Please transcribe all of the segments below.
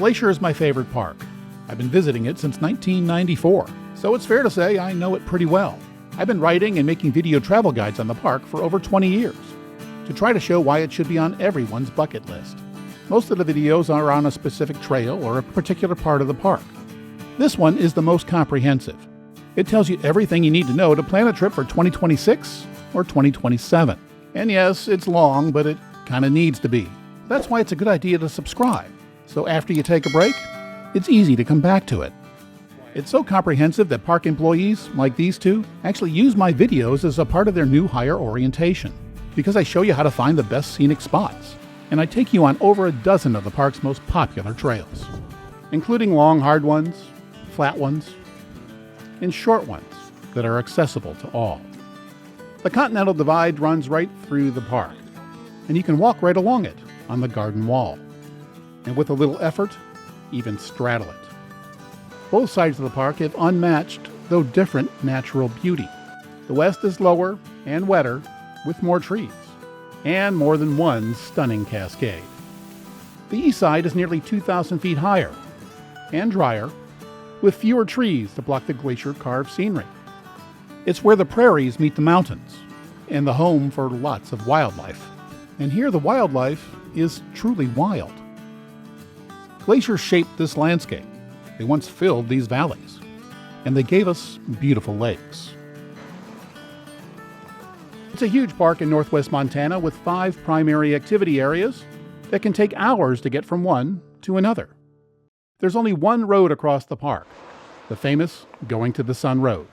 Glacier is my favorite park. I've been visiting it since 1994, so it's fair to say I know it pretty well. I've been writing and making video travel guides on the park for over 20 years to try to show why it should be on everyone's bucket list. Most of the videos are on a specific trail or a particular part of the park. This one is the most comprehensive. It tells you everything you need to know to plan a trip for 2026 or 2027. And yes, it's long, but it kind of needs to be. That's why it's a good idea to subscribe. So after you take a break, it's easy to come back to it. It's so comprehensive that park employees, like these two, actually use my videos as a part of their new hire orientation, because I show you how to find the best scenic spots, and I take you on over a dozen of the park's most popular trails, including long, hard ones, flat ones, and short ones that are accessible to all. The Continental Divide runs right through the park, and you can walk right along it on the garden wall, and with a little effort, even straddle it. Both sides of the park have unmatched, though different, natural beauty. The west is lower and wetter, with more trees, and more than one stunning cascade. The east side is nearly 2,000 feet higher and drier, with fewer trees to block the glacier-carved scenery. It's where the prairies meet the mountains, and the home for lots of wildlife. And here the wildlife is truly wild. Glaciers shaped this landscape. They once filled these valleys, and they gave us beautiful lakes. It's a huge park in northwest Montana with 5 primary activity areas that can take hours to get from one to another. There's only one road across the park, the famous Going to the Sun Road.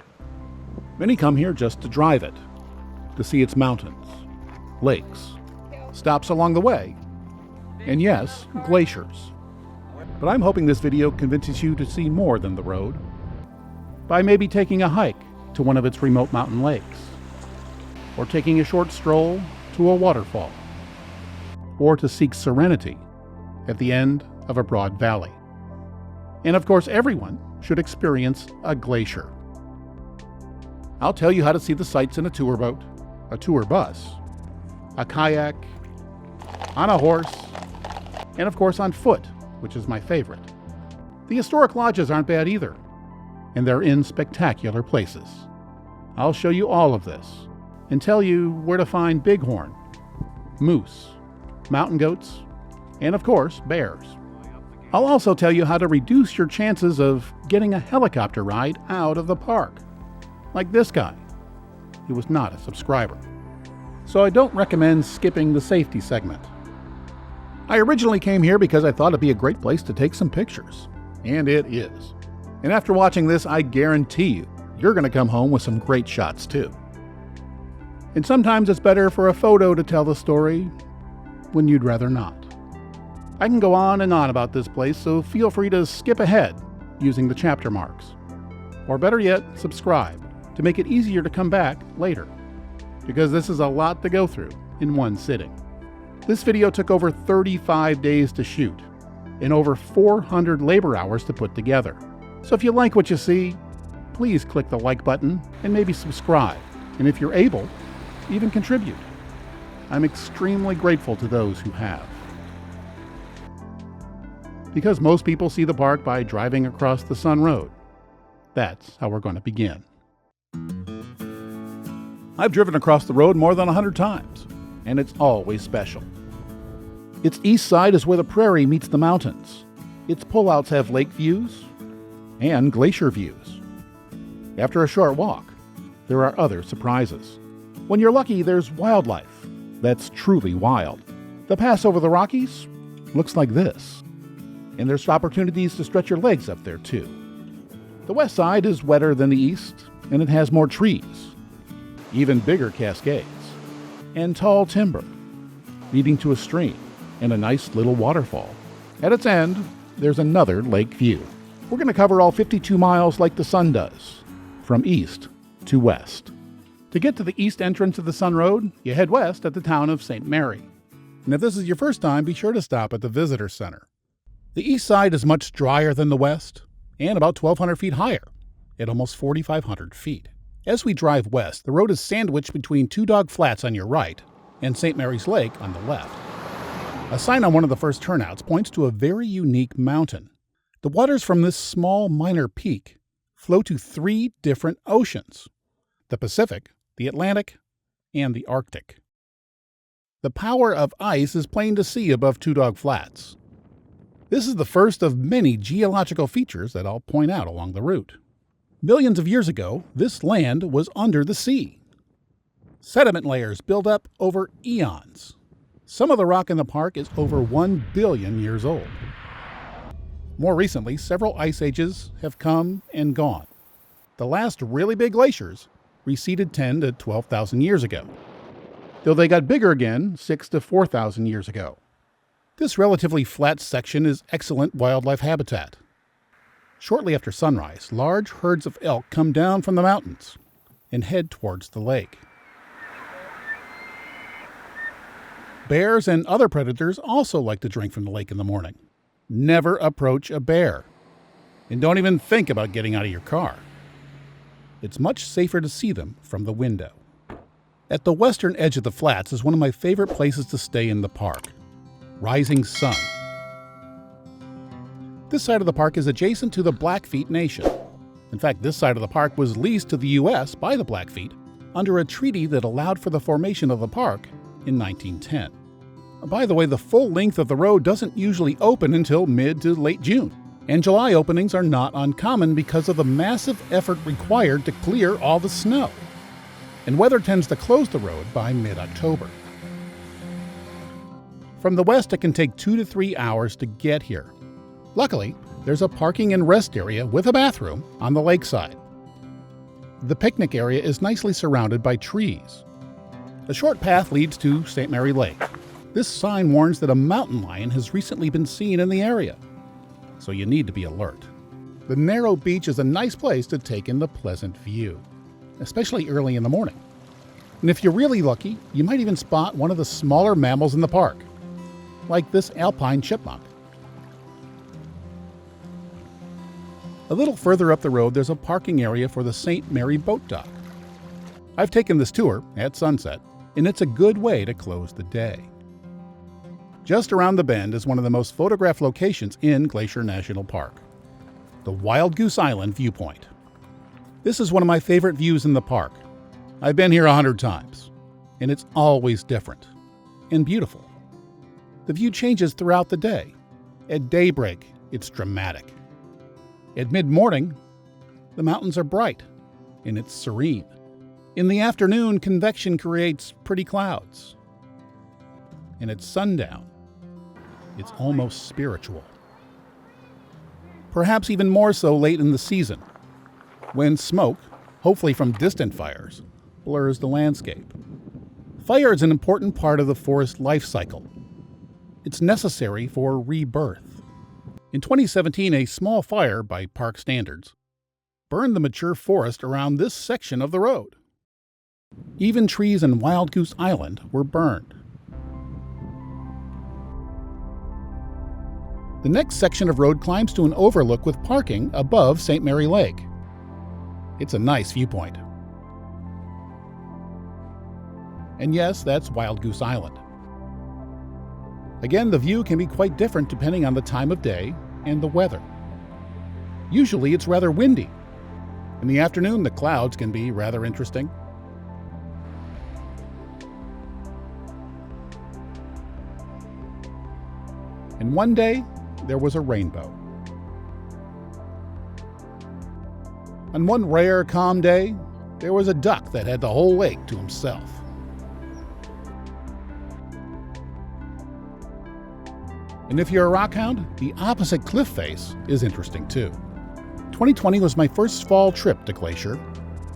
Many come here just to drive it, to see its mountains, lakes, stops along the way, and yes, glaciers. But I'm hoping this video convinces you to see more than the road, by maybe taking a hike to one of its remote mountain lakes, or taking a short stroll to a waterfall, or to seek serenity at the end of a broad valley. And of course, everyone should experience a glacier. I'll tell you how to see the sights in a tour boat, a tour bus, a kayak, on a horse, and of course on foot, which is my favorite. The historic lodges aren't bad either, and they're in spectacular places. I'll show you all of this and tell you where to find bighorn, moose, mountain goats, and of course, bears. I'll also tell you how to reduce your chances of getting a helicopter ride out of the park, like this guy. He was not a subscriber. So I don't recommend skipping the safety segment. I originally came here because I thought it'd be a great place to take some pictures, and it is. And after watching this, I guarantee you're going to come home with some great shots too. And sometimes it's better for a photo to tell the story when you'd rather not. I can go on and on about this place, so feel free to skip ahead using the chapter marks. Or better yet, subscribe to make it easier to come back later, because this is a lot to go through in one sitting. This video took over 35 days to shoot and over 400 labor hours to put together. So if you like what you see, please click the like button and maybe subscribe. And if you're able, even contribute. I'm extremely grateful to those who have. Because most people see the park by driving across the Sun Road, that's how we're going to begin. I've driven across the road more than 100 times, and it's always special. Its east side is where the prairie meets the mountains. Its pullouts have lake views and glacier views. After a short walk, there are other surprises. When you're lucky, there's wildlife that's truly wild. The pass over the Rockies looks like this, and there's opportunities to stretch your legs up there too. The west side is wetter than the east, and it has more trees, even bigger cascades, and tall timber leading to a stream and a nice little waterfall. At its end, there's another lake view. We're going to cover all 52 miles like the sun does, from east to west. To get to the east entrance of the Sun Road, you head west at the town of St. Mary. And if this is your first time, be sure to stop at the Visitor Center. The east side is much drier than the west, and about 1,200 feet higher, at almost 4,500 feet. As we drive west, the road is sandwiched between Two Dog Flats on your right and St. Mary's Lake on the left. A sign on one of the first turnouts points to a very unique mountain. The waters from this small minor peak flow to 3 different oceans: the Pacific, the Atlantic, and the Arctic. The power of ice is plain to see above Two Dog Flats. This is the first of many geological features that I'll point out along the route. Millions of years ago, this land was under the sea. Sediment layers build up over eons. Some of the rock in the park is over 1 billion years old. More recently, several ice ages have come and gone. The last really big glaciers receded 10 to 12,000 years ago, though they got bigger again 6 to 4,000 years ago. This relatively flat section is excellent wildlife habitat. Shortly after sunrise, large herds of elk come down from the mountains and head towards the lake. Bears and other predators also like to drink from the lake in the morning. Never approach a bear. And don't even think about getting out of your car. It's much safer to see them from the window. At the western edge of the flats is one of my favorite places to stay in the park: Rising Sun. This side of the park is adjacent to the Blackfeet Nation. In fact, this side of the park was leased to the U.S. by the Blackfeet under a treaty that allowed for the formation of the park in 1910. By the way, the full length of the road doesn't usually open until mid to late June, and July openings are not uncommon because of the massive effort required to clear all the snow. And weather tends to close the road by mid-October. From the west, it can take 2 to 3 hours to get here. Luckily, there's a parking and rest area with a bathroom on the lakeside. The picnic area is nicely surrounded by trees. A short path leads to St. Mary Lake. This sign warns that a mountain lion has recently been seen in the area, so you need to be alert. The narrow beach is a nice place to take in the pleasant view, especially early in the morning. And if you're really lucky, you might even spot one of the smaller mammals in the park, like this alpine chipmunk. A little further up the road, there's a parking area for the St. Mary Boat Dock. I've taken this tour at sunset, and it's a good way to close the day. Just around the bend is one of the most photographed locations in Glacier National Park, the Wild Goose Island viewpoint. This is one of my favorite views in the park. I've been here 100 times, and it's always different and beautiful. The view changes throughout the day. At daybreak, it's dramatic. At mid-morning, the mountains are bright, and it's serene. In the afternoon, convection creates pretty clouds. And at sundown, it's almost spiritual. Perhaps even more so late in the season, when smoke, hopefully from distant fires, blurs the landscape. Fire is an important part of the forest life cycle. It's necessary for rebirth. In 2017, a small fire, by park standards, burned the mature forest around this section of the road. Even trees in Wild Goose Island were burned. The next section of road climbs to an overlook with parking above St. Mary Lake. It's a nice viewpoint. And yes, that's Wild Goose Island. Again, the view can be quite different depending on the time of day and the weather. Usually it's rather windy. In the afternoon, the clouds can be rather interesting. And one day, there was a rainbow. On one rare, calm day, there was a duck that had the whole lake to himself. And if you're a rock hound, the opposite cliff face is interesting too. 2020 was my first fall trip to Glacier,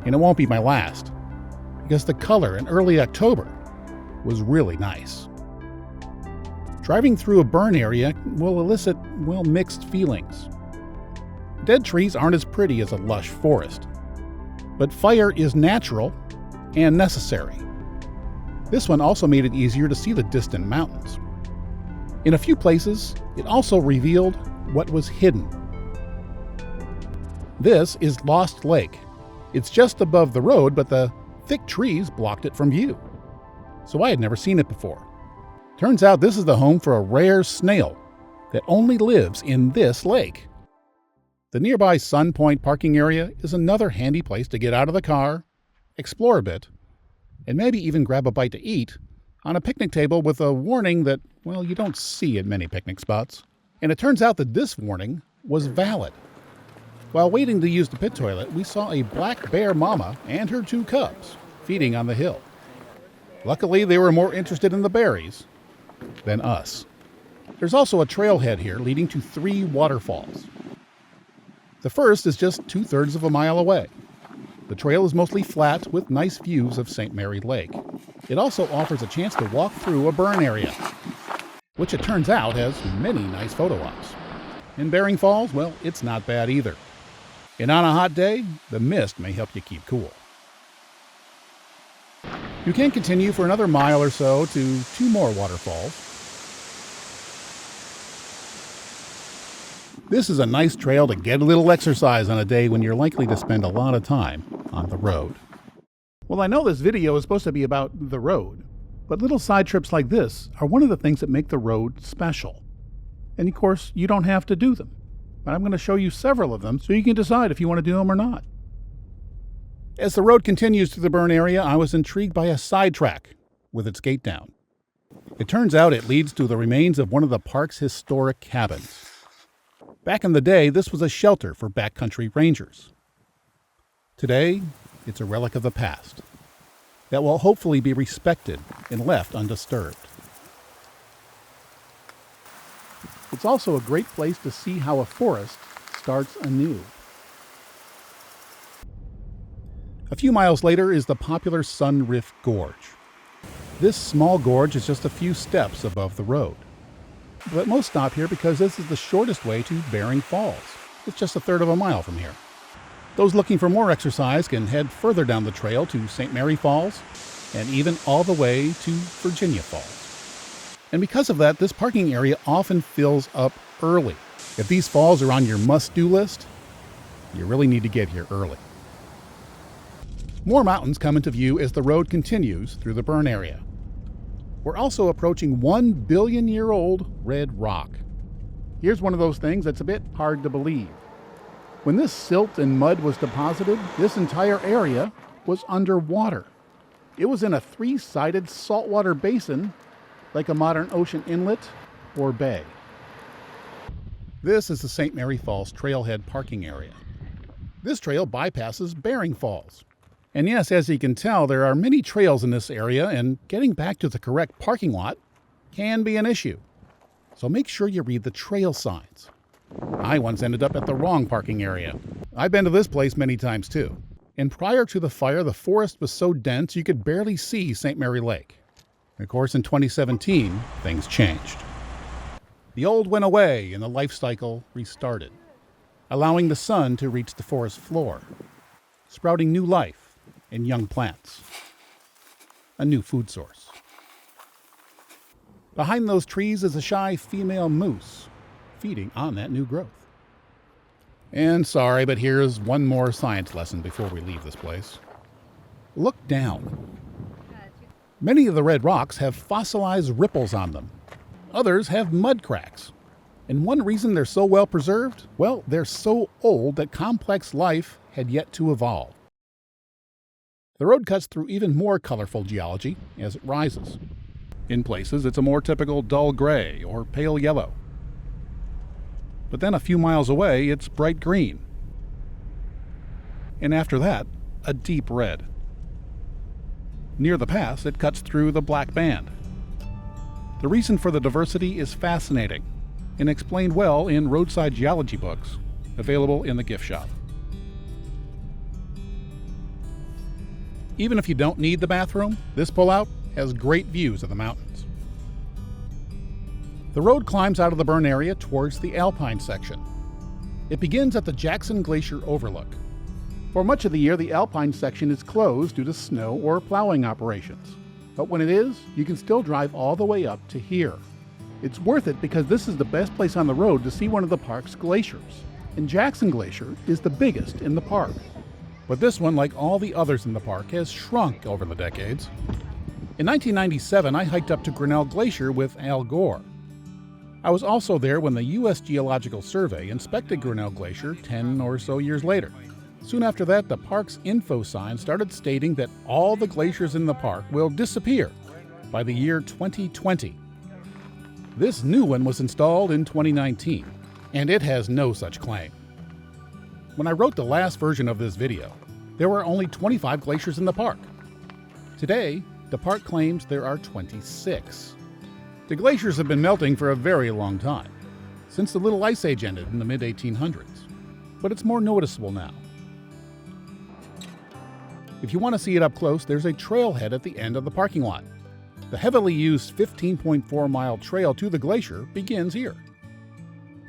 and it won't be my last, because the color in early October was really nice. Driving through a burn area will elicit, mixed feelings. Dead trees aren't as pretty as a lush forest, but fire is natural and necessary. This one also made it easier to see the distant mountains. In a few places, it also revealed what was hidden. This is Lost Lake. It's just above the road, but the thick trees blocked it from view, so I had never seen it before. Turns out this is the home for a rare snail that only lives in this lake. The nearby Sun Point parking area is another handy place to get out of the car, explore a bit, and maybe even grab a bite to eat on a picnic table with a warning that, well, you don't see at many picnic spots. And it turns out that this warning was valid. While waiting to use the pit toilet, we saw a black bear mama and her 2 cubs feeding on the hill. Luckily, they were more interested in the berries than us. There's also a trailhead here leading to 3 waterfalls. The first is just 2/3 of a mile away. The trail is mostly flat with nice views of St. Mary Lake. It also offers a chance to walk through a burn area, which it turns out has many nice photo ops. And Bering Falls, well, it's not bad either. And on a hot day, the mist may help you keep cool. You can continue for another mile or so to 2 more waterfalls. This is a nice trail to get a little exercise on a day when you're likely to spend a lot of time on the road. Well, I know this video is supposed to be about the road, but little side trips like this are one of the things that make the road special. And of course, you don't have to do them. But I'm going to show you several of them so you can decide if you want to do them or not. As the road continues through the burn area, I was intrigued by a sidetrack with its gate down. It turns out it leads to the remains of one of the park's historic cabins. Back in the day, this was a shelter for backcountry rangers. Today, it's a relic of the past that will hopefully be respected and left undisturbed. It's also a great place to see how a forest starts anew. A few miles later is the popular Sun Rift Gorge. This small gorge is just a few steps above the road. But most stop here because this is the shortest way to Bering Falls. It's just 1/3 of a mile from here. Those looking for more exercise can head further down the trail to St. Mary Falls and even all the way to Virginia Falls. And because of that, this parking area often fills up early. If these falls are on your must-do list, you really need to get here early. More mountains come into view as the road continues through the burn area. We're also approaching 1 billion-year-old red rock. Here's one of those things that's a bit hard to believe. When this silt and mud was deposited, this entire area was underwater. It was in a 3-sided saltwater basin, like a modern ocean inlet or bay. This is the St. Mary Falls Trailhead parking area. This trail bypasses Bering Falls. And yes, as you can tell, there are many trails in this area, and getting back to the correct parking lot can be an issue. So make sure you read the trail signs. I once ended up at the wrong parking area. I've been to this place many times too. And prior to the fire, the forest was so dense you could barely see St. Mary Lake. Of course, in 2017, things changed. The old went away and the life cycle restarted, allowing the sun to reach the forest floor, sprouting new life and young plants, a new food source. Behind those trees is a shy female moose feeding on that new growth. And sorry, but here's one more science lesson before we leave this place. Look down. Many of the red rocks have fossilized ripples on them. Others have mud cracks. And one reason they're so well preserved? Well, they're so old that complex life had yet to evolve. The road cuts through even more colorful geology as it rises. In places, it's a more typical dull gray or pale yellow. But then a few miles away, it's bright green. And after that, a deep red. Near the pass, it cuts through the black band. The reason for the diversity is fascinating and explained well in roadside geology books available in the gift shop. Even if you don't need the bathroom, this pullout has great views of the mountains. The road climbs out of the burn area towards the alpine section. It begins at the Jackson Glacier Overlook. For much of the year, the alpine section is closed due to snow or plowing operations. But when it is, you can still drive all the way up to here. It's worth it because this is the best place on the road to see one of the park's glaciers. And Jackson Glacier is the biggest in the park. But this one, like all the others in the park, has shrunk over the decades. In 1997, I hiked up to Grinnell Glacier with Al Gore. I was also there when the U.S. Geological Survey inspected Grinnell Glacier 10 or so years later. Soon after that, the park's info sign started stating that all the glaciers in the park will disappear by the year 2020. This new one was installed in 2019, and it has no such claim. When I wrote the last version of this video, there were only 25 glaciers in the park. Today, the park claims there are 26. The glaciers have been melting for a very long time, since the Little Ice Age ended in the mid-1800s, but it's more noticeable now. If you want to see it up close, there's a trailhead at the end of the parking lot. The heavily used 15.4-mile trail to the glacier begins here.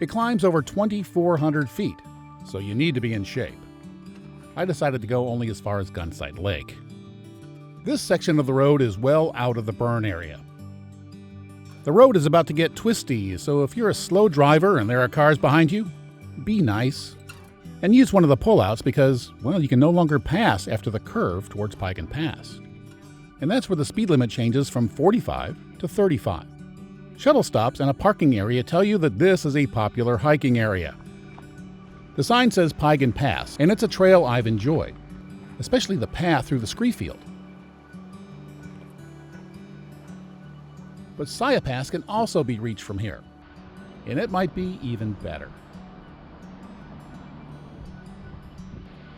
It climbs over 2,400 feet, so you need to be in shape. I decided to go only as far as Gunsight Lake. This section of the road is well out of the burn area. The road is about to get twisty, so if you're a slow driver and there are cars behind you, be nice. And use one of the pullouts because, well, you can no longer pass after the curve towards Piegan Pass. And that's where the speed limit changes from 45 to 35. Shuttle stops and a parking area tell you that this is a popular hiking area. The sign says Piegan Pass, and it's a trail I've enjoyed, especially the path through the scree field. But Siyeh Pass can also be reached from here, and it might be even better.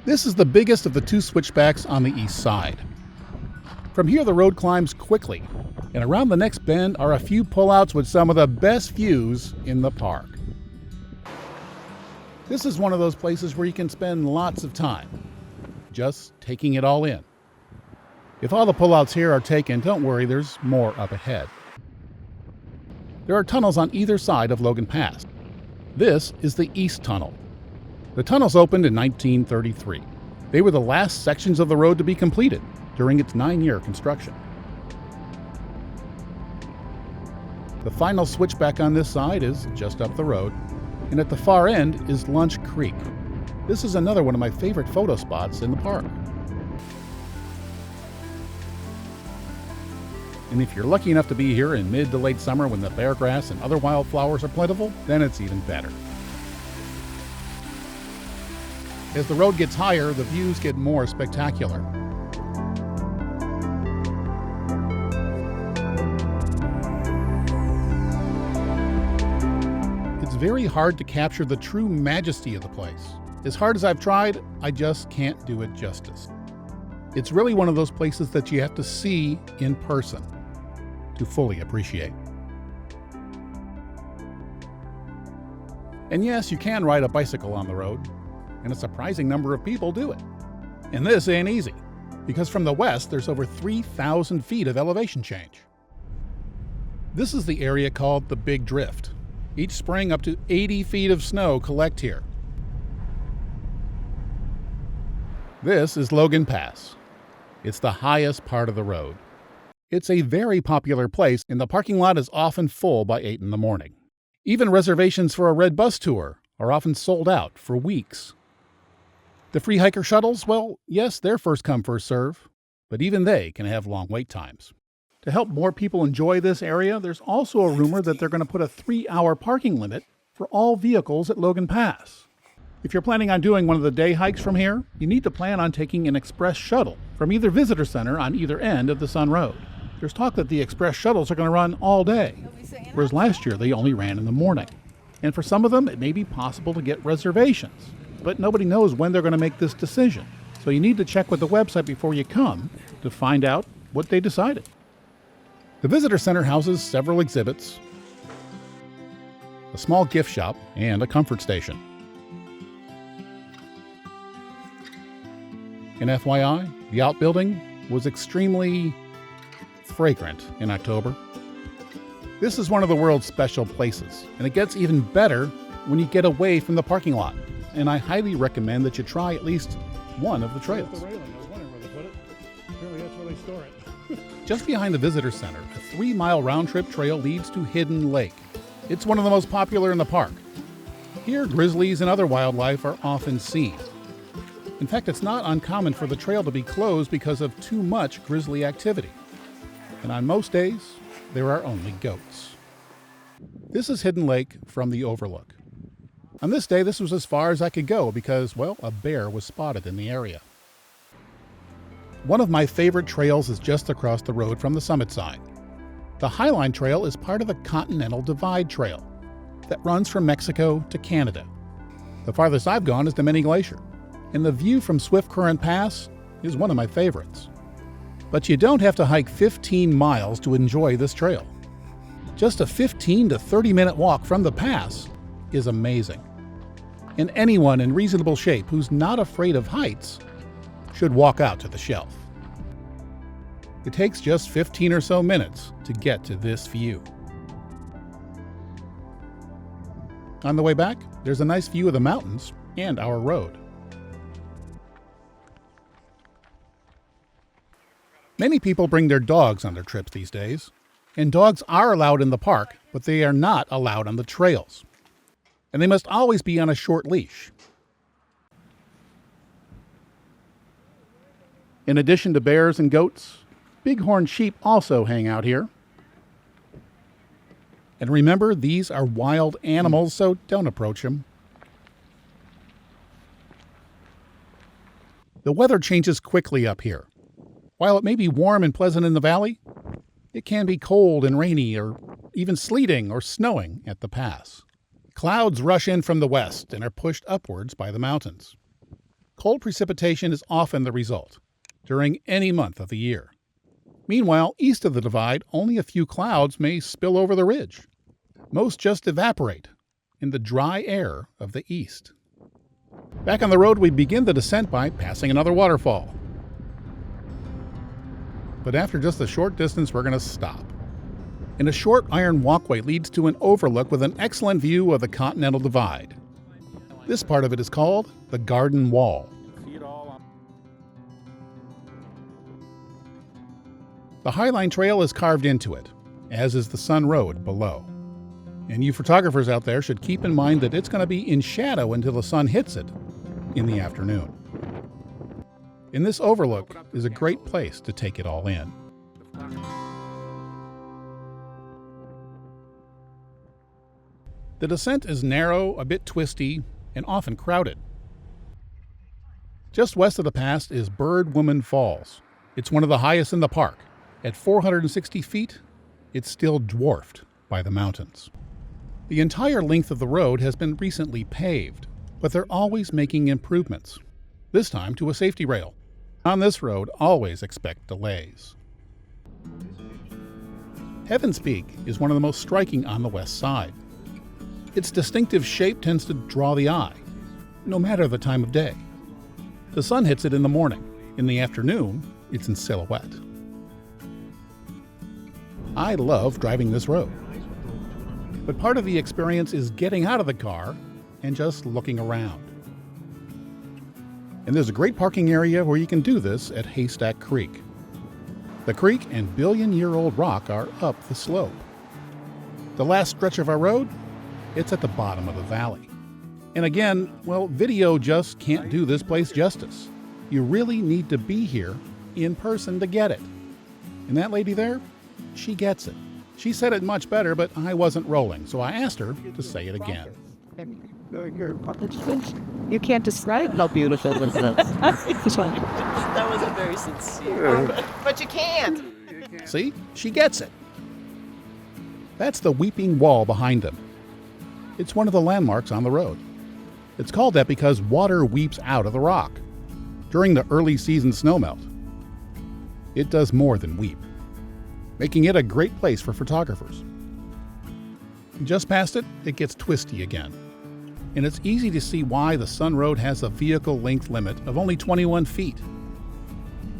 This is the biggest of the two switchbacks on the east side. From here, the road climbs quickly, and around the next bend are a few pullouts with some of the best views in the park. This is one of those places where you can spend lots of time just taking it all in. If all the pullouts here are taken, don't worry, there's more up ahead. There are tunnels on either side of Logan Pass. This is the East Tunnel. The tunnels opened in 1933. They were the last sections of the road to be completed during its 9-year construction. The final switchback on this side is just up the road, and at the far end is Lunch Creek. This is another one of my favorite photo spots in the park. And if you're lucky enough to be here in mid to late summer when the bear grass and other wildflowers are plentiful, then it's even better. As the road gets higher, the views get more spectacular. It's very hard to capture the true majesty of the place. As hard as I've tried, I just can't do it justice. It's really one of those places that you have to see in person to fully appreciate. And yes, you can ride a bicycle on the road, and a surprising number of people do it. And this ain't easy, because from the west there's over 3,000 feet of elevation change. This is the area called the Big Drift. Each spring up to 80 feet of snow collect here. This is Logan Pass. It's the highest part of the road. It's a very popular place, and the parking lot is often full by 8 in the morning. Even reservations for a red bus tour are often sold out for weeks. The free hiker shuttles, well, yes, they're first come, first serve, but even they can have long wait times. To help more people enjoy this area, there's also a rumor that they're going to put a 3-hour parking limit for all vehicles at Logan Pass. If you're planning on doing one of the day hikes from here, you need to plan on taking an express shuttle from either visitor center on either end of the Sun Road. There's talk that the express shuttles are going to run all day, whereas last year they only ran in the morning. And for some of them, it may be possible to get reservations, but nobody knows when they're going to make this decision. So you need to check with the website before you come to find out what they decided. The visitor center houses several exhibits, a small gift shop, and a comfort station. And FYI, the outbuilding was extremely fragrant in October. This is one of the world's special places, and it gets even better when you get away from the parking lot. And I highly recommend that you try at least one of the trails. The railing, I was wondering where they put it. Apparently that's where they store it. Just behind the visitor center, a 3-mile round-trip trail leads to Hidden Lake. It's one of the most popular in the park. Here, grizzlies and other wildlife are often seen. In fact, it's not uncommon for the trail to be closed because of too much grizzly activity. and on most days, there are only goats. This is Hidden Lake from the overlook. On this day, this was as far as I could go because, well, a bear was spotted in the area. One of my favorite trails is just across the road from the summit side. The Highline Trail is part of the Continental Divide Trail that runs from Mexico to Canada. The farthest I've gone is the Mini Glacier, and the view from Swift Current Pass is one of my favorites. But you don't have to hike 15 miles to enjoy this trail. Just a 15 to 30-minute walk from the pass is amazing. And anyone in reasonable shape who's not afraid of heights should walk out to the shelf. It takes just 15 or so minutes to get to this view. On the way back, there's a nice view of the mountains and our road. Many people bring their dogs on their trips these days, and dogs are allowed in the park, but they are not allowed on the trails. And they must always be on a short leash. In addition to bears and goats, bighorn sheep also hang out here. And remember, these are wild animals, so don't approach them. The weather changes quickly up here. While it may be warm and pleasant in the valley, it can be cold and rainy or even sleeting or snowing at the pass. Clouds rush in from the west and are pushed upwards by the mountains. Cold precipitation is often the result during any month of the year. Meanwhile, east of the divide, only a few clouds may spill over the ridge. Most just evaporate in the dry air of the east. Back on the road, we begin the descent by passing another waterfall. But after just a short distance, we're going to stop. And a short iron walkway leads to an overlook with an excellent view of the Continental Divide. This part of it is called the Garden Wall. The Highline Trail is carved into it, as is the Sun Road below. And you photographers out there should keep in mind that it's going to be in shadow until the sun hits it in the afternoon. And this overlook is a great place to take it all in. The descent is narrow, a bit twisty, and often crowded. Just west of the pass is Bird Woman Falls. It's one of the highest in the park. At 460 feet, it's still dwarfed by the mountains. The entire length of the road has been recently paved, but they're always making improvements, this time to a safety rail. On this road, always expect delays. Heaven's Peak is one of the most striking on the west side. Its distinctive shape tends to draw the eye, no matter the time of day. The sun hits it in the morning. In the afternoon, it's in silhouette. I love driving this road, but part of the experience is getting out of the car and just looking around. And there's a great parking area where you can do this at Haystack Creek. The creek and billion-year-old rock are up the slope. The last stretch of our road, it's at the bottom of the valley. And again, well, video just can't do this place justice. You really need to be here in person to get it. And that lady there, she gets it. She said it much better, but I wasn't rolling, so I asked her to say it again. You can't describe how beautiful it was. That wasn't very sincere. But you can't. See? She gets it. That's the Weeping Wall behind them. It's one of the landmarks on the road. It's called that because water weeps out of the rock during the early season snowmelt. It does more than weep, making it a great place for photographers. Just past it, it gets twisty again. And it's easy to see why the Sun Road has a vehicle length limit of only 21 feet.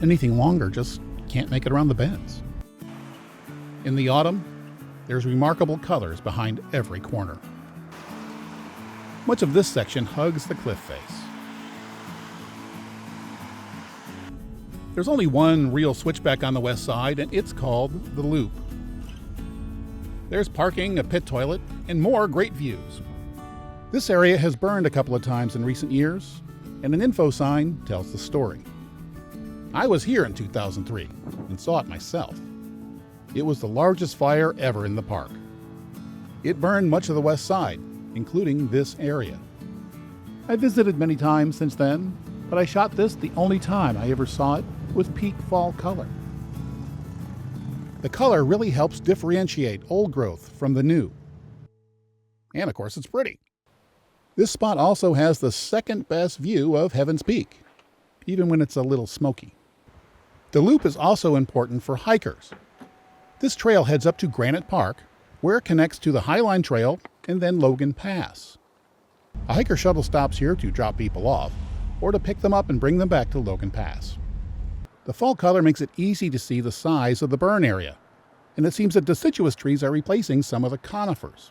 Anything longer just can't make it around the bends. In the autumn, there's remarkable colors behind every corner. Much of this section hugs the cliff face. There's only one real switchback on the west side, and it's called the Loop. There's parking, a pit toilet, and more great views. This area has burned a couple of times in recent years, and an info sign tells the story. I was here in 2003 and saw it myself. It was the largest fire ever in the park. It burned much of the west side, including this area. I visited many times since then, but I shot this the only time I ever saw it with peak fall color. The color really helps differentiate old growth from the new. And of course, it's pretty. This spot also has the second best view of Heaven's Peak, even when it's a little smoky. The loop is also important for hikers. This trail heads up to Granite Park, where it connects to the Highline Trail and then Logan Pass. A hiker shuttle stops here to drop people off, or to pick them up and bring them back to Logan Pass. The fall color makes it easy to see the size of the burn area, and it seems that deciduous trees are replacing some of the conifers.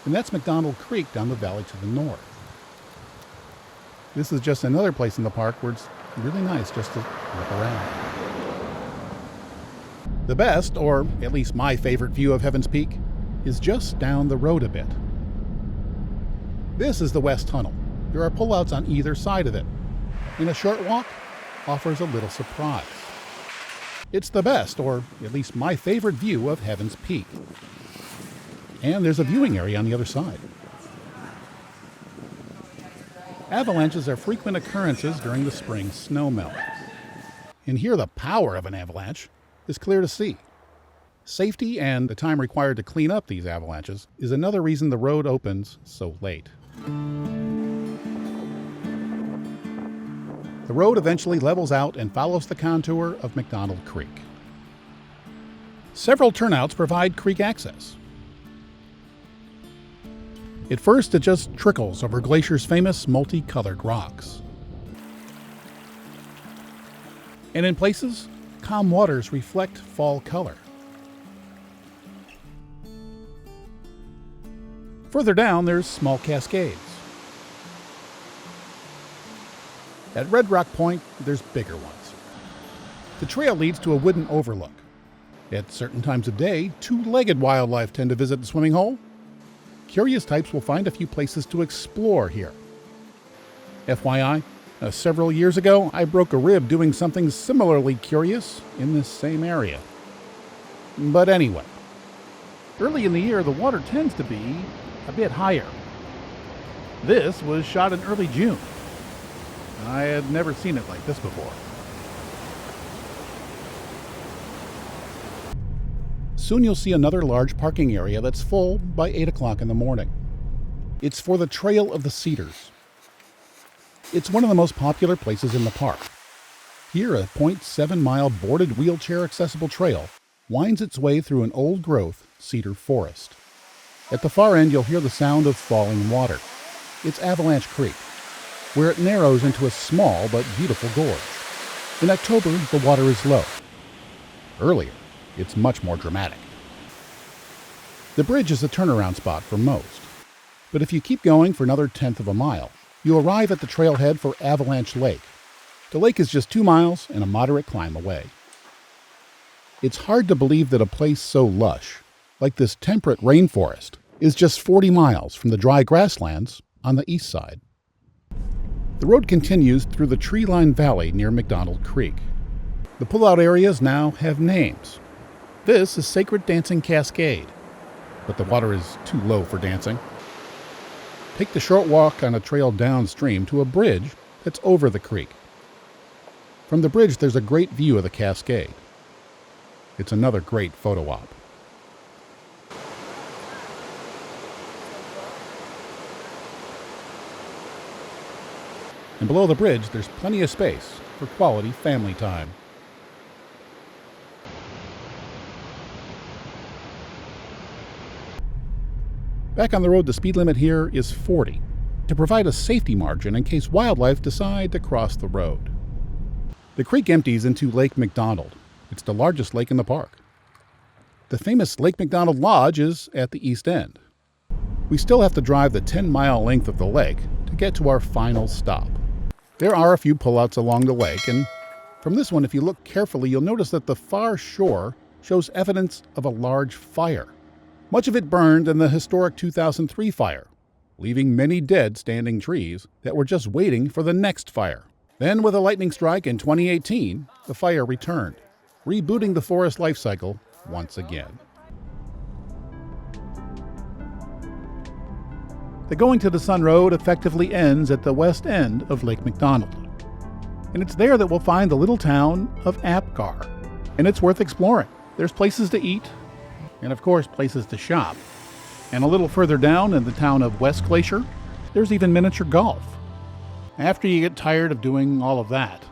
And that's McDonald Creek down the valley to the north. This is just another place in the park where it's really nice just to look around. The best, or at least my favorite view of Heaven's Peak, is just down the road a bit. This is the West Tunnel. There are pullouts on either side of it, and a short walk offers a little surprise. It's the best, or at least my favorite view of Heaven's Peak. And there's a viewing area on the other side. Avalanches are frequent occurrences during the spring snowmelt. And here the power of an avalanche is clear to see. Safety and the time required to clean up these avalanches is another reason the road opens so late. The road eventually levels out and follows the contour of McDonald Creek. Several turnouts provide creek access. At first, it just trickles over Glacier's famous multicolored rocks. And in places, calm waters reflect fall color. Further down, there's small cascades. At Red Rock Point, there's bigger ones. The trail leads to a wooden overlook. At certain times of day, two-legged wildlife tend to visit the swimming hole. Curious types will find a few places to explore here. FYI, several years ago, I broke a rib doing something similarly curious in this same area. But anyway, early in the year, the water tends to be a bit higher. This was shot in early June. I had never seen it like this before. Soon you'll see another large parking area that's full by 8 o'clock in the morning. It's for the Trail of the Cedars. It's one of the most popular places in the park. Here, a 0.7-mile boarded wheelchair-accessible trail winds its way through an old-growth cedar forest. At the far end, you'll hear the sound of falling water. It's Avalanche Creek, where it narrows into a small but beautiful gorge. In October, the water is low. Earlier, it's much more dramatic. The bridge is a turnaround spot for most, but if you keep going for another 1/10 of a mile, you arrive at the trailhead for Avalanche Lake. The lake is just 2 miles and a moderate climb away. It's hard to believe that a place so lush, like this temperate rainforest, is just 40 miles from the dry grasslands on the east side. The road continues through the tree-lined valley near McDonald Creek. The pullout areas now have names. This is Sacred Dancing Cascade, but the water is too low for dancing. Take the short walk on a trail downstream to a bridge that's over the creek. From the bridge, there's a great view of the cascade. It's another great photo op. And below the bridge, there's plenty of space for quality family time. Back on the road, the speed limit here is 40, to provide a safety margin in case wildlife decide to cross the road. The creek empties into Lake McDonald. It's the largest lake in the park. The famous Lake McDonald Lodge is at the east end. We still have to drive the 10-mile length of the lake to get to our final stop. There are a few pullouts along the lake, and from this one, if you look carefully, you'll notice that the far shore shows evidence of a large fire. Much of it burned in the historic 2003 fire, leaving many dead standing trees that were just waiting for the next fire. Then, with a lightning strike in 2018, the fire returned, rebooting the forest life cycle once again. The Going to the Sun Road effectively ends at the west end of Lake McDonald. And it's there that we'll find the little town of Apgar. And it's worth exploring. There's places to eat, and of course places to shop. And a little further down in the town of West Glacier, there's even miniature golf. After you get tired of doing all of that,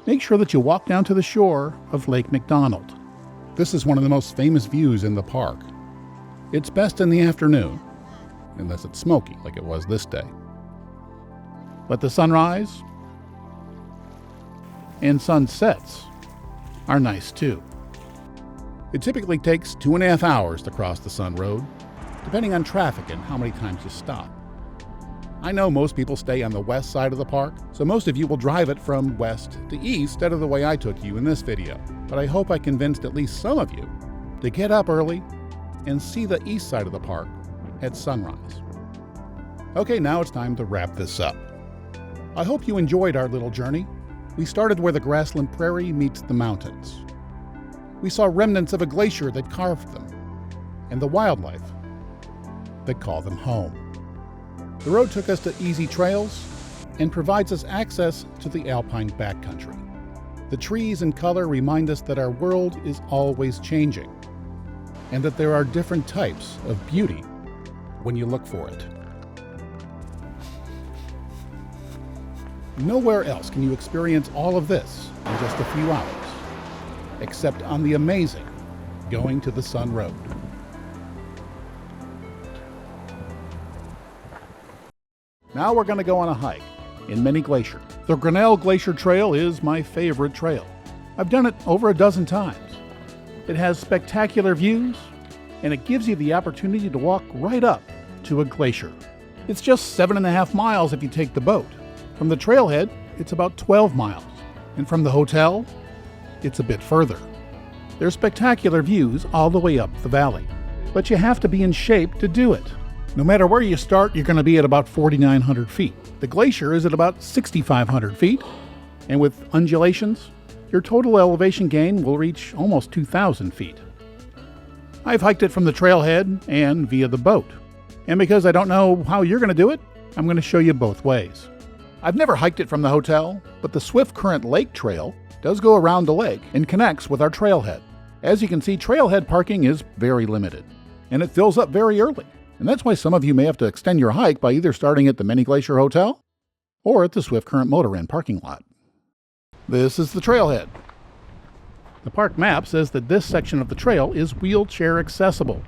make sure that you walk down to the shore of Lake McDonald. This is one of the most famous views in the park. It's best in the afternoon, unless it's smoky like it was this day. But the sunrise and sunsets are nice too. It typically takes 2.5 hours to cross the Sun Road, depending on traffic and how many times you stop. I know most people stay on the west side of the park, so most of you will drive it from west to east instead of the way I took you in this video. But I hope I convinced at least some of you to get up early and see the east side of the park at sunrise. Okay, now it's time to wrap this up. I hope you enjoyed our little journey. We started where the grassland prairie meets the mountains. We saw remnants of a glacier that carved them, and the wildlife that call them home. The road took us to easy trails and provides us access to the alpine backcountry. The trees and color remind us that our world is always changing, and that there are different types of beauty when you look for it. Nowhere else can you experience all of this in just a few hours, except on the amazing Going to the Sun Road. Now we're going to go on a hike in Many Glacier. The Grinnell Glacier Trail is my favorite trail. I've done it over a dozen times. It has spectacular views, and it gives you the opportunity to walk right up to a glacier. It's just 7.5 miles if you take the boat. From the trailhead, it's about 12 miles, and from the hotel, it's a bit further. There's spectacular views all the way up the valley, but you have to be in shape to do it. No matter where you start, you're going to be at about 4,900 feet. The glacier is at about 6,500 feet, and with undulations, your total elevation gain will reach almost 2,000 feet. I've hiked it from the trailhead and via the boat. And because I don't know how you're going to do it, I'm going to show you both ways. I've never hiked it from the hotel, but the Swift Current Lake Trail does go around the lake and connects with our trailhead. As you can see, trailhead parking is very limited, and it fills up very early. And that's why some of you may have to extend your hike by either starting at the Many Glacier Hotel or at the Swift Current Motor Inn parking lot. This is the trailhead. The park map says that this section of the trail is wheelchair accessible,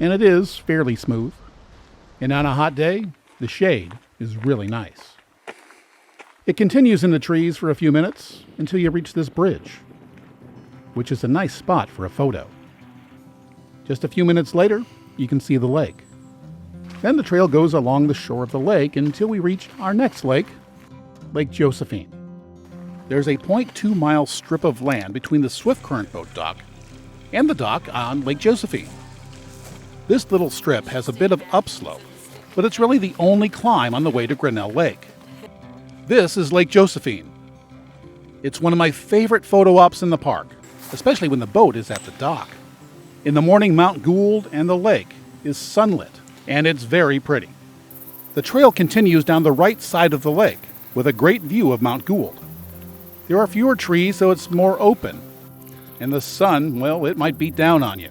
and it is fairly smooth. And on a hot day, the shade is really nice. It continues in the trees for a few minutes until you reach this bridge, which is a nice spot for a photo. Just a few minutes later, you can see the lake. Then the trail goes along the shore of the lake until we reach our next lake, Lake Josephine. There's a 0.2 mile strip of land between the Swift Current boat dock and the dock on Lake Josephine. This little strip has a bit of upslope, but it's really the only climb on the way to Grinnell Lake. This is Lake Josephine. It's one of my favorite photo ops in the park, especially when the boat is at the dock. In the morning, Mount Gould and the lake is sunlit, and it's very pretty. The trail continues down the right side of the lake with a great view of Mount Gould. There are fewer trees, so it's more open, and the sun, well, it might beat down on you.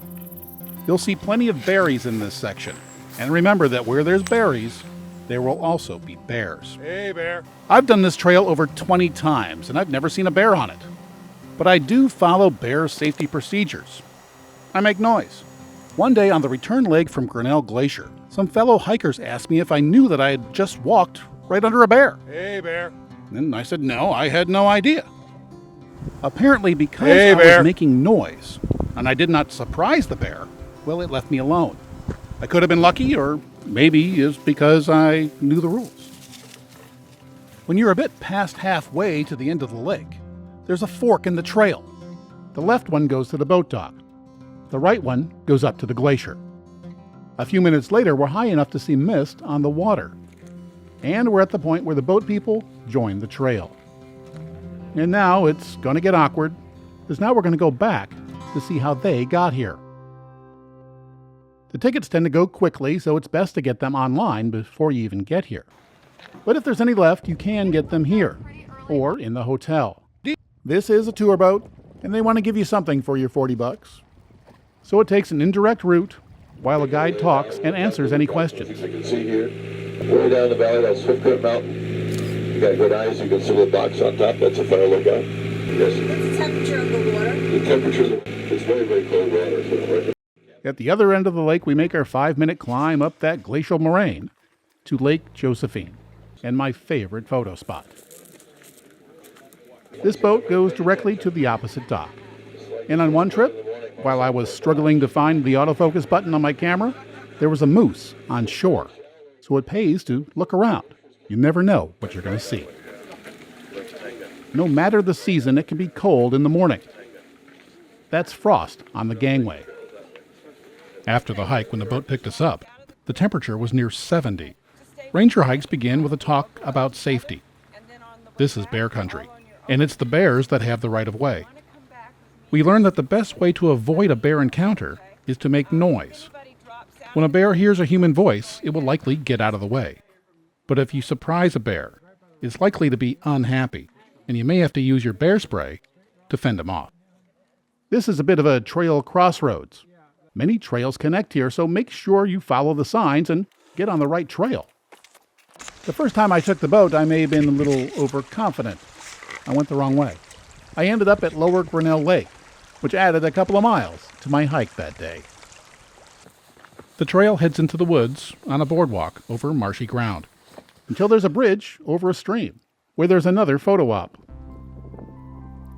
You'll see plenty of berries in this section, and remember that where there's berries, there will also be bears. Hey, bear. I've done this trail over 20 times, and I've never seen a bear on it. But I do follow bear safety procedures. I make noise. One day on the return leg from Grinnell Glacier, some fellow hikers asked me if I knew that I had just walked right under a bear. Hey, bear. And I said no, I had no idea. Apparently because Hey, I bear. was making noise, and I did not surprise the bear, well, it left me alone. I could have been lucky, or maybe it's because I knew the rules. When you're a bit past halfway to the end of the lake, there's a fork in the trail. The left one goes to the boat dock. The right one goes up to the glacier. A few minutes later, we're high enough to see mist on the water. And we're at the point where the boat people join the trail. And now it's going to get awkward, because now we're going to go back to see how they got here. The tickets tend to go quickly, so it's best to get them online before you even get here. But if there's any left, you can get them here, or in the hotel. This is a tour boat, and they want to give you something for your $40. So it takes an indirect route while a guide talks and answers any questions. You can see here, way down the valley, that's Swiftcurrent Mountain. You got good eyes, you can see the box on top, that's a fire lookout. Yes. What's the temperature of the water? The temperature, it's very, very cold water. So right. At the other end of the lake, we make our 5-minute climb up that glacial moraine to Lake Josephine, and my favorite photo spot. This boat goes directly to the opposite dock. And on one trip, while I was struggling to find the autofocus button on my camera, there was a moose on shore. So it pays to look around. You never know what you're going to see. No matter the season, it can be cold in the morning. That's frost on the gangway. After the hike, when the boat picked us up, the temperature was near 70. Ranger hikes begin with a talk about safety. This is bear country, and it's the bears that have the right of way. We learned that the best way to avoid a bear encounter is to make noise. When a bear hears a human voice, it will likely get out of the way. But if you surprise a bear, it's likely to be unhappy, and you may have to use your bear spray to fend him off. This is a bit of a trail crossroads. Many trails connect here, so make sure you follow the signs and get on the right trail. The first time I took the boat, I may have been a little overconfident. I went the wrong way. I ended up at Lower Grinnell Lake, which added a couple of miles to my hike that day. The trail heads into the woods on a boardwalk over marshy ground, until there's a bridge over a stream, where there's another photo op.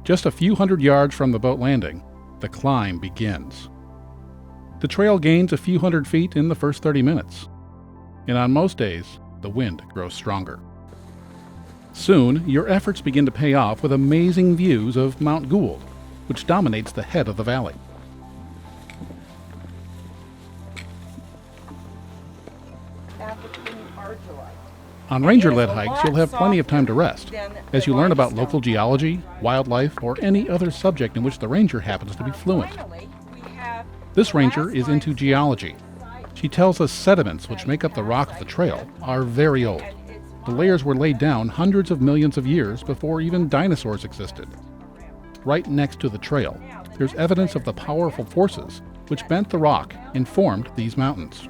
Just a few hundred yards from the boat landing, the climb begins. The trail gains a few hundred feet in the first 30 minutes, and on most days, the wind grows stronger. Soon, your efforts begin to pay off with amazing views of Mount Gould, which dominates the head of the valley. On ranger-led hikes, you'll have plenty of time to rest, as you learn about local geology, wildlife, or any other subject in which the ranger happens to be fluent. This ranger is into geology. She tells us sediments which make up the rock of the trail are very old. The layers were laid down hundreds of millions of years before even dinosaurs existed. Right next to the trail, there's evidence of the powerful forces which bent the rock and formed these mountains.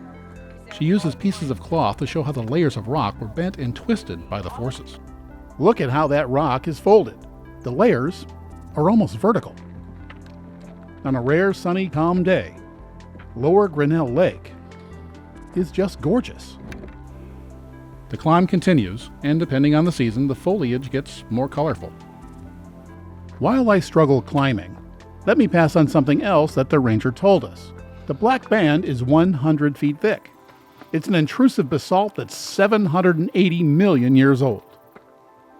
She uses pieces of cloth to show how the layers of rock were bent and twisted by the forces. Look at how that rock is folded. The layers are almost vertical. On a rare, sunny, calm day, Lower Grinnell Lake is just gorgeous. The climb continues, and depending on the season, the foliage gets more colorful. While I struggle climbing, let me pass on something else that the ranger told us. The black band is 100 feet thick. It's an intrusive basalt that's 780 million years old.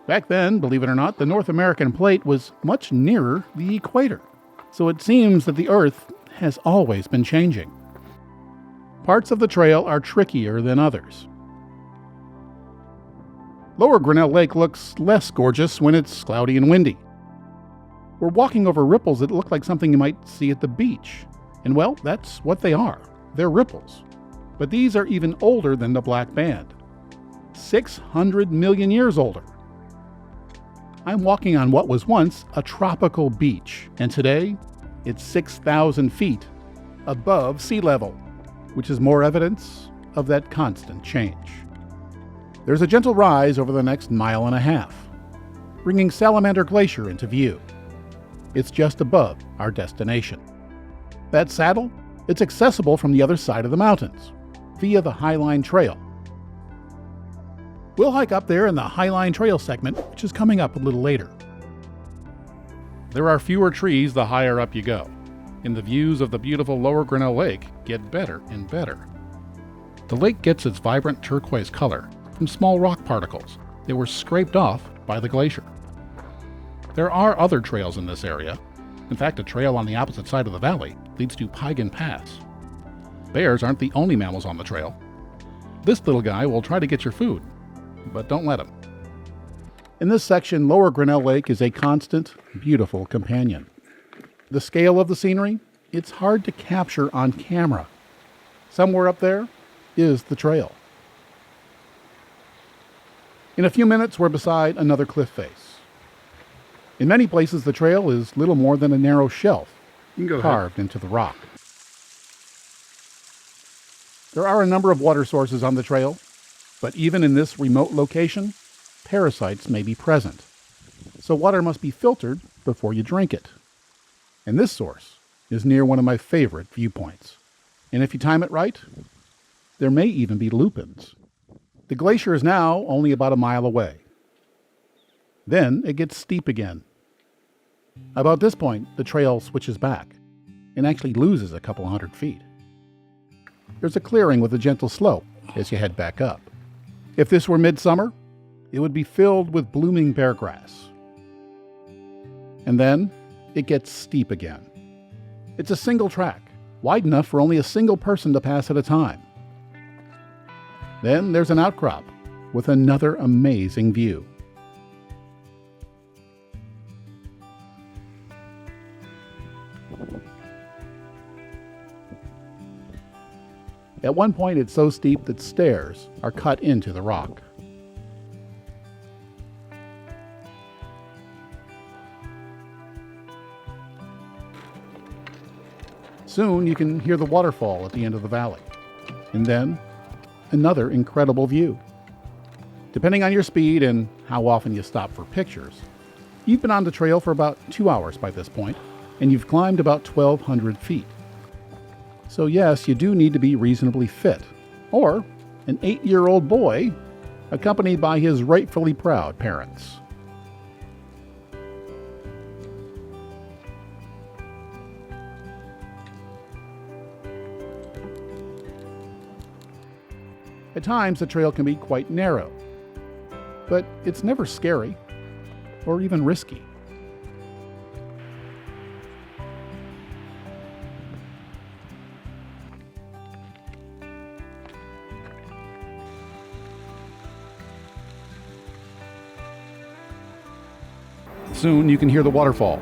Back then, believe it or not, the North American plate was much nearer the equator, so it seems that the Earth has always been changing. Parts of the trail are trickier than others. Lower Grinnell Lake looks less gorgeous when it's cloudy and windy. We're walking over ripples that look like something you might see at the beach. And well, that's what they are. They're ripples. But these are even older than the black band. 600 million years older. I'm walking on what was once a tropical beach, and today it's 6,000 feet above sea level, which is more evidence of that constant change. There's a gentle rise over the next mile and a half, bringing Salamander Glacier into view. It's just above our destination. That saddle, it's accessible from the other side of the mountains, via the Highline Trail. We'll hike up there in the Highline Trail segment, which is coming up a little later. There are fewer trees the higher up you go, and the views of the beautiful Lower Grinnell Lake get better and better. The lake gets its vibrant turquoise color from small rock particles that were scraped off by the glacier. There are other trails in this area. In fact, a trail on the opposite side of the valley leads to Piegan Pass. Bears aren't the only mammals on the trail. This little guy will try to get your food, but don't let him. In this section, Lower Grinnell Lake is a constant, beautiful companion. The scale of the scenery, it's hard to capture on camera. Somewhere up there is the trail. In a few minutes, we're beside another cliff face. In many places, the trail is little more than a narrow shelf carved into the rock. There are a number of water sources on the trail, but even in this remote location, parasites may be present. So water must be filtered before you drink it. And this source is near one of my favorite viewpoints. And if you time it right, there may even be lupins. The glacier is now only about a mile away. Then it gets steep again. About this point, the trail switches back and actually loses a couple hundred feet. There's a clearing with a gentle slope as you head back up. If this were midsummer, it would be filled with blooming beargrass. And then it gets steep again. It's a single track, wide enough for only a single person to pass at a time. Then there's an outcrop with another amazing view. At one point, it's so steep that stairs are cut into the rock. Soon you can hear the waterfall at the end of the valley, and then another incredible view. Depending on your speed and how often you stop for pictures, you've been on the trail for about 2 hours by this point, and you've climbed about 1,200 feet. So yes, you do need to be reasonably fit, or an 8-year-old boy accompanied by his rightfully proud parents. At times, the trail can be quite narrow, but it's never scary or even risky. Soon you can hear the waterfall.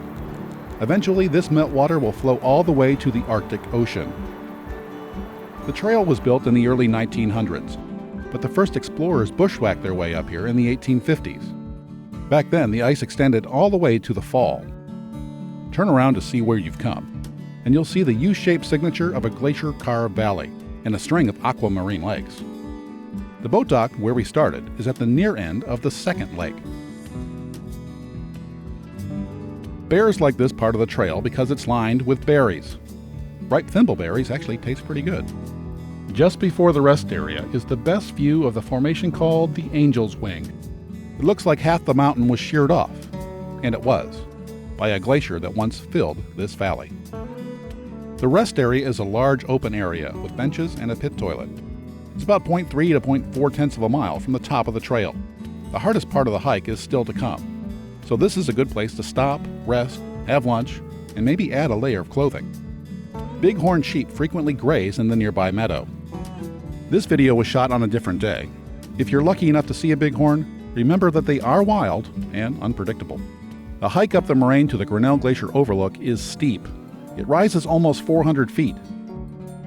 Eventually, this meltwater will flow all the way to the Arctic Ocean. The trail was built in the early 1900s, but the first explorers bushwhacked their way up here in the 1850s. Back then, the ice extended all the way to the fall. Turn around to see where you've come, and you'll see the U-shaped signature of a glacier-carved valley and a string of aquamarine lakes. The boat dock where we started is at the near end of the second lake. Bears like this part of the trail because it's lined with berries. Ripe thimbleberries actually taste pretty good. Just before the rest area is the best view of the formation called the Angel's Wing. It looks like half the mountain was sheared off, and it was, by a glacier that once filled this valley. The rest area is a large open area with benches and a pit toilet. It's about 0.3 to 0.4 tenths of a mile from the top of the trail. The hardest part of the hike is still to come. So this is a good place to stop, rest, have lunch, and maybe add a layer of clothing. Bighorn sheep frequently graze in the nearby meadow. This video was shot on a different day. If you're lucky enough to see a bighorn, remember that they are wild and unpredictable. The hike up the moraine to the Grinnell Glacier overlook is steep. It rises almost 400 feet,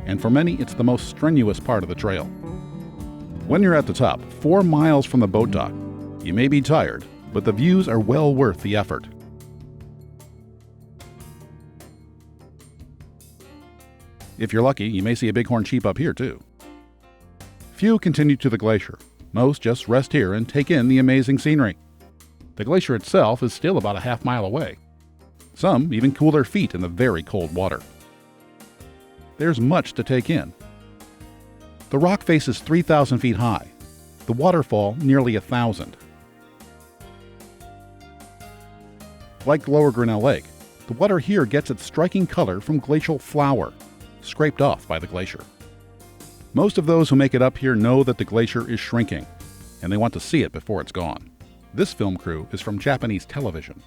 and for many, it's the most strenuous part of the trail. When you're at the top, 4 miles from the boat dock, you may be tired, but the views are well worth the effort. If you're lucky, you may see a bighorn sheep up here too. Few continue to the glacier. Most just rest here and take in the amazing scenery. The glacier itself is still about a half mile away. Some even cool their feet in the very cold water. There's much to take in. The rock face is 3,000 feet high. The waterfall nearly 1,000. Like Lower Grinnell Lake, the water here gets its striking color from glacial flour, scraped off by the glacier. Most of those who make it up here know that the glacier is shrinking, and they want to see it before it's gone. This film crew is from Japanese television.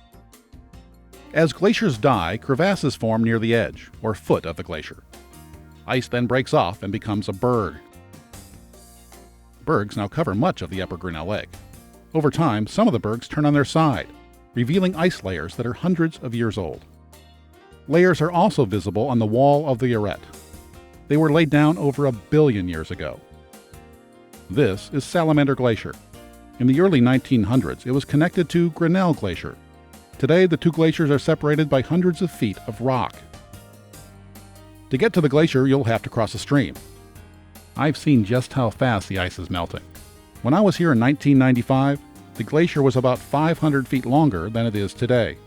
As glaciers die, crevasses form near the edge, or foot of the glacier. Ice then breaks off and becomes a berg. Bergs now cover much of the upper Grinnell Lake. Over time, some of the bergs turn on their side, revealing ice layers that are hundreds of years old. Layers are also visible on the wall of the arête. They were laid down over 1 billion years ago. This is Salamander Glacier. In the early 1900s, it was connected to Grinnell Glacier. Today, the two glaciers are separated by hundreds of feet of rock. To get to the glacier, you'll have to cross a stream. I've seen just how fast the ice is melting. When I was here in 1995, the glacier was about 500 feet longer than it is today.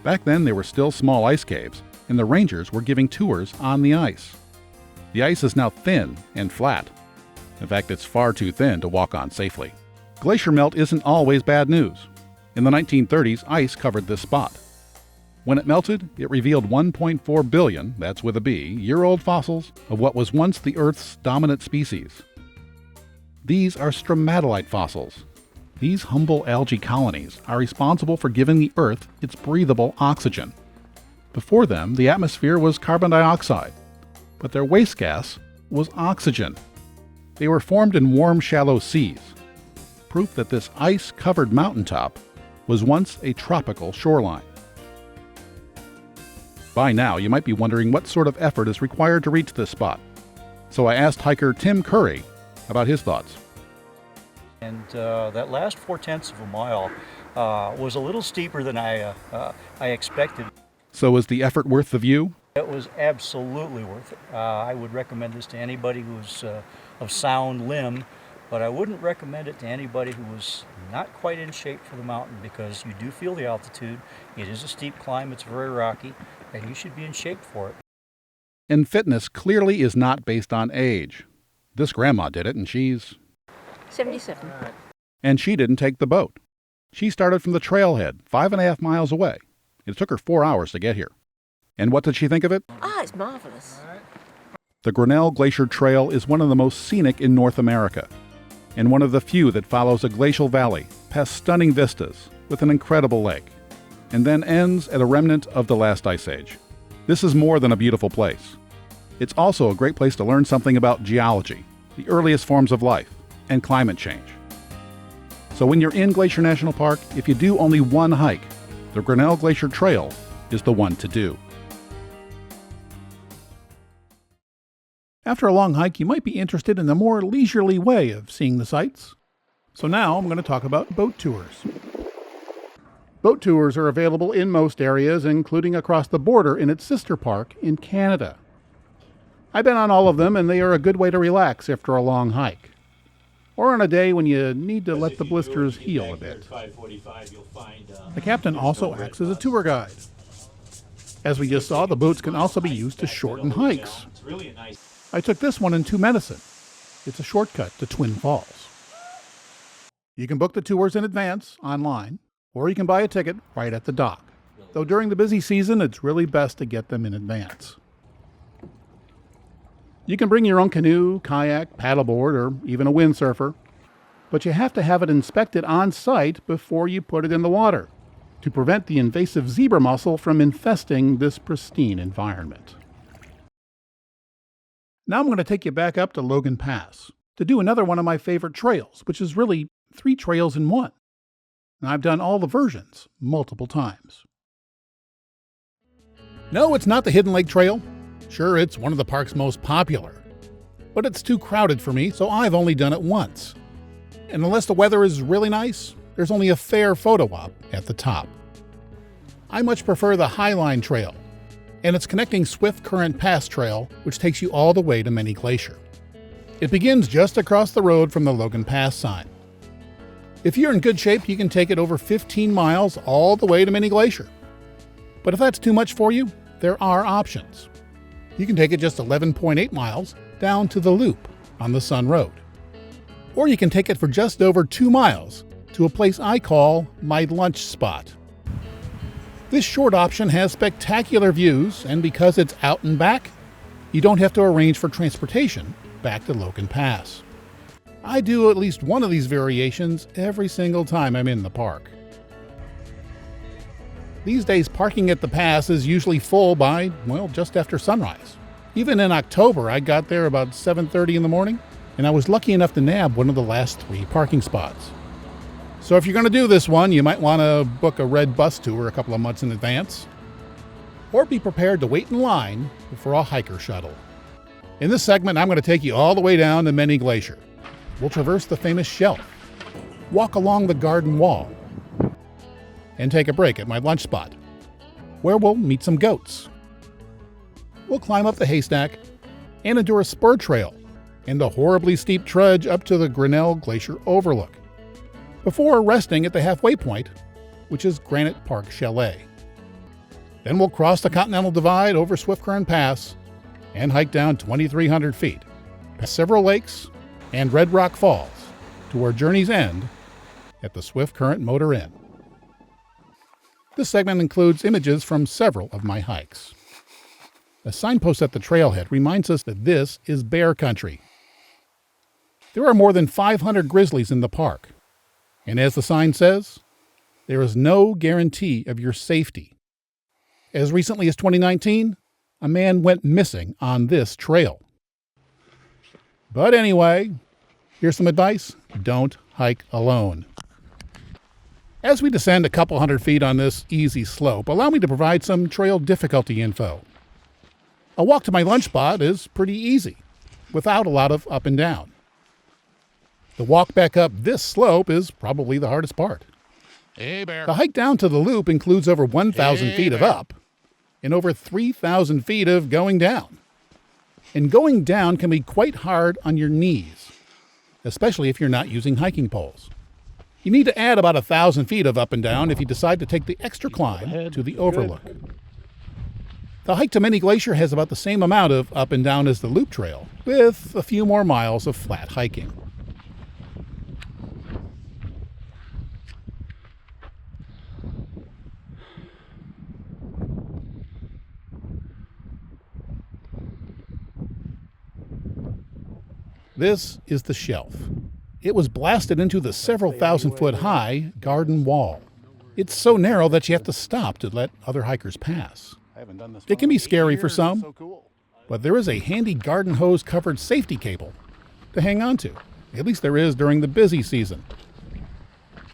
Back then, they were still small ice caves, and the rangers were giving tours on the ice. The ice is now thin and flat. In fact, it's far too thin to walk on safely. Glacier melt isn't always bad news. In the 1930s, ice covered this spot. When it melted, it revealed 1.4 billion, that's with a B, year-old fossils of what was once the Earth's dominant species. These are stromatolite fossils. These humble algae colonies are responsible for giving the Earth its breathable oxygen. Before them, the atmosphere was carbon dioxide, but their waste gas was oxygen. They were formed in warm, shallow seas, proof that this ice-covered mountaintop was once a tropical shoreline. By now, you might be wondering what sort of effort is required to reach this spot. So I asked hiker Tim Curry about his thoughts. And that last 4/10 of a mile was a little steeper than I expected. So is the effort worth the view? It was absolutely worth it. I would recommend this to anybody who's of sound limb, but I wouldn't recommend it to anybody who was not quite in shape for the mountain, because you do feel the altitude. It is a steep climb, it's very rocky, and you should be in shape for it. And fitness clearly is not based on age. This grandma did it, and she's 77. And she didn't take the boat. She started from the trailhead, 5.5 miles away. It took her 4 hours to get here. And what did she think of it? Ah, it's marvelous. The Grinnell Glacier Trail is one of the most scenic in North America, and one of the few that follows a glacial valley past stunning vistas with an incredible lake, and then ends at a remnant of the last ice age. This is more than a beautiful place. It's also a great place to learn something about geology, the earliest forms of life, and climate change. So when you're in Glacier National Park, if you do only one hike, the Grinnell Glacier Trail is the one to do. After a long hike, you might be interested in a more leisurely way of seeing the sights. So now I'm going to talk about boat tours. Boat tours are available in most areas, including across the border in its sister park in Canada. I've been on all of them, and they are a good way to relax after a long hike, or on a day when you need to let the blisters heal a bit. The captain also acts as a tour guide. As we just saw, the boats can also be used to shorten hikes. I took this one in Two Medicine. It's a shortcut to Twin Falls. You can book the tours in advance online, or you can buy a ticket right at the dock. Though during the busy season, it's really best to get them in advance. You can bring your own canoe, kayak, paddleboard, or even a windsurfer, but you have to have it inspected on site before you put it in the water to prevent the invasive zebra mussel from infesting this pristine environment. Now I'm going to take you back up to Logan Pass to do another one of my favorite trails, which is really 3 trails in one. And I've done all the versions multiple times. No, it's not the Hidden Lake Trail. Sure, it's one of the park's most popular, but it's too crowded for me, so I've only done it once. And unless the weather is really nice, there's only a fair photo op at the top. I much prefer the Highline Trail and its connecting Swift Current Pass Trail, which takes you all the way to Many Glacier. It begins just across the road from the Logan Pass sign. If you're in good shape, you can take it over 15 miles all the way to Many Glacier. But if that's too much for you, there are options. You can take it just 11.8 miles down to the Loop on the Sun Road. Or you can take it for just over 2 miles to a place I call my lunch spot. This short option has spectacular views, and because it's out and back, you don't have to arrange for transportation back to Logan Pass. I do at least one of these variations every single time I'm in the park. These days, parking at the pass is usually full by, just after sunrise. Even in October, I got there about 7:30 in the morning, and I was lucky enough to nab one of the last 3 parking spots. So if you're going to do this one, you might want to book a red bus tour a couple of months in advance. or be prepared to wait in line for a hiker shuttle. In this segment, I'm going to take you all the way down to Many Glacier. We'll traverse the famous shelf, walk along the garden wall, and take a break at my lunch spot, where we'll meet some goats. We'll climb up the haystack and endure a spur trail and a horribly steep trudge up to the Grinnell Glacier overlook, before resting at the halfway point, which is Granite Park Chalet. Then we'll cross the Continental Divide over Swift Current Pass and hike down 2,300 feet, past several lakes and Red Rock Falls, to our journey's end at the Swift Current Motor Inn. This segment includes images from several of my hikes. A signpost at the trailhead reminds us that this is bear country. There are more than 500 grizzlies in the park, and as the sign says, there is no guarantee of your safety. As recently as 2019, a man went missing on this trail. But anyway, here's some advice: don't hike alone. As we descend a couple hundred feet on this easy slope, allow me to provide some trail difficulty info. A walk to my lunch spot is pretty easy, without a lot of up and down. The walk back up this slope is probably the hardest part. Hey, bear. The hike down to the loop includes over 1,000 feet of up and over 3,000 feet of going down. And going down can be quite hard on your knees, especially if you're not using hiking poles. You need to add about 1,000 feet of up and down if you decide to take the extra climb to the overlook. The hike to Many Glacier has about the same amount of up and down as the loop trail, with a few more miles of flat hiking. This is the shelf. It was blasted into the several thousand-foot high garden wall. It's so narrow that you have to stop to let other hikers pass. It can be scary for some, but there is a handy garden hose-covered safety cable to hang on to. At least there is during the busy season.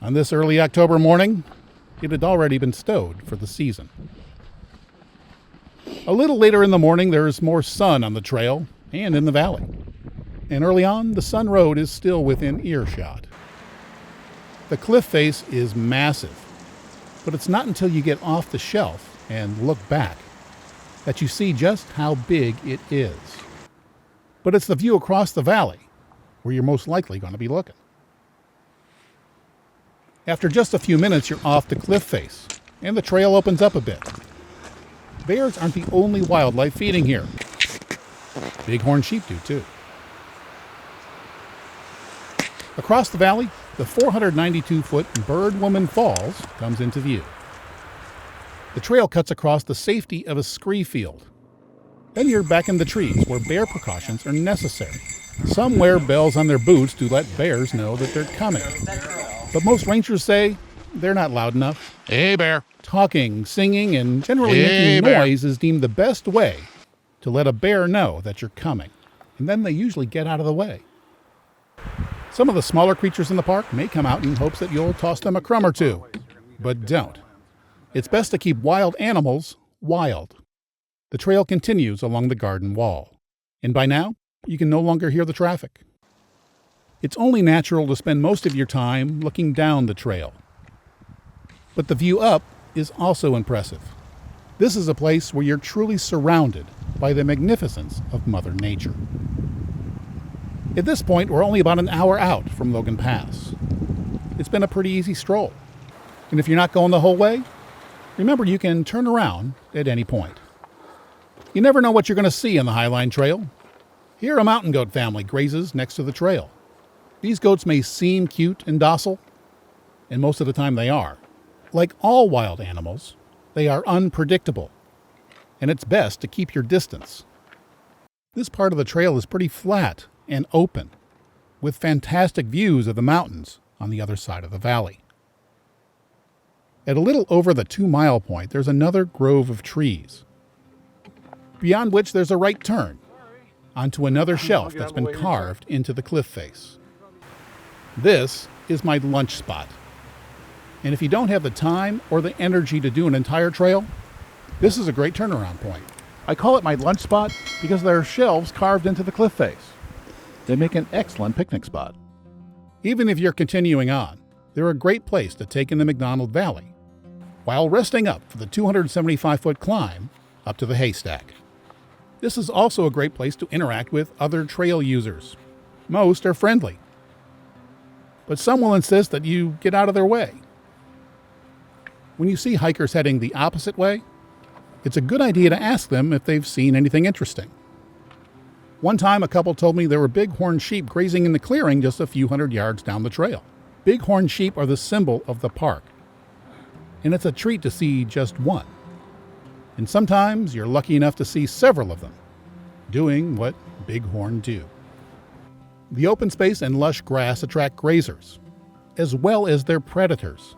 On this early October morning, it had already been stowed for the season. A little later in the morning, there is more sun on the trail and in the valley. And early on, the Sun Road is still within earshot. The cliff face is massive, but it's not until you get off the shelf and look back that you see just how big it is. But it's the view across the valley where you're most likely going to be looking. After just a few minutes, you're off the cliff face, and the trail opens up a bit. Bears aren't the only wildlife feeding here. Bighorn sheep do too. Across the valley, the 492-foot Bird Woman Falls comes into view. The trail cuts across the safety of a scree field. Then you're back in the trees where bear precautions are necessary. Some wear bells on their boots to let bears know that they're coming. But most rangers say they're not loud enough. Hey, bear. Talking, singing, and generally making noise is deemed the best way to let a bear know that you're coming. And then they usually get out of the way. Some of the smaller creatures in the park may come out in hopes that you'll toss them a crumb or two, but don't. It's best to keep wild animals wild. The trail continues along the garden wall, and by now, you can no longer hear the traffic. It's only natural to spend most of your time looking down the trail. But the view up is also impressive. This is a place where you're truly surrounded by the magnificence of Mother Nature. At this point, we're only about an hour out from Logan Pass. It's been a pretty easy stroll. And if you're not going the whole way, remember you can turn around at any point. You never know what you're going to see on the Highline Trail. Here, a mountain goat family grazes next to the trail. These goats may seem cute and docile, and most of the time they are. Like all wild animals, they are unpredictable, and it's best to keep your distance. This part of the trail is pretty flat and open, with fantastic views of the mountains on the other side of the valley. At a little over the 2-mile point, there's another grove of trees, beyond which there's a right turn onto another shelf that's been carved into the cliff face. This is my lunch spot, and if you don't have the time or the energy to do an entire trail, This is a great turnaround point. I call it my lunch spot because there are shelves carved into the cliff face. They make an excellent picnic spot. Even if you're continuing on, they're a great place to take in the McDonald Valley while resting up for the 275-foot climb up to the haystack. This is also a great place to interact with other trail users. Most are friendly, but some will insist that you get out of their way. When you see hikers heading the opposite way, it's a good idea to ask them if they've seen anything interesting. One time, a couple told me there were bighorn sheep grazing in the clearing just a few hundred yards down the trail. Bighorn sheep are the symbol of the park, and it's a treat to see just one. And sometimes you're lucky enough to see several of them doing what bighorn do. The open space and lush grass attract grazers, as well as their predators.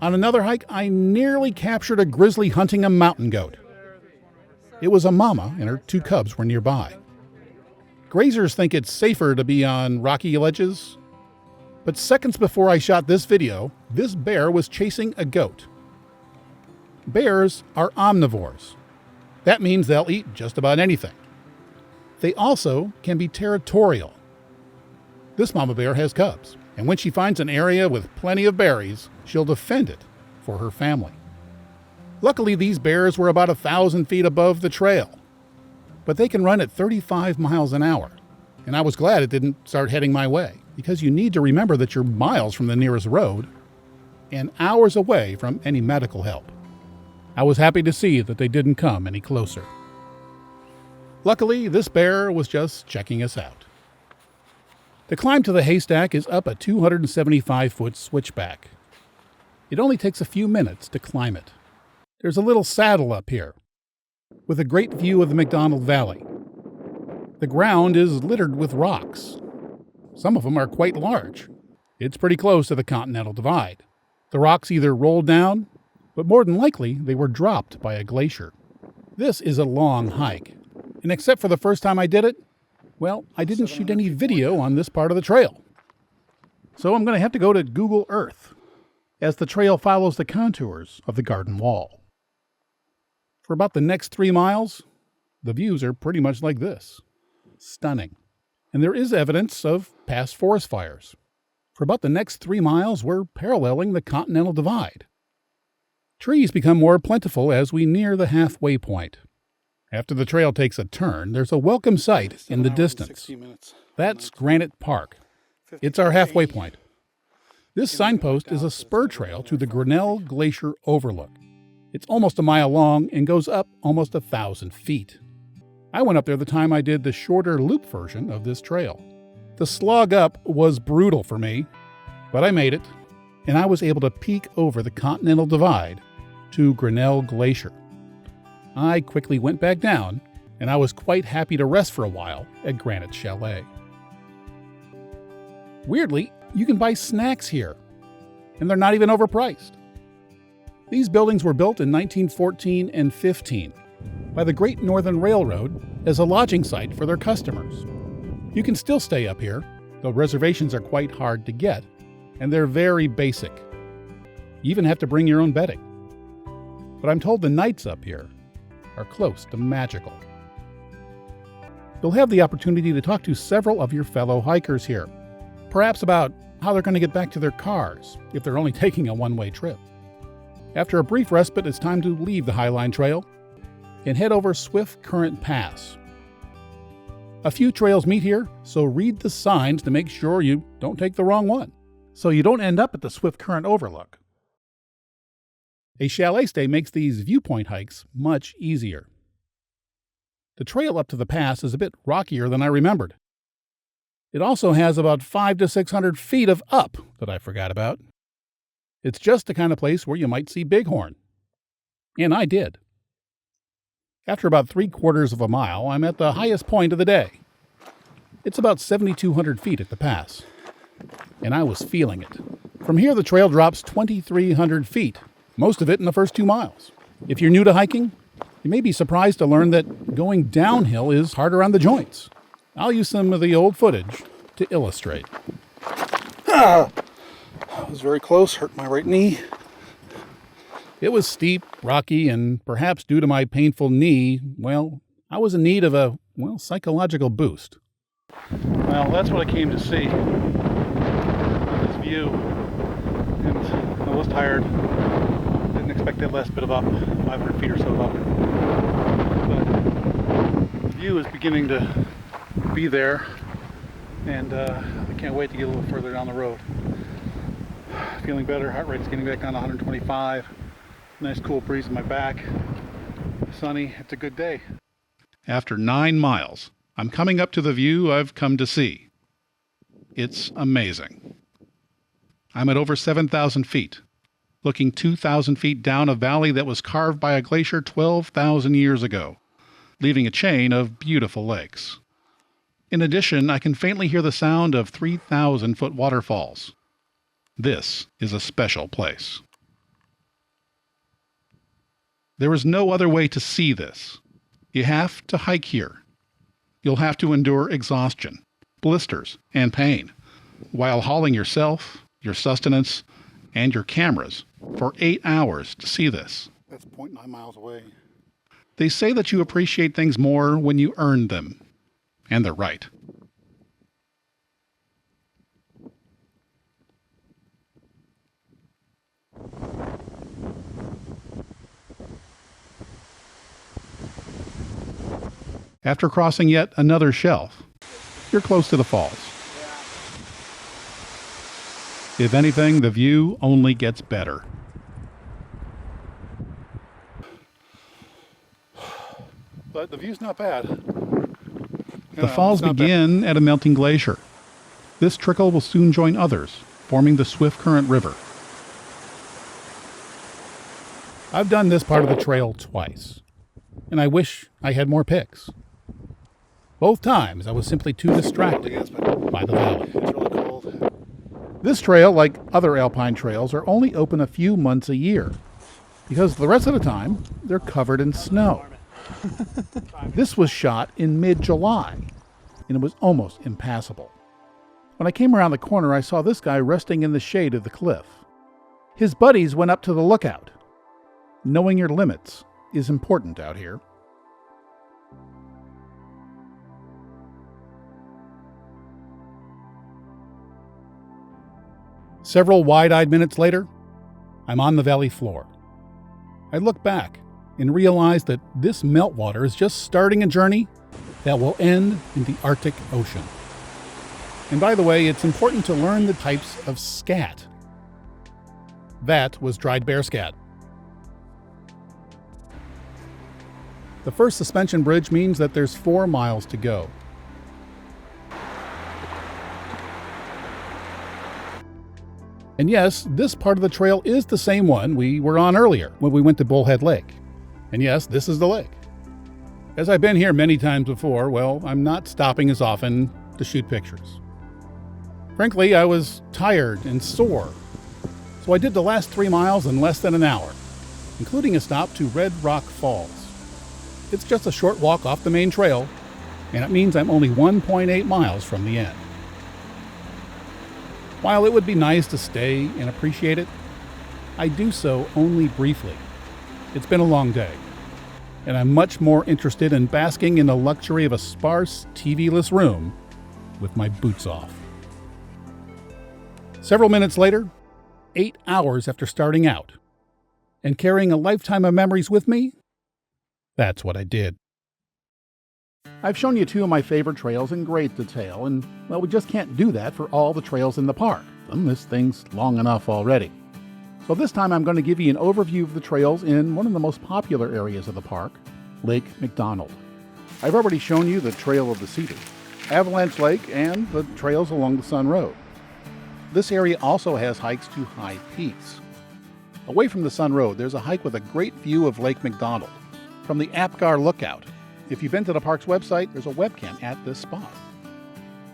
On another hike, I nearly captured a grizzly hunting a mountain goat. It was a mama and her 2 cubs were nearby. Grazers think it's safer to be on rocky ledges, but seconds before I shot this video, this bear was chasing a goat. Bears are omnivores. That means they'll eat just about anything. They also can be territorial. This mama bear has cubs, and when she finds an area with plenty of berries, she'll defend it for her family. Luckily, these bears were about 1,000 feet above the trail, but they can run at 35 miles an hour, and I was glad it didn't start heading my way, because you need to remember that you're miles from the nearest road and hours away from any medical help. I was happy to see that they didn't come any closer. Luckily, this bear was just checking us out. The climb to the haystack is up a 275-foot switchback. It only takes a few minutes to climb it. There's a little saddle up here, with a great view of the McDonald Valley. The ground is littered with rocks. Some of them are quite large. It's pretty close to the Continental Divide. The rocks either rolled down, but more than likely they were dropped by a glacier. This is a long hike, and except for the first time I did it, well, I didn't shoot any video on this part of the trail. So I'm going to have to go to Google Earth, as the trail follows the contours of the garden wall. For about the next 3 miles, the views are pretty much like this. Stunning. And there is evidence of past forest fires. For about the next 3 miles, we're paralleling the Continental Divide. Trees become more plentiful as we near the halfway point. After the trail takes a turn, there's a welcome sight in the distance. That's Granite Park. It's our halfway point. This signpost is a spur trail to the Grinnell Glacier Overlook. It's almost a mile long and goes up almost 1,000 feet. I went up there the time I did the shorter loop version of this trail. The slog up was brutal for me, but I made it, and I was able to peek over the Continental Divide to Grinnell Glacier. I quickly went back down, and I was quite happy to rest for a while at Granite Chalet. Weirdly, you can buy snacks here, and they're not even overpriced. These buildings were built in 1914 and 15 by the Great Northern Railroad as a lodging site for their customers. You can still stay up here, though reservations are quite hard to get, and they're very basic. You even have to bring your own bedding. But I'm told the nights up here are close to magical. You'll have the opportunity to talk to several of your fellow hikers here, perhaps about how they're going to get back to their cars if they're only taking a one-way trip. After a brief respite, it's time to leave the Highline Trail and head over Swift Current Pass. A few trails meet here, so read the signs to make sure you don't take the wrong one, so you don't end up at the Swift Current Overlook. A chalet stay makes these viewpoint hikes much easier. The trail up to the pass is a bit rockier than I remembered. It also has about 500 to 600 feet of up that I forgot about. It's just the kind of place where you might see bighorn. And I did. After about 3/4 of a mile, I'm at the highest point of the day. It's about 7,200 feet at the pass, and I was feeling it. From here, the trail drops 2,300 feet, most of it in the first 2 miles. If you're new to hiking, you may be surprised to learn that going downhill is harder on the joints. I'll use some of the old footage to illustrate. That was very close, hurt my right knee. It was steep, rocky, and perhaps due to my painful knee, well, I was in need of a, psychological boost. Well, that's what I came to see. This view. And I was tired. Didn't expect that last bit of up, 500 feet or so up. But the view is beginning to be there, and I can't wait to get a little further down the road. Feeling better, heart rate's getting back down to 125. Nice cool breeze in my back. Sunny, it's a good day. After 9 miles, I'm coming up to the view I've come to see. It's amazing. I'm at over 7,000 feet, looking 2,000 feet down a valley that was carved by a glacier 12,000 years ago, leaving a chain of beautiful lakes. In addition, I can faintly hear the sound of 3,000-foot waterfalls. This is a special place. There is no other way to see this. You have to hike here. You'll have to endure exhaustion, blisters, and pain, while hauling yourself, your sustenance, and your cameras for 8 hours to see this. That's 0.9 miles away. They say that you appreciate things more when you earn them. And they're right. After crossing yet another shelf, you're close to the falls. If anything, the view only gets better. But the view's not bad. The falls begin at a melting glacier. This trickle will soon join others, forming the Swift Current River. I've done this part of the trail twice, and I wish I had more pics. Both times I was simply too distracted by the valley. It's really cold. This trail, like other alpine trails, are only open a few months a year, because the rest of the time they're covered in snow. This was shot in mid-July, and it was almost impassable. When I came around the corner, I saw this guy resting in the shade of the cliff. His buddies went up to the lookout. Knowing your limits is important out here. Several wide-eyed minutes later, I'm on the valley floor. I look back and realize that this meltwater is just starting a journey that will end in the Arctic Ocean. And by the way, it's important to learn the types of scat. That was dried bear scat. The first suspension bridge means that there's 4 miles to go. And yes, this part of the trail is the same one we were on earlier when we went to Bullhead Lake. And yes, this is the lake. As I've been here many times before, well, I'm not stopping as often to shoot pictures. Frankly, I was tired and sore, so I did the last 3 miles in less than an hour, including a stop to Red Rock Falls. It's just a short walk off the main trail, and it means I'm only 1.8 miles from the end. While it would be nice to stay and appreciate it, I do so only briefly. It's been a long day, and I'm much more interested in basking in the luxury of a sparse, TV-less room with my boots off. Several minutes later, 8 hours after starting out, and carrying a lifetime of memories with me, that's what I did. I've shown you 2 of my favorite trails in great detail, and, well, we just can't do that for all the trails in the park. This thing's long enough already. So this time I'm going to give you an overview of the trails in one of the most popular areas of the park, Lake McDonald. I've already shown you the Trail of the Cedars, Avalanche Lake, and the trails along the Sun Road. This area also has hikes to high peaks. Away from the Sun Road, there's a hike with a great view of Lake McDonald from the Apgar Lookout. If you've been to the park's website, there's a webcam at this spot.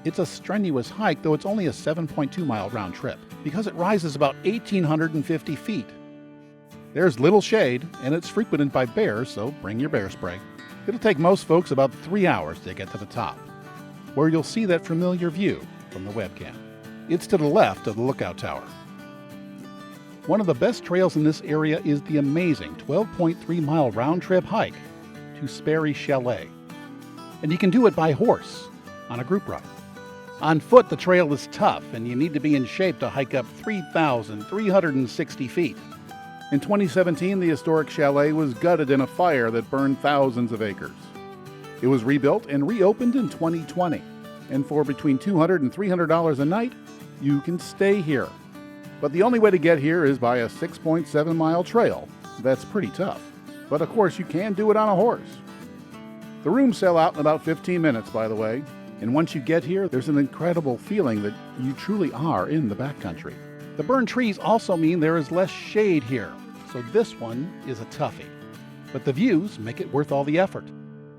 It's a strenuous hike, though it's only a 7.2-mile round trip, because it rises about 1,850 feet. There's little shade, and it's frequented by bears, so bring your bear spray. It'll take most folks about 3 hours to get to the top, where you'll see that familiar view from the webcam. It's to the left of the lookout tower. One of the best trails in this area is the amazing 12.3-mile round-trip hike to Sperry Chalet. And you can do it by horse on a group ride. On foot, the trail is tough, and you need to be in shape to hike up 3,360 feet. In 2017, the historic chalet was gutted in a fire that burned thousands of acres. It was rebuilt and reopened in 2020, and for between $200 and $300 a night, you can stay here. But the only way to get here is by a 6.7-mile trail. That's pretty tough. But of course, you can do it on a horse. The rooms sell out in about 15 minutes, by the way. And once you get here, there's an incredible feeling that you truly are in the backcountry. The burned trees also mean there is less shade here, so this one is a toughie. But the views make it worth all the effort.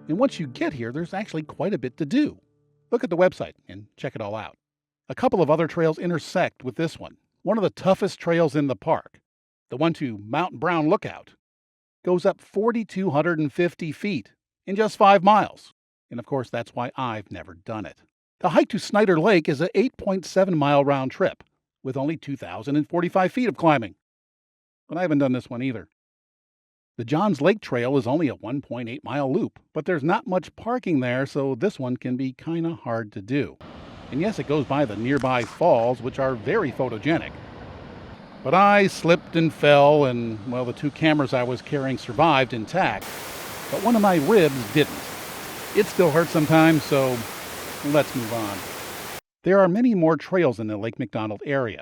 And once you get here, there's actually quite a bit to do. Look at the website and check it all out. A couple of other trails intersect with this one. One of the toughest trails in the park, the one to Mount Brown Lookout, goes up 4,250 feet in just 5 miles. And of course, that's why I've never done it. The hike to Snyder Lake is an 8.7-mile round trip with only 2,045 feet of climbing. But I haven't done this one either. The Johns Lake Trail is only a 1.8-mile loop, but there's not much parking there, so this one can be kind of hard to do. And yes, it goes by the nearby falls, which are very photogenic. But I slipped and fell, and, well, the 2 cameras I was carrying survived intact, but one of my ribs didn't. It still hurts sometimes, so let's move on. There are many more trails in the Lake McDonald area,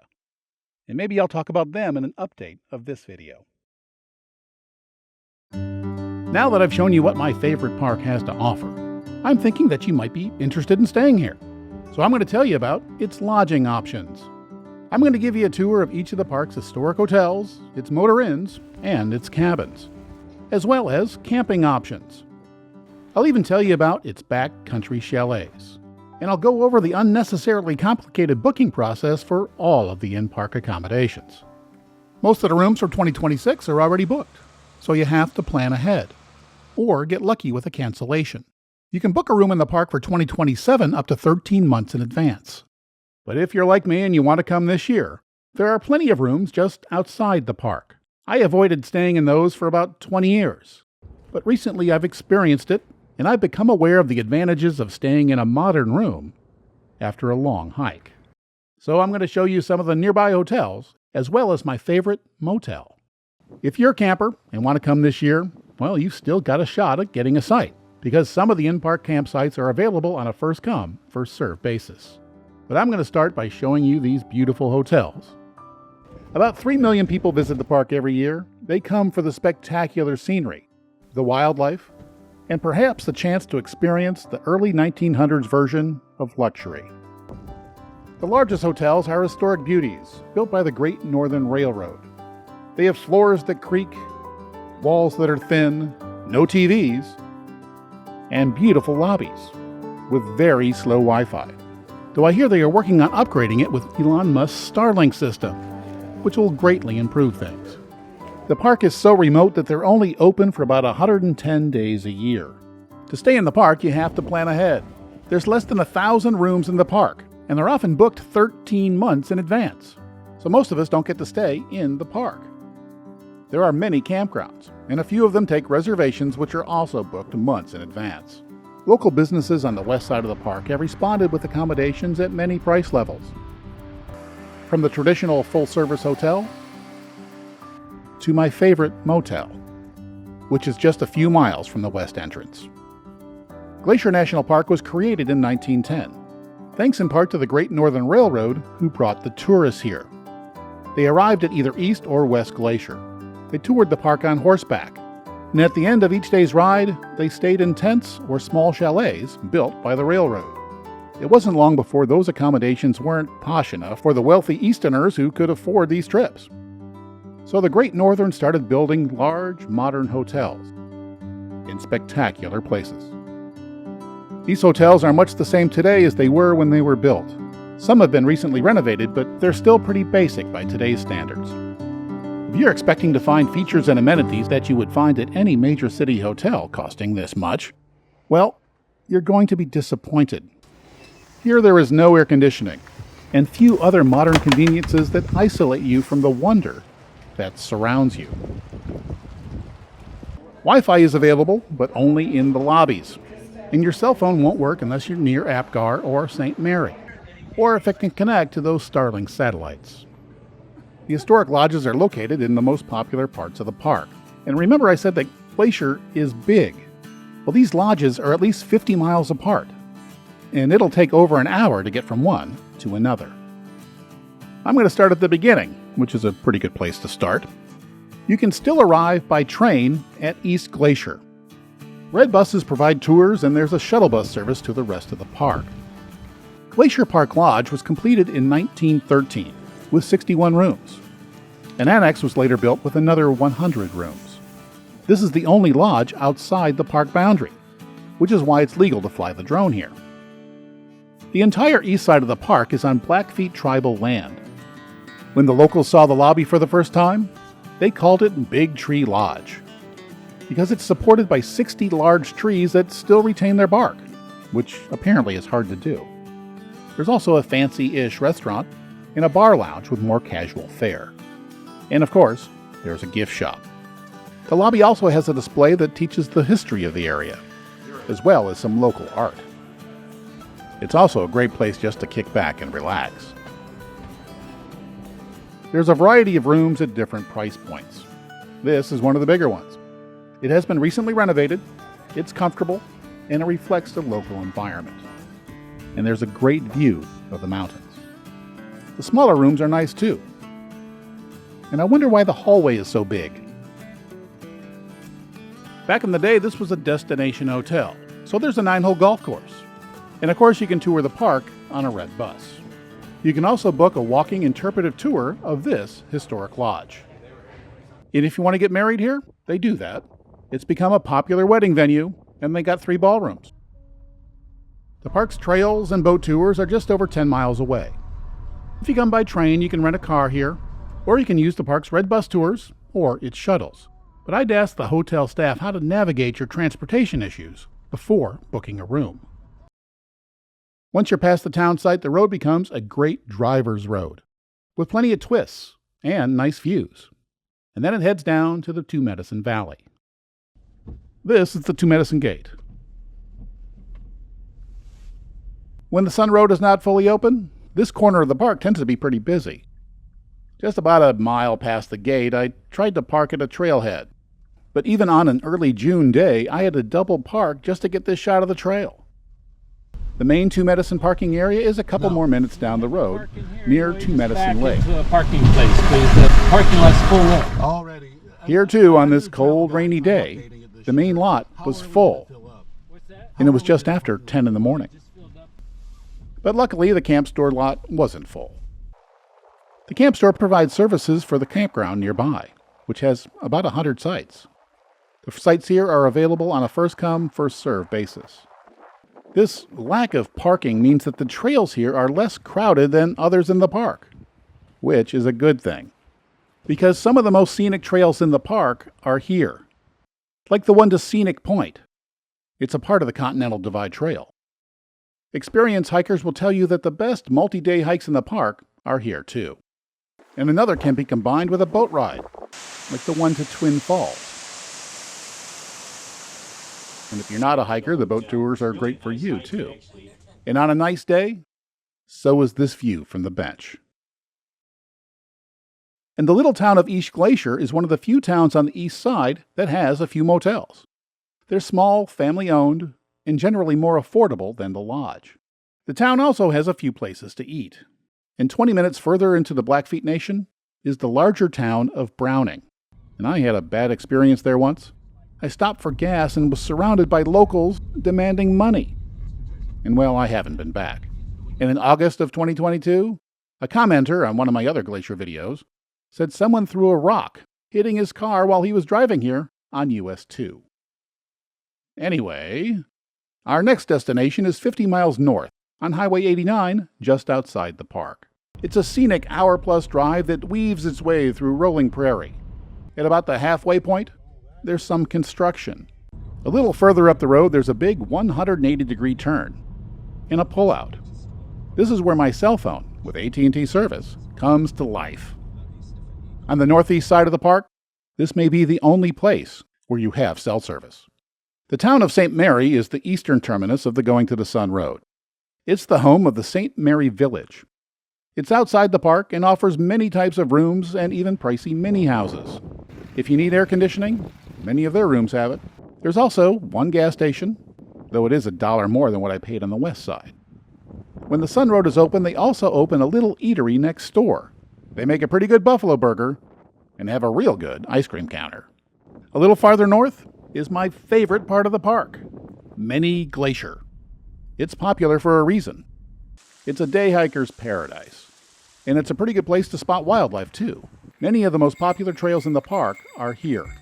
and maybe I'll talk about them in an update of this video. Now that I've shown you what my favorite park has to offer, I'm thinking that you might be interested in staying here. So I'm going to tell you about its lodging options. I'm going to give you a tour of each of the park's historic hotels, its motor inns, and its cabins, as well as camping options. I'll even tell you about its backcountry chalets. And I'll go over the unnecessarily complicated booking process for all of the in-park accommodations. Most of the rooms for 2026 are already booked, so you have to plan ahead, or get lucky with a cancellation. You can book a room in the park for 2027 up to 13 months in advance. But if you're like me and you want to come this year, there are plenty of rooms just outside the park. I avoided staying in those for about 20 years. But recently I've experienced it, and I've become aware of the advantages of staying in a modern room after a long hike. So I'm going to show you some of the nearby hotels, as well as my favorite motel. If you're a camper and want to come this year, well, you've still got a shot at getting a site, because some of the in-park campsites are available on a first-come, first-served basis. But I'm going to start by showing you these beautiful hotels. About 3 million people visit the park every year. They come for the spectacular scenery, the wildlife, and perhaps the chance to experience the early 1900s version of luxury. The largest hotels are historic beauties, built by the Great Northern Railroad. They have floors that creak, walls that are thin, no TVs, and beautiful lobbies with very slow Wi-Fi. Though I hear they are working on upgrading it with Elon Musk's Starlink system, which will greatly improve things. The park is so remote that they're only open for about 110 days a year. To stay in the park, you have to plan ahead. There's less than 1,000 rooms in the park, and they're often booked 13 months in advance. So most of us don't get to stay in the park. There are many campgrounds, and a few of them take reservations which are also booked months in advance. Local businesses on the west side of the park have responded with accommodations at many price levels. From the traditional full-service hotel to my favorite motel, which is just a few miles from the west entrance. Glacier National Park was created in 1910, thanks in part to the Great Northern Railroad, who brought the tourists here. They arrived at either East or West Glacier. They toured the park on horseback, and at the end of each day's ride, they stayed in tents or small chalets built by the railroad. It wasn't long before those accommodations weren't posh enough for the wealthy Easterners who could afford these trips. So the Great Northern started building large, modern hotels in spectacular places. These hotels are much the same today as they were when they were built. Some have been recently renovated, but they're still pretty basic by today's standards. If you're expecting to find features and amenities that you would find at any major city hotel costing this much, well, you're going to be disappointed. Here there is no air conditioning, and few other modern conveniences that isolate you from the wonder that surrounds you. Wi-Fi is available, but only in the lobbies, and your cell phone won't work unless you're near Apgar or St. Mary, or if it can connect to those Starlink satellites. The historic lodges are located in the most popular parts of the park. And remember I said that Glacier is big. Well, these lodges are at least 50 miles apart, and it'll take over an hour to get from one to another. I'm going to start at the beginning, which is a pretty good place to start. You can still arrive by train at East Glacier. Red buses provide tours, and there's a shuttle bus service to the rest of the park. Glacier Park Lodge was completed in 1913 with 61 rooms. An annex was later built with another 100 rooms. This is the only lodge outside the park boundary, which is why it's legal to fly the drone here. The entire east side of the park is on Blackfeet tribal land. When the locals saw the lobby for the first time, they called it Big Tree Lodge, because it's supported by 60 large trees that still retain their bark, which apparently is hard to do. There's also a fancy-ish restaurant and a bar lounge with more casual fare. And of course, there's a gift shop. The lobby also has a display that teaches the history of the area, as well as some local art. It's also a great place just to kick back and relax. There's a variety of rooms at different price points. This is one of the bigger ones. It has been recently renovated, it's comfortable, and it reflects the local environment. And there's a great view of the mountains. The smaller rooms are nice too. And I wonder why the hallway is so big. Back in the day, this was a destination hotel, so there's a 9-hole golf course. And of course, you can tour the park on a red bus. You can also book a walking interpretive tour of this historic lodge. And if you want to get married here, they do that. It's become a popular wedding venue, and they got 3 ballrooms. The park's trails and boat tours are just over 10 miles away. If you come by train, you can rent a car here, or you can use the park's red bus tours or its shuttles. But I'd ask the hotel staff how to navigate your transportation issues before booking a room. Once you're past the town site, the road becomes a great driver's road, with plenty of twists and nice views. And then it heads down to the Two Medicine Valley. This is the Two Medicine Gate. When the Sun Road is not fully open, this corner of the park tends to be pretty busy. Just about a mile past the gate, I tried to park at a trailhead. But even on an early June day, I had to double park just to get this shot of the trail. The main Two Medicine parking area is a couple more minutes down the road, near Two Medicine Lake. Into a parking place because the parking lot's full up. Already. Here too, on this cold, rainy day, the main lot was full, and it was just after 10 in the morning. But luckily, the camp store lot wasn't full. The camp store provides services for the campground nearby, which has about 100 sites. The sites here are available on a first-come, first-served basis. This lack of parking means that the trails here are less crowded than others in the park, which is a good thing, because some of the most scenic trails in the park are here, like the one to Scenic Point. It's a part of the Continental Divide Trail. Experienced hikers will tell you that the best multi-day hikes in the park are here too. And another can be combined with a boat ride, like the one to Twin Falls. And if you're not a hiker, the boat tours are great for you too. And on a nice day, so is this view from the bench. And the little town of East Glacier is one of the few towns on the east side that has a few motels. They're small, family-owned, and generally more affordable than the lodge. The town also has a few places to eat. And 20 minutes further into the Blackfeet Nation is the larger town of Browning. And I had a bad experience there once. I stopped for gas and was surrounded by locals demanding money. And well, I haven't been back. And in August of 2022, a commenter on one of my other Glacier videos said someone threw a rock, hitting his car while he was driving here on US 2. Anyway, our next destination is 50 miles north on Highway 89, just outside the park. It's a scenic hour-plus drive that weaves its way through rolling prairie. At about the halfway point, there's some construction. A little further up the road, there's a big 180-degree turn and a pullout. This is where my cell phone, with AT&T service, comes to life. On the northeast side of the park, this may be the only place where you have cell service. The town of St. Mary is the eastern terminus of the Going to the Sun Road. It's the home of the St. Mary Village. It's outside the park and offers many types of rooms and even pricey mini houses. If you need air conditioning, many of their rooms have it. There's also one gas station, though it is $1 more than what I paid on the west side. When the Sun Road is open, they also open a little eatery next door. They make a pretty good buffalo burger and have a real good ice cream counter. A little farther north is my favorite part of the park, Many Glacier. It's popular for a reason. It's a day hiker's paradise, and it's a pretty good place to spot wildlife too. Many of the most popular trails in the park are here.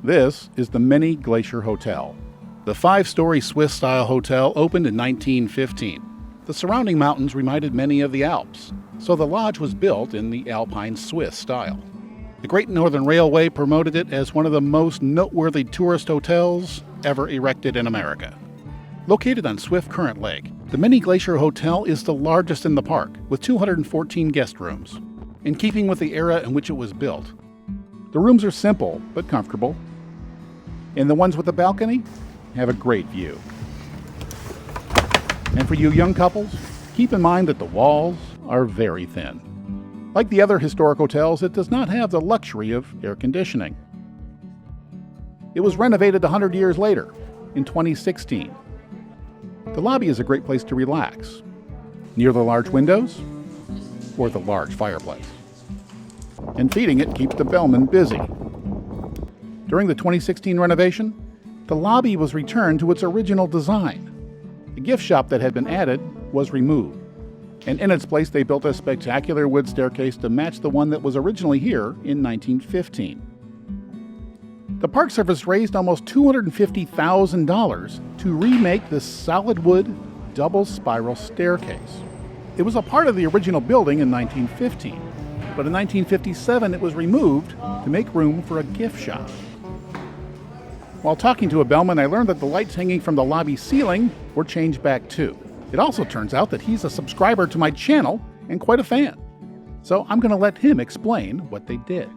This is the Many Glacier Hotel. The 5-story Swiss-style hotel opened in 1915. The surrounding mountains reminded many of the Alps, so the lodge was built in the Alpine Swiss style. The Great Northern Railway promoted it as one of the most noteworthy tourist hotels ever erected in America. Located on Swift Current Lake, the Many Glacier Hotel is the largest in the park, with 214 guest rooms. In keeping with the era in which it was built, the rooms are simple but comfortable, and the ones with the balcony have a great view. And for you young couples, keep in mind that the walls are very thin. Like the other historic hotels, it does not have the luxury of air conditioning. It was renovated 100 years later, in 2016. The lobby is a great place to relax, near the large windows or the large fireplace. And feeding it keeps the bellman busy. During the 2016 renovation, the lobby was returned to its original design. The gift shop that had been added was removed, and in its place they built a spectacular wood staircase to match the one that was originally here in 1915. The Park Service raised almost $250,000 to remake this solid wood double spiral staircase. It was a part of the original building in 1915, but in 1957 it was removed to make room for a gift shop. While talking to a bellman, I learned that the lights hanging from the lobby ceiling were changed back too. It also turns out that he's a subscriber to my channel and quite a fan. So I'm going to let him explain what they did.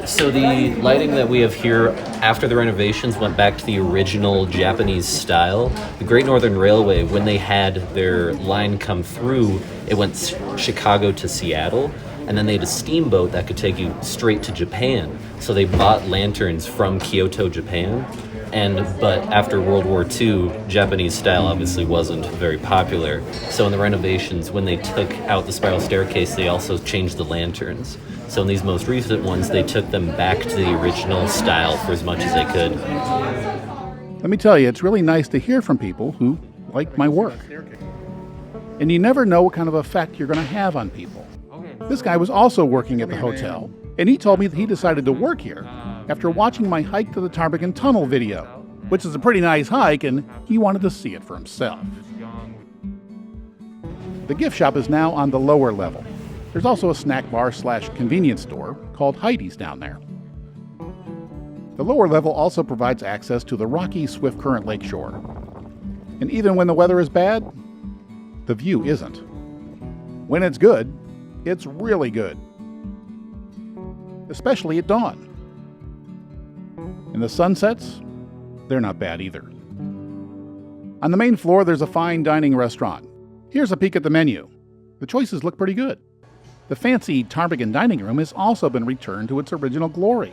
So the lighting that we have here after the renovations went back to the original Japanese style. The Great Northern Railway, when they had their line come through, it went Chicago to Seattle, and then they had a steamboat that could take you straight to Japan. So they bought lanterns from Kyoto, Japan. But after World War II, Japanese style obviously wasn't very popular. So in the renovations, when they took out the spiral staircase, they also changed the lanterns. So in these most recent ones, they took them back to the original style for as much as they could. Let me tell you, it's really nice to hear from people who like my work. And you never know what kind of effect you're going to have on people. This guy was also working at the hotel, and he told me that he decided to work here after watching my hike to the Ptarmigan Tunnel video, which is a pretty nice hike, and he wanted to see it for himself. The gift shop is now on the lower level. There's also a snack bar / convenience store called Heidi's down there. The lower level also provides access to the rocky Swift Current Lake shore. And even when the weather is bad, the view isn't. When it's good, it's really good. Especially at dawn. And the sunsets, they're not bad either. On the main floor, there's a fine dining restaurant. Here's a peek at the menu. The choices look pretty good. The fancy Ptarmigan dining room has also been returned to its original glory.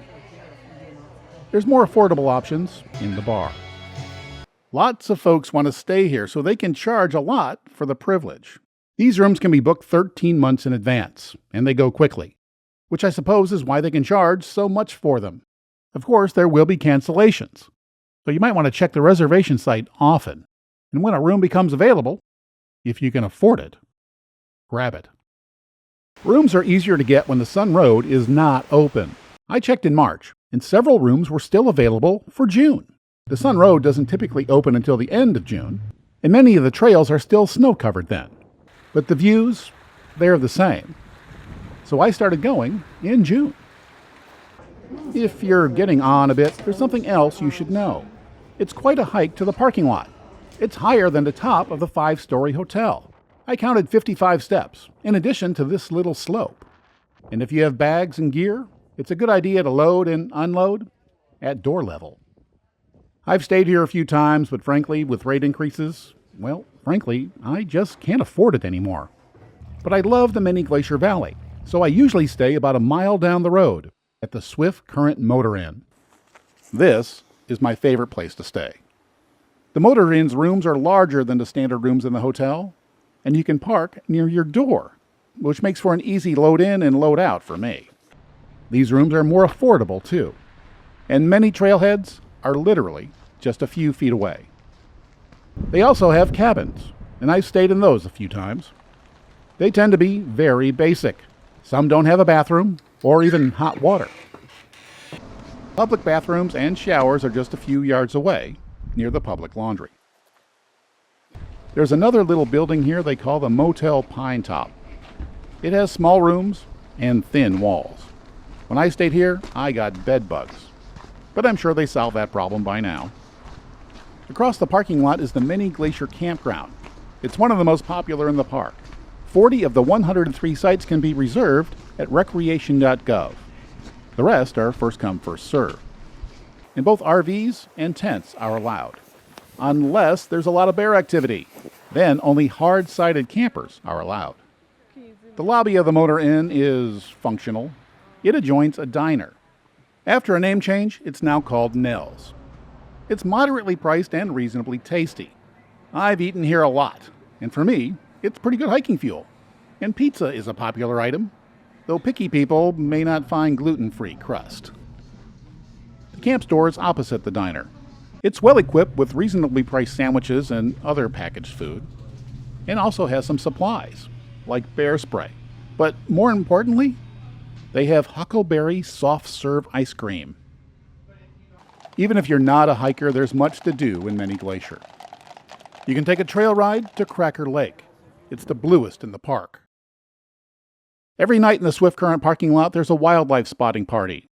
There's more affordable options in the bar. Lots of folks want to stay here, so they can charge a lot for the privilege. These rooms can be booked 13 months in advance, and they go quickly, which I suppose is why they can charge so much for them. Of course, there will be cancellations, so you might want to check the reservation site often. And when a room becomes available, if you can afford it, grab it. Rooms are easier to get when the Sun Road is not open. I checked in March, and several rooms were still available for June. The Sun Road doesn't typically open until the end of June, and many of the trails are still snow-covered then. But the views, they're the same. So I started going in June. If you're getting on a bit, there's something else you should know. It's quite a hike to the parking lot. It's higher than the top of the 5-story hotel. I counted 55 steps, in addition to this little slope. And if you have bags and gear, it's a good idea to load and unload at door level. I've stayed here a few times, but frankly, with rate increases, well, frankly, I just can't afford it anymore. But I love the mini Glacier Valley, so I usually stay about a mile down the road at the Swift Current Motor Inn. This is my favorite place to stay. The Motor Inn's rooms are larger than the standard rooms in the hotel, and you can park near your door, which makes for an easy load in and load out for me. These rooms are more affordable too, and many trailheads are literally just a few feet away. They also have cabins, and I've stayed in those a few times. They tend to be very basic. Some don't have a bathroom or even hot water. Public bathrooms and showers are just a few yards away, near the public laundry. There's another little building here they call the Motel Pine Top. It has small rooms and thin walls. When I stayed here, I got bed bugs, but I'm sure they solved that problem by now. Across the parking lot is the Mini Glacier Campground. It's one of the most popular in the park. 40 of the 103 sites can be reserved at recreation.gov. The rest are first come, first served. And both RVs and tents are allowed, unless there's a lot of bear activity. Then only hard-sided campers are allowed. The lobby of the Motor Inn is functional. It adjoins a diner. After a name change, it's now called Nell's. It's moderately priced and reasonably tasty. I've eaten here a lot, and for me, it's pretty good hiking fuel. And pizza is a popular item, though picky people may not find gluten-free crust. The camp store is opposite the diner. It's well equipped with reasonably priced sandwiches and other packaged food, and also has some supplies, like bear spray. But more importantly, they have huckleberry soft serve ice cream. Even if you're not a hiker, there's much to do in Mini Glacier. You can take a trail ride to Cracker Lake. It's the bluest in the park. Every night in the Swift Current parking lot, there's a wildlife spotting party.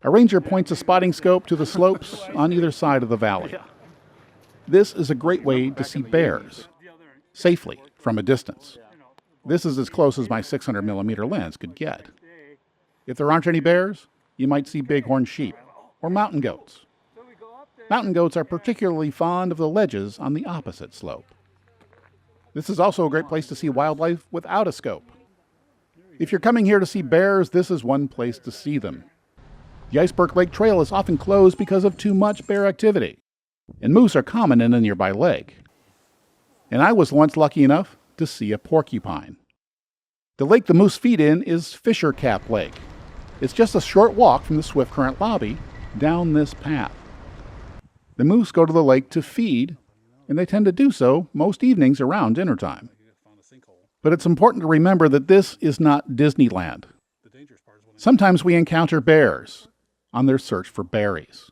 A ranger points a spotting scope to the slopes on either side of the valley. This is a great way to see bears safely from a distance. This is as close as my 600mm lens could get. If there aren't any bears, you might see bighorn sheep or mountain goats. Mountain goats are particularly fond of the ledges on the opposite slope. This is also a great place to see wildlife without a scope. If you're coming here to see bears, this is one place to see them. The Iceberg Lk Trail is often closed because of too much bear activity, and moose are common in a nearby lake. And I was once lucky enough to see a porcupine. The lake the moose feed in is Fisher Cap Lake. It's just a short walk from the Swift Current lobby down this path. The moose go to the lake to feed, and they tend to do so most evenings around dinner time. But it's important to remember that this is not Disneyland. Sometimes we encounter bears on their search for berries.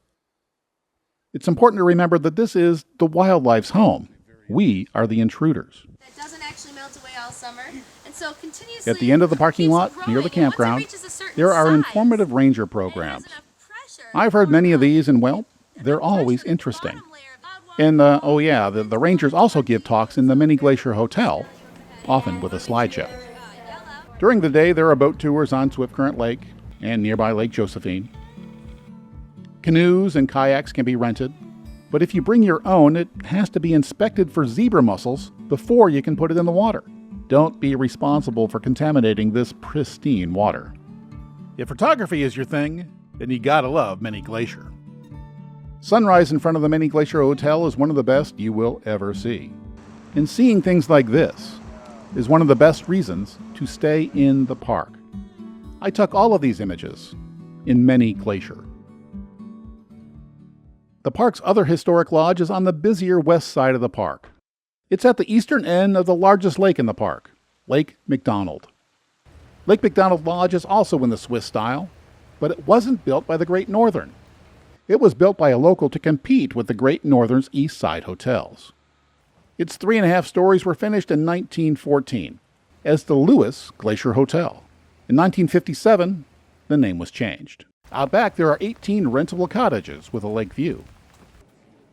It's important to remember that this is the wildlife's home. We are the intruders. That doesn't actually melt away all summer, and so continuously at the end of the parking lot near the campground, there are informative ranger programs. I've heard many of these, and well, they're always interesting. And the rangers also give talks in the Mini Glacier Hotel, often with a slideshow. During the day, there are boat tours on Swift Current Lake and nearby Lake Josephine. Canoes and kayaks can be rented, but if you bring your own, it has to be inspected for zebra mussels before you can put it in the water. Don't be responsible for contaminating this pristine water. If photography is your thing, then you gotta love Mini Glacier. Sunrise in front of the Mini Glacier Hotel is one of the best you will ever see. And seeing things like this is one of the best reasons to stay in the park. I took all of these images in Mini Glacier. The park's other historic lodge is on the busier west side of the park. It's at the eastern end of the largest lake in the park, Lake McDonald. Lake McDonald Lodge is also in the Swiss style, but it wasn't built by the Great Northern. It was built by a local to compete with the Great Northern's East Side hotels. Its 3.5 stories were finished in 1914 as the Lewis Glacier Hotel. In 1957, the name was changed. Out back, there are 18 rentable cottages with a lake view.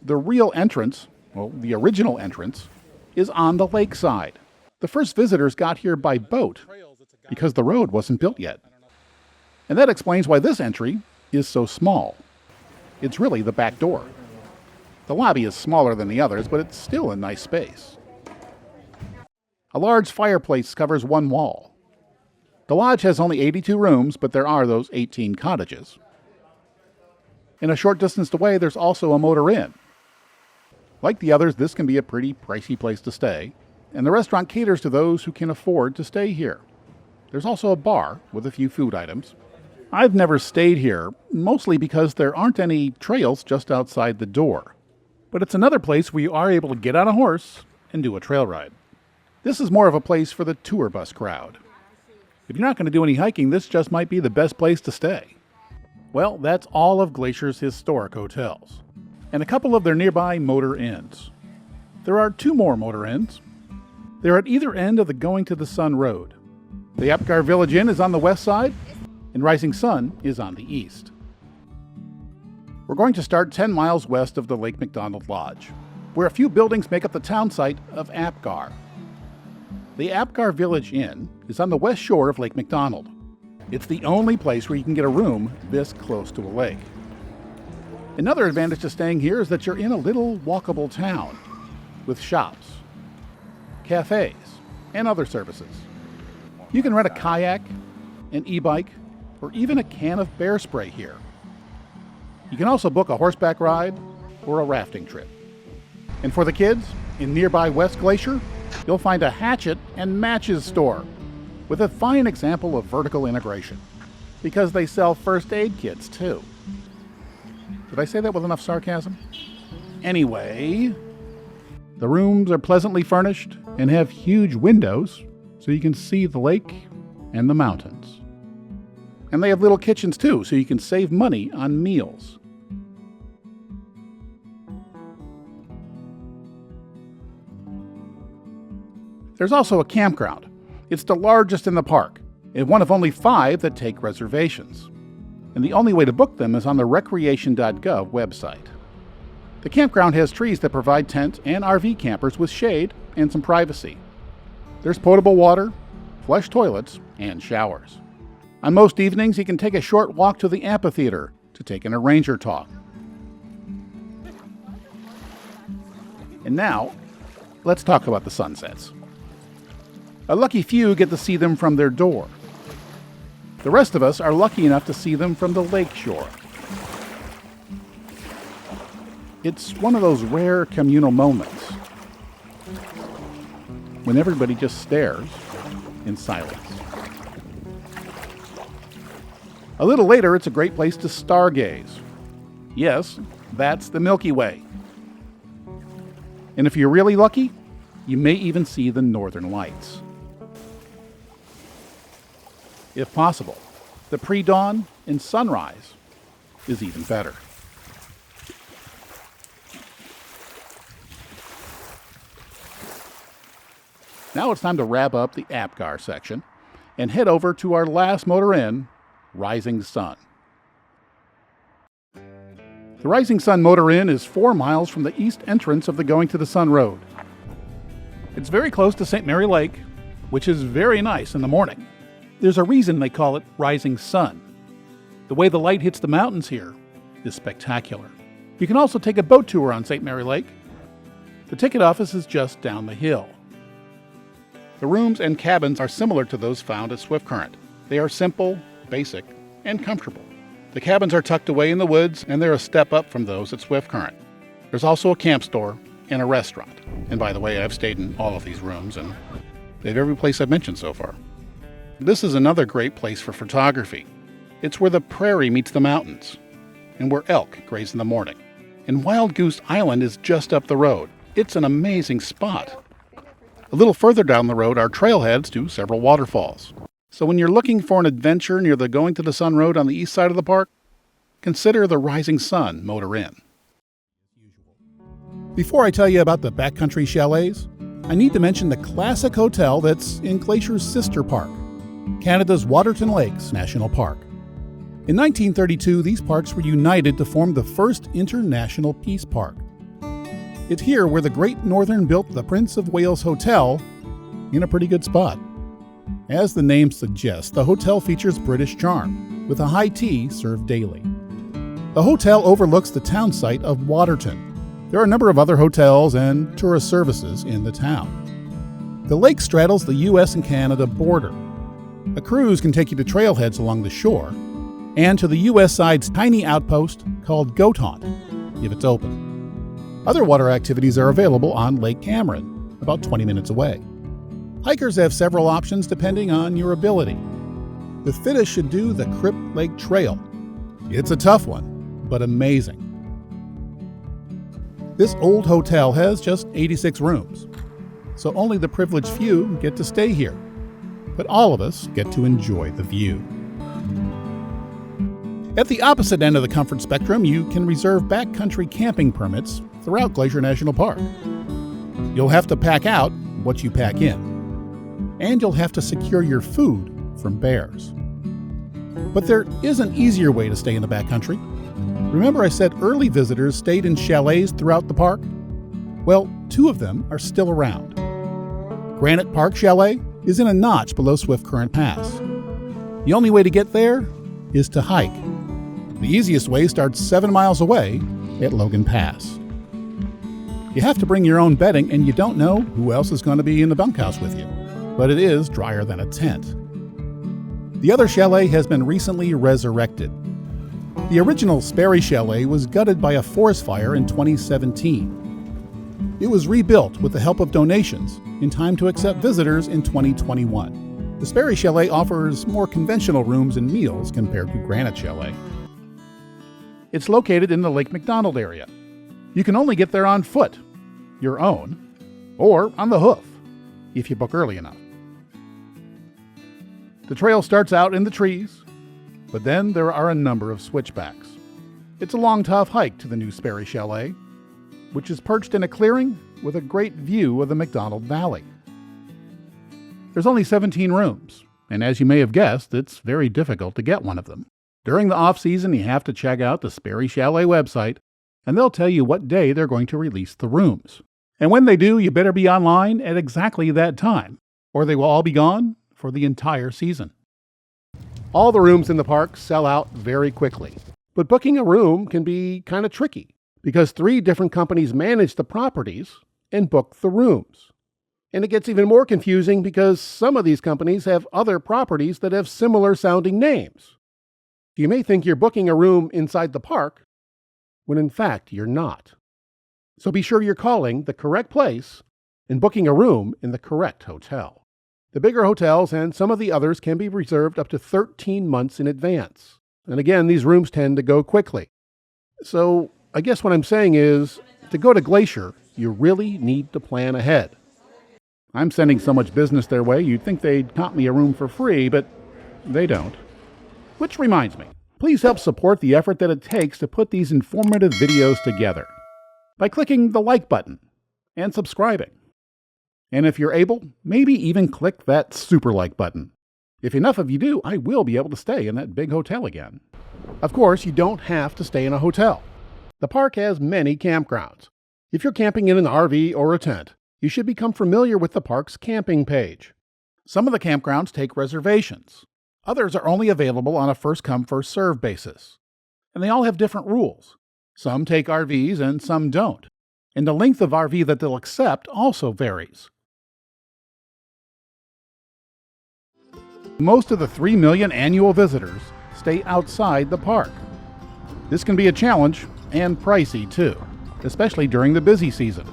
The real entrance, the original entrance, is on the lakeside. The first visitors got here by boat because the road wasn't built yet. And that explains why this entry is so small. It's really the back door. The lobby is smaller than the others, but it's still a nice space. A large fireplace covers one wall. The lodge has only 82 rooms, but there are those 18 cottages. And a short distance away, there's also a motor inn. Like the others, this can be a pretty pricey place to stay, and the restaurant caters to those who can afford to stay here. There's also a bar with a few food items. I've never stayed here, mostly because there aren't any trails just outside the door. But it's another place where you are able to get on a horse and do a trail ride. This is more of a place for the tour bus crowd. If you're not going to do any hiking, this just might be the best place to stay. Well, that's all of Glacier's historic hotels, and a couple of their nearby motor inns. There are 2 more motor inns. They're at either end of the Going to the Sun Road. The Apgar Village Inn is on the west side, and Rising Sun is on the east. We're going to start 10 miles west of the Lake McDonald Lodge, where a few buildings make up the town site of Apgar. The Apgar Village Inn is on the west shore of Lake McDonald. It's the only place where you can get a room this close to a lake. Another advantage to staying here is that you're in a little walkable town with shops, cafes, and other services. You can rent a kayak, an e-bike, or even a can of bear spray here. You can also book a horseback ride or a rafting trip. And for the kids, in nearby West Glacier, you'll find a hatchet and matches store with a fine example of vertical integration, because they sell first aid kits too. Did I say that with enough sarcasm? Anyway, the rooms are pleasantly furnished and have huge windows so you can see the lake and the mountains. And they have little kitchens too, so you can save money on meals. There's also a campground. It's the largest in the park, and one of only 5 that take reservations. And the only way to book them is on the recreation.gov website. The campground has trees that provide tent and RV campers with shade and some privacy. There's potable water, flush toilets, and showers. On most evenings, you can take a short walk to the amphitheater to take in a ranger talk. And now, let's talk about the sunsets. A lucky few get to see them from their door. The rest of us are lucky enough to see them from the lake shore. It's one of those rare communal moments when everybody just stares in silence. A little later, it's a great place to stargaze. Yes, that's the Milky Way. And if you're really lucky, you may even see the northern lights. If possible, the pre-dawn and sunrise is even better. Now it's time to wrap up the Apgar section and head over to our last motor inn, Rising Sun. The Rising Sun Motor Inn is 4 miles from the east entrance of the Going to the Sun Road. It's very close to St. Mary Lake, which is very nice in the morning. There's a reason they call it Rising Sun. The way the light hits the mountains here is spectacular. You can also take a boat tour on St. Mary Lake. The ticket office is just down the hill. The rooms and cabins are similar to those found at Swift Current. They are simple, basic, and comfortable. The cabins are tucked away in the woods, and they're a step up from those at Swift Current. There's also a camp store and a restaurant. And by the way, I've stayed in all of these rooms, and they have every place I've mentioned so far. This is another great place for photography. It's where the prairie meets the mountains, and where elk graze in the morning. And Wild Goose Island is just up the road. It's an amazing spot. A little further down the road are trailheads to several waterfalls. So when you're looking for an adventure near the Going to the Sun Road on the east side of the park, consider the Rising Sun Motor Inn. Before I tell you about the backcountry chalets, I need to mention the classic hotel that's in Glacier's sister park, Canada's Waterton Lakes National Park. In 1932, these parks were united to form the first international peace park. It's here where the Great Northern built the Prince of Wales Hotel in a pretty good spot. As the name suggests, the hotel features British charm, with a high tea served daily. The hotel overlooks the town site of Waterton. There are a number of other hotels and tourist services in the town. The lake straddles the U.S. and Canada border. A cruise can take you to trailheads along the shore and to the U.S. side's tiny outpost called Goat Haunt, if it's open. Other water activities are available on Lake Cameron, about 20 minutes away. Hikers have several options depending on your ability. The fittest should do the Expert Lk Trail. It's a tough one, but amazing. This old hotel has just 86 rooms, so only the privileged few get to stay here, but all of us get to enjoy the view. At the opposite end of the comfort spectrum, you can reserve backcountry camping permits throughout Glacier National Park. You'll have to pack out what you pack in, and you'll have to secure your food from bears. But there is an easier way to stay in the backcountry. Remember I said early visitors stayed in chalets throughout the park? Well, 2 of them are still around. Granite Park Chalet is in a notch below Swift Current Pass. The only way to get there is to hike. The easiest way starts 7 miles away at Logan Pass. You have to bring your own bedding, and you don't know who else is going to be in the bunkhouse with you, but it is drier than a tent. The other chalet has been recently resurrected. The original Sperry Chalet was gutted by a forest fire in 2017. It was rebuilt with the help of donations in time to accept visitors in 2021. The Sperry Chalet offers more conventional rooms and meals compared to Granite Chalet. It's located in the Lake McDonald area. You can only get there on foot, your own, or on the hoof, if you book early enough. The trail starts out in the trees, but then there are a number of switchbacks. It's a long, tough hike to the new Sperry Chalet, which is perched in a clearing with a great view of the McDonald Valley. There's only 17 rooms, and as you may have guessed, it's very difficult to get one of them. During the off-season, you have to check out the Sperry Chalet website, and they'll tell you what day they're going to release the rooms. And when they do, you better be online at exactly that time, or they will all be gone for the entire season. All the rooms in the park sell out very quickly, but booking a room can be kind of tricky because 3 different companies manage the properties and book the rooms. And it gets even more confusing because some of these companies have other properties that have similar sounding names. You may think you're booking a room inside the park, when in fact you're not. So be sure you're calling the correct place and booking a room in the correct hotel. The bigger hotels and some of the others can be reserved up to 13 months in advance. And again, these rooms tend to go quickly. So I guess what I'm saying is, to go to Glacier, you really need to plan ahead. I'm sending so much business their way, you'd think they'd comp me a room for free, but they don't. Which reminds me, please help support the effort that it takes to put these informative videos together by clicking the like button and subscribing. And if you're able, maybe even click that super like button. If enough of you do, I will be able to stay in that big hotel again. Of course, you don't have to stay in a hotel. The park has many campgrounds. If you're camping in an RV or a tent, you should become familiar with the park's camping page. Some of the campgrounds take reservations. Others are only available on a first-come, first-served basis. And they all have different rules. Some take RVs and some don't. And the length of RV that they'll accept also varies. Most of the 3 million annual visitors stay outside the park. This can be a challenge and pricey too, especially during the busy season.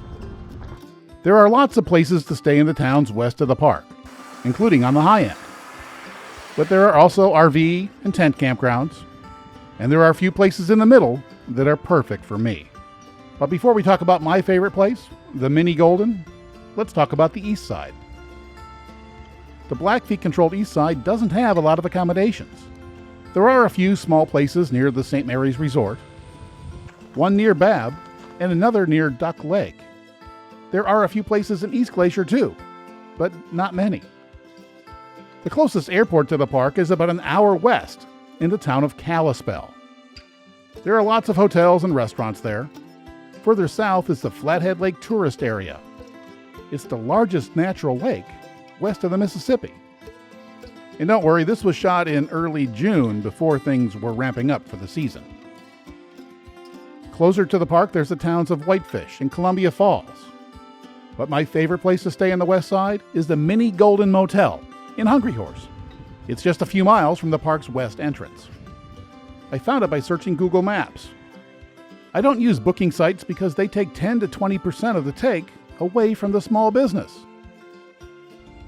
There are lots of places to stay in the towns west of the park, including on the high end. But there are also RV and tent campgrounds, and there are a few places in the middle that are perfect for me. But before we talk about my favorite place, the Mini Golden, let's talk about the east side. The Blackfeet-controlled east side doesn't have a lot of accommodations. There are a few small places near the St. Mary's Resort, one near Babb, and another near Duck Lake. There are a few places in East Glacier too, but not many. The closest airport to the park is about an hour west, in the town of Kalispell. There are lots of hotels and restaurants there. Further south is the Flathead Lake tourist area. It's the largest natural lake west of the Mississippi. And don't worry, this was shot in early June before things were ramping up for the season. Closer to the park, there's the towns of Whitefish and Columbia Falls. But my favorite place to stay on the west side is the Mini Golden Motel in Hungry Horse. It's just a few miles from the park's west entrance. I found it by searching Google Maps. I don't use booking sites because they take 10 to 20% of the take away from the small business.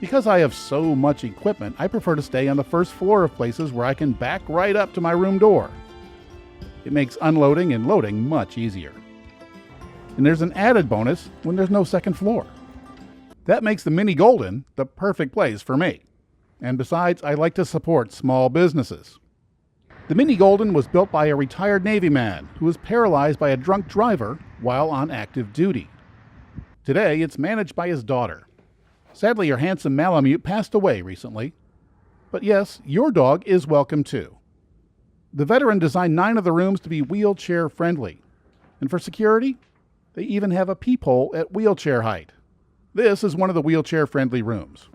Because I have so much equipment, I prefer to stay on the first floor of places where I can back right up to my room door. It makes unloading and loading much easier. And there's an added bonus when there's no second floor. That makes the Mini Golden the perfect place for me. And besides, I like to support small businesses. The Mini Golden was built by a retired Navy man who was paralyzed by a drunk driver while on active duty. Today, it's managed by his daughter. Sadly, her handsome Malamute passed away recently. But yes, your dog is welcome too. The veteran designed 9 of the rooms to be wheelchair friendly. And for security, they even have a peephole at wheelchair height. This is one of the wheelchair friendly rooms.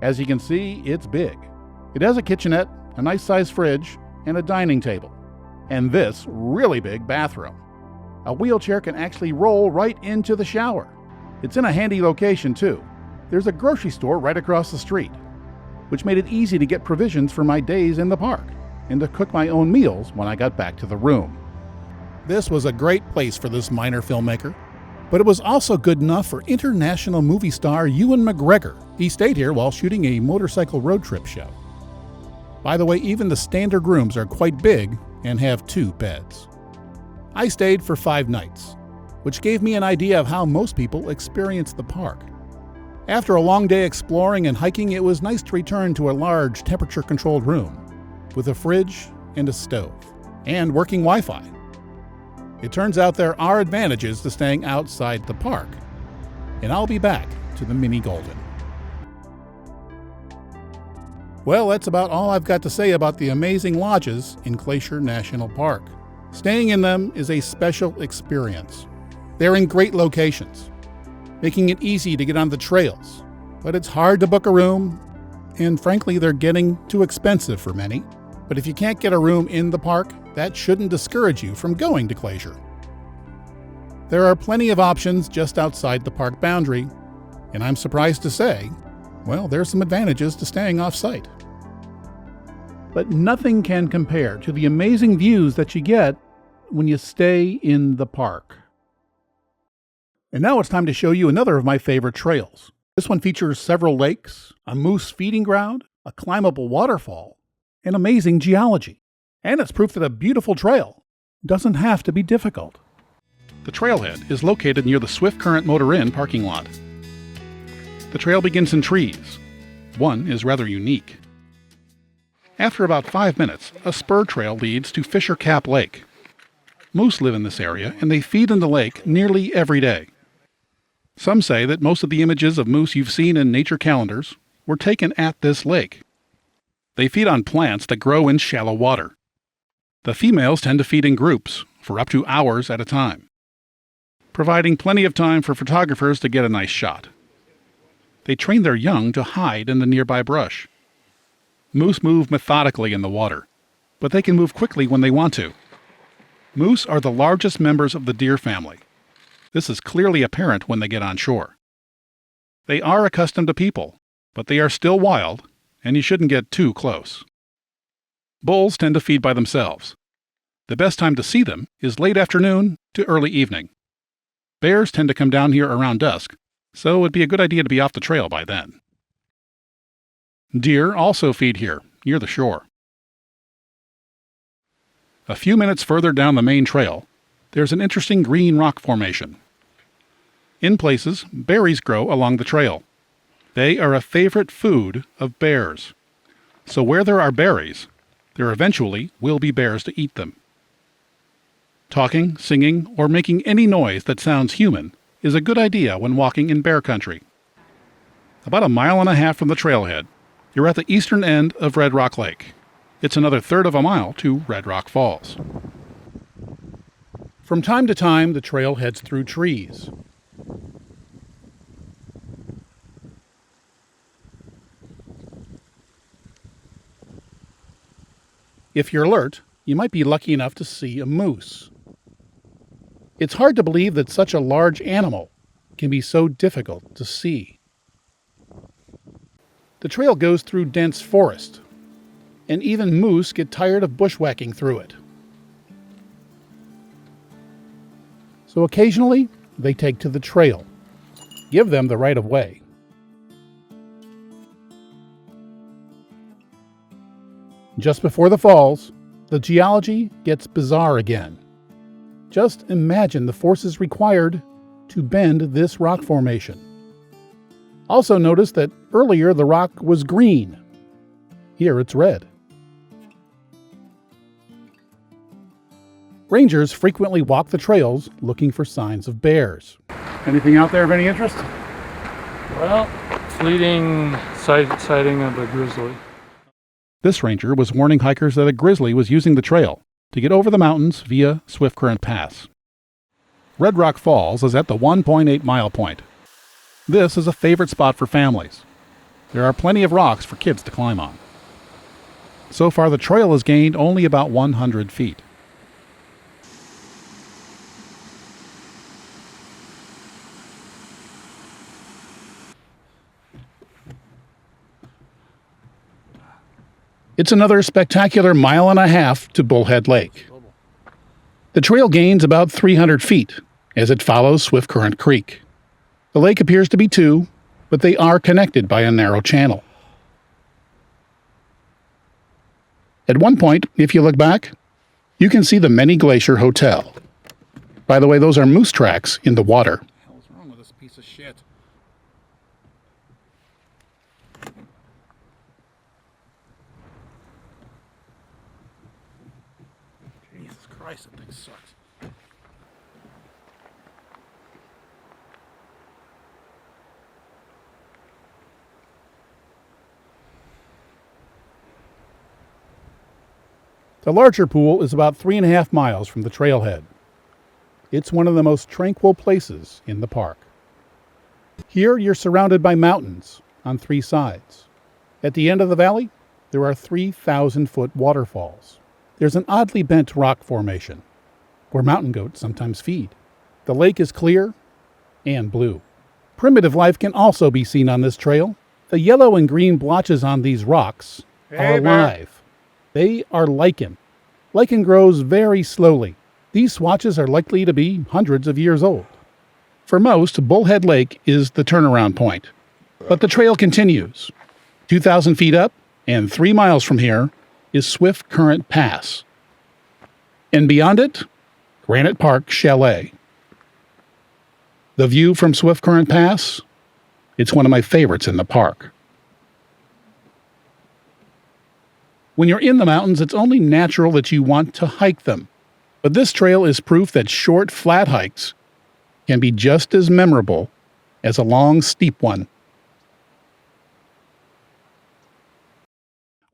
As you can see, it's big. It has a kitchenette, a nice sized fridge, and a dining table. And this really big bathroom. A wheelchair can actually roll right into the shower. It's in a handy location too. There's a grocery store right across the street, which made it easy to get provisions for my days in the park and to cook my own meals when I got back to the room. This was a great place for this minor filmmaker, but it was also good enough for international movie star Ewan McGregor. He stayed here while shooting a motorcycle road trip show. By the way, even the standard rooms are quite big and have 2 beds. I stayed for 5 nights, which gave me an idea of how most people experience the park. After a long day exploring and hiking, it was nice to return to a large temperature-controlled room with a fridge and a stove and working Wi-Fi. It turns out there are advantages to staying outside the park, and I'll be back to the Mini Golden. Well, that's about all I've got to say about the amazing lodges in Glacier National Park. Staying in them is a special experience. They're in great locations, making it easy to get on the trails, but it's hard to book a room, and frankly, they're getting too expensive for many. But if you can't get a room in the park, that shouldn't discourage you from going to Glacier. There are plenty of options just outside the park boundary, and I'm surprised to say, well, there's some advantages to staying off-site. But nothing can compare to the amazing views that you get when you stay in the park. And now it's time to show you another of my favorite trails. This one features several lakes, a moose feeding ground, a climbable waterfall, and amazing geology. And it's proof that a beautiful trail doesn't have to be difficult. The trailhead is located near the Swift Current Motor Inn parking lot. The trail begins in trees. One is rather unique. After about 5 minutes, a spur trail leads to Fisher Cap Lake. Moose live in this area, and they feed in the lake nearly every day. Some say that most of the images of moose you've seen in nature calendars were taken at this lake. They feed on plants that grow in shallow water. The females tend to feed in groups for up to hours at a time, providing plenty of time for photographers to get a nice shot. They train their young to hide in the nearby brush. Moose move methodically in the water, but they can move quickly when they want to. Moose are the largest members of the deer family. This is clearly apparent when they get on shore. They are accustomed to people, but they are still wild, and you shouldn't get too close. Bulls tend to feed by themselves. The best time to see them is late afternoon to early evening. Bears tend to come down here around dusk, so it'd be a good idea to be off the trail by then. Deer also feed here, near the shore. A few minutes further down the main trail, there's an interesting green rock formation. In places, berries grow along the trail. They are a favorite food of bears. So where there are berries, there eventually will be bears to eat them. Talking, singing, or making any noise that sounds human is a good idea when walking in bear country. About 1.5 miles from the trailhead, you're at the eastern end of Red Rock Lake. It's another 1/3 of a mile to Red Rock Falls. From time to time, the trail heads through trees. If you're alert, you might be lucky enough to see a moose. It's hard to believe that such a large animal can be so difficult to see. The trail goes through dense forest, and even moose get tired of bushwhacking through it. So occasionally, they take to the trail. Give them the right of way. Just before the falls, the geology gets bizarre again. Just imagine the forces required to bend this rock formation. Also notice that earlier the rock was green. Here it's red. Rangers frequently walk the trails looking for signs of bears. Anything out there of any interest? Well, fleeting sighting of a grizzly. This ranger was warning hikers that a grizzly was using the trail to get over the mountains via Swift Current Pass. Red Rock Falls is at the 1.8-mile point. This is a favorite spot for families. There are plenty of rocks for kids to climb on. So far, the trail has gained only about 100 feet. It's another spectacular 1.5 miles to Bullhead Lake. The trail gains about 300 feet as it follows Swift Current Creek. The lake appears to be two, but they are connected by a narrow channel. At one point, if you look back, you can see the Many Glacier Hotel. By the way, those are moose tracks in the water. What the hell's wrong with this piece of shit? Jesus Christ, that thing sucks. The larger pool is about 3.5 miles from the trailhead. It's one of the most tranquil places in the park. Here you're surrounded by mountains on 3 sides. At the end of the valley, there are 3,000-foot waterfalls. There's an oddly bent rock formation where mountain goats sometimes feed. The lake is clear and blue. Primitive life can also be seen on this trail. The yellow and green blotches on these rocks are alive. They are lichen. Lichen grows very slowly. These swatches are likely to be hundreds of years old. For most, Bullhead Lake is the turnaround point. But the trail continues. 2,000 feet up and 3 miles from here is Swift Current Pass. And beyond it, Granite Park Chalet. The view from Swift Current Pass, it's one of my favorites in the park. When you're in the mountains, it's only natural that you want to hike them. But this trail is proof that short, flat hikes can be just as memorable as a long, steep one.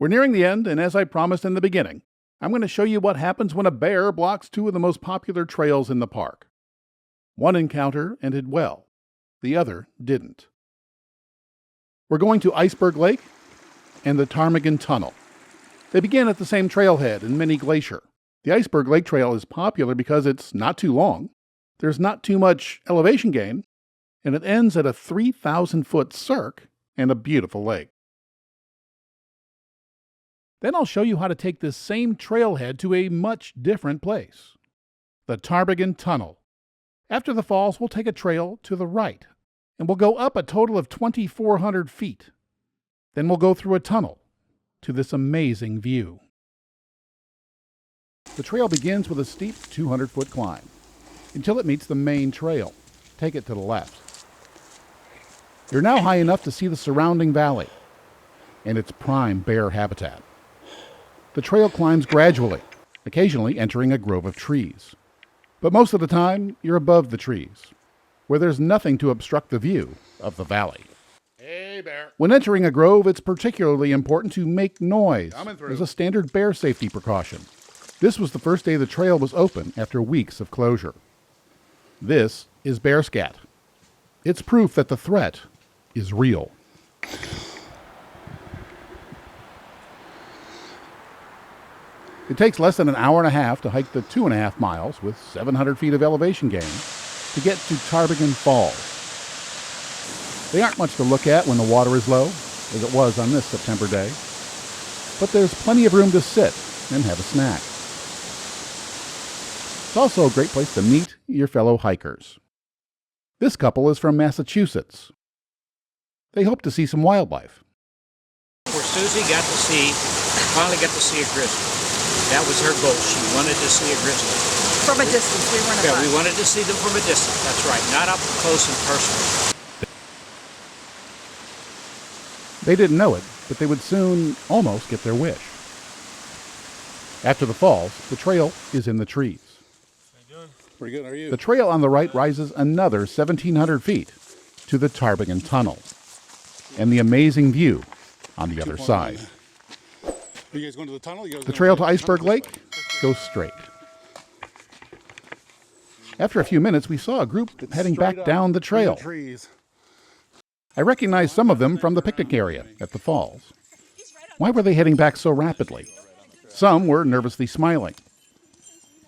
We're nearing the end, and as I promised in the beginning, I'm going to show you what happens when a bear blocks 2 of the most popular trails in the park. One encounter ended well. The other didn't. We're going to Iceberg Lake and the Ptarmigan Tunnel. They begin at the same trailhead in Many Glacier. The Iceberg Lk Trail is popular because it's not too long, there's not too much elevation gain, and it ends at a 3,000-foot cirque and a beautiful lake. Then I'll show you how to take this same trailhead to a much different place, the Ptarmigan Tunnel. After the falls, we'll take a trail to the right, and we'll go up a total of 2,400 feet. Then we'll go through a tunnel to this amazing view. The trail begins with a steep 200-foot climb until it meets the main trail. Take it to the left. You're now high enough to see the surrounding valley and its prime bear habitat. The trail climbs gradually, occasionally entering a grove of trees. But most of the time, you're above the trees, where there's nothing to obstruct the view of the valley. Hey, bear. When entering a grove, it's particularly important to make noise as a standard bear safety precaution. This was the first day the trail was open after weeks of closure. This is bear scat. It's proof that the threat is real. It takes less than an hour and a half to hike the 2.5 miles with 700 feet of elevation gain to get to Ptarmigan Falls. They aren't much to look at when the water is low, as it was on this September day, but there's plenty of room to sit and have a snack. It's also a great place to meet your fellow hikers. This couple is from Massachusetts. They hope to see some wildlife. Where Susie finally got to see a grizzly. That was her goal. She wanted to see a grizzly. From a distance, we weren't Yeah, we wanted to see them from a distance. That's right, not up close and personal. They didn't know it, but they would soon almost get their wish. After the falls, the trail is in the trees. Pretty good, how are you? The trail on the right rises another 1,700 feet to the Ptarmigan Tunnel and the amazing view on the other side. Are you guys going to the tunnel? The trail to Iceberg Lake goes straight. After a few minutes, we saw a group heading back down the trail. I recognized some of them from the picnic area at the falls. Why were they heading back so rapidly? Some were nervously smiling.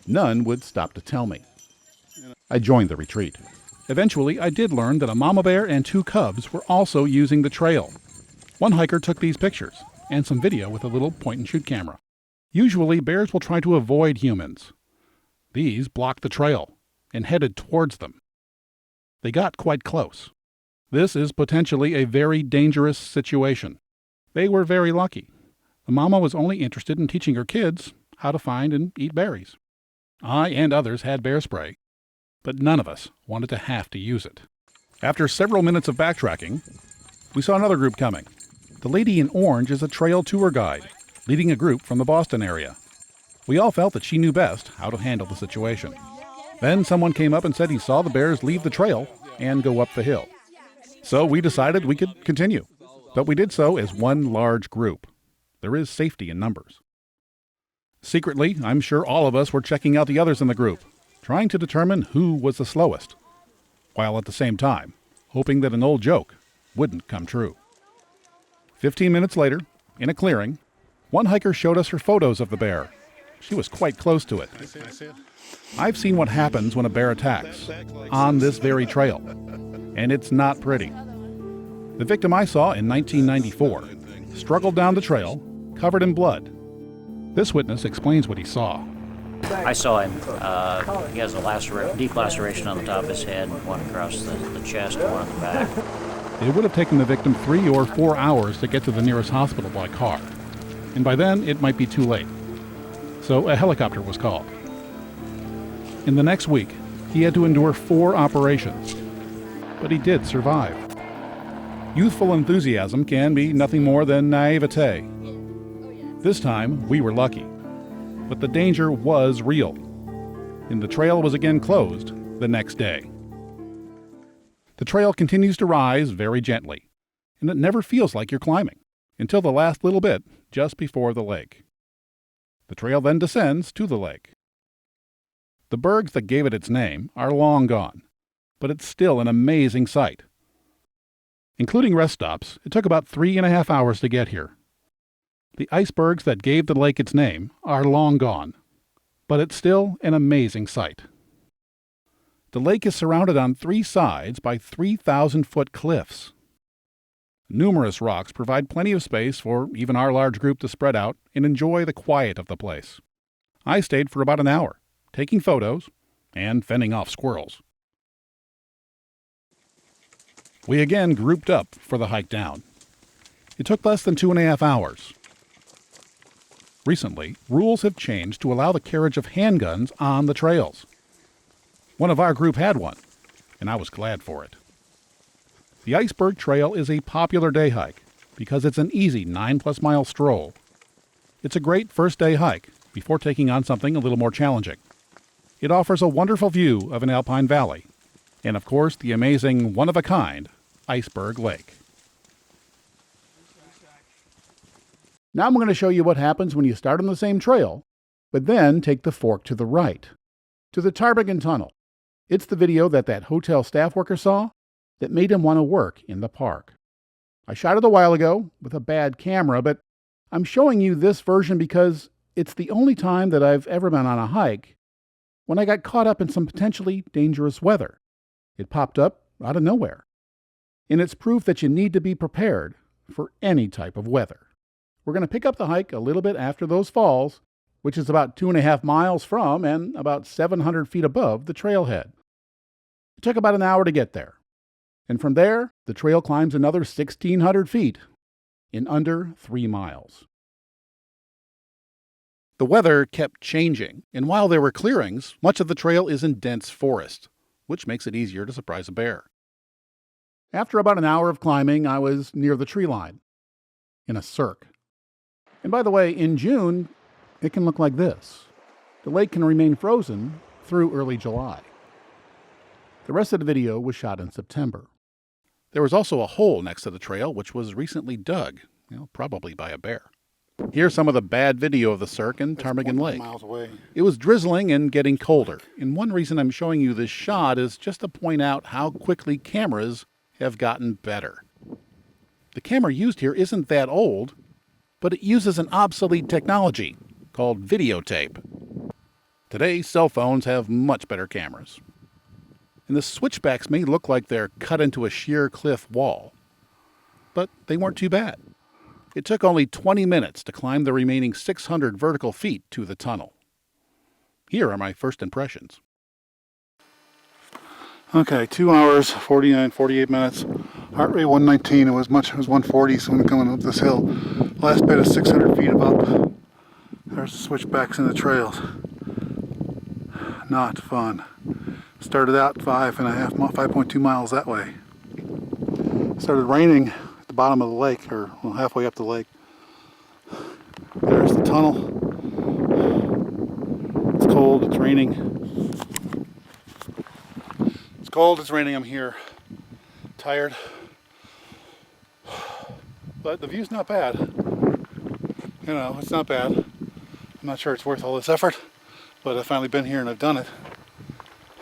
None would stop to tell me. I joined the retreat. Eventually, I did learn that a mama bear and 2 cubs were also using the trail. One hiker took these pictures and some video with a little point-and-shoot camera. Usually, bears will try to avoid humans. These blocked the trail and headed towards them. They got quite close. This is potentially a very dangerous situation. They were very lucky. The mama was only interested in teaching her kids how to find and eat berries. I and others had bear spray, but none of us wanted to have to use it. After several minutes of backtracking, we saw another group coming. The lady in orange is a trail tour guide, leading a group from the Boston area. We all felt that she knew best how to handle the situation. Then someone came up and said he saw the bears leave the trail and go up the hill. So we decided we could continue, but we did so as one large group. There is safety in numbers. Secretly, I'm sure all of us were checking out the others in the group, trying to determine who was the slowest, while at the same time hoping that an old joke wouldn't come true. 15 minutes later, in a clearing, one hiker showed us her photos of the bear. She was quite close to it. I've seen what happens when a bear attacks on this very trail, and it's not pretty. The victim I saw in 1994 struggled down the trail, covered in blood. This witness explains what he saw. I saw him. He has a deep laceration on the top of his head, one across the chest, one on the back. It would have taken the victim 3 or 4 hours to get to the nearest hospital by car, and by then it might be too late. So a helicopter was called. In the next week, he had to endure 4 operations, but he did survive. Youthful enthusiasm can be nothing more than naivete. This time, we were lucky, but the danger was real, and the trail was again closed the next day. The trail continues to rise very gently, and it never feels like you're climbing, until the last little bit just before the lake. The trail then descends to the lake. The bergs that gave it its name are long gone, but it's still an amazing sight. Including rest stops, it took about 3.5 hours to get here. The icebergs that gave the lake its name are long gone, but it's still an amazing sight. The lake is surrounded on 3 sides by 3,000-foot cliffs. Numerous rocks provide plenty of space for even our large group to spread out and enjoy the quiet of the place. I stayed for about an hour, taking photos and fending off squirrels. We again grouped up for the hike down. It took less than 2.5 hours. Recently, rules have changed to allow the carriage of handguns on the trails. One of our group had one, and I was glad for it. The Iceberg Trail is a popular day hike because it's an easy 9+ mile stroll. It's a great first day hike before taking on something a little more challenging. It offers a wonderful view of an alpine valley, and of course the amazing one-of-a-kind Iceberg Lake. Now I'm going to show you what happens when you start on the same trail, but then take the fork to the right, to the Ptarmigan Tunnel. It's the video that hotel staff worker saw that made him want to work in the park. I shot it a while ago with a bad camera, but I'm showing you this version because It's the only time that I've ever been on a hike when I got caught up in some potentially dangerous weather. It popped up out of nowhere. And it's proof that you need to be prepared for any type of weather. We're going to pick up the hike a little bit after those falls, which is about 2.5 miles from and about 700 feet above the trailhead. It took about an hour to get there. And from there, the trail climbs another 1,600 feet in under 3 miles. The weather kept changing, and while there were clearings, much of the trail is in dense forest, which makes it easier to surprise a bear. After about an hour of climbing, I was near the tree line, in a cirque. And by the way, in June, it can look like this. The lake can remain frozen through early July. The rest of the video was shot in September. There was also a hole next to the trail, which was recently dug, probably by a bear. Here's some of the bad video of the cirque in Ptarmigan Lake. Miles away. It was drizzling and getting colder, and one reason I'm showing you this shot is just to point out how quickly cameras have gotten better. The camera used here isn't that old, but it uses an obsolete technology called videotape. Today, cell phones have much better cameras. And the switchbacks may look like they're cut into a sheer cliff wall, but they weren't too bad. It took only 20 minutes to climb the remaining 600 vertical feet to the tunnel. Here are my first impressions. Okay, 2 hours, 48 minutes. Heart rate 119. It was 140, so I'm coming up this hill. Last bit is 600 feet of up. There's the switchbacks in the trails. Not fun. Started out 5.2 miles that way. Started raining at the bottom of the lake, or halfway up the lake. There's the tunnel. It's cold, it's raining. It's cold, it's raining, I'm here. Tired. But the view's not bad. It's not bad. I'm not sure it's worth all this effort, but I've finally been here and I've done it.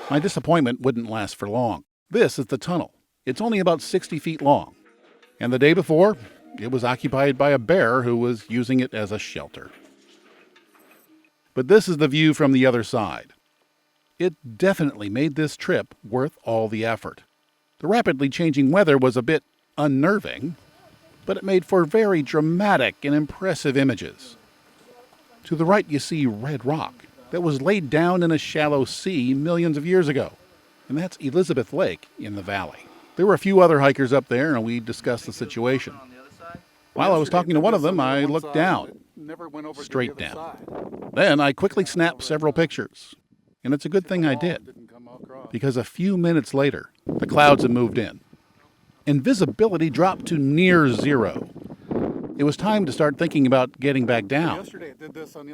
My disappointment wouldn't last for long. This is the tunnel. It's only about 60 feet long. And the day before, it was occupied by a bear who was using it as a shelter. But this is the view from the other side. It definitely made this trip worth all the effort. The rapidly changing weather was a bit unnerving, but it made for very dramatic and impressive images. To the right you see red rock that was laid down in a shallow sea millions of years ago, and that's Elizabeth Lake in the valley. There were a few other hikers up there, and we discussed the situation. While I was talking to one of them, I looked down, straight down. Then I quickly snapped several pictures, and it's a good thing I did, because a few minutes later, the clouds had moved in, and visibility dropped to near zero. It was time to start thinking about getting back down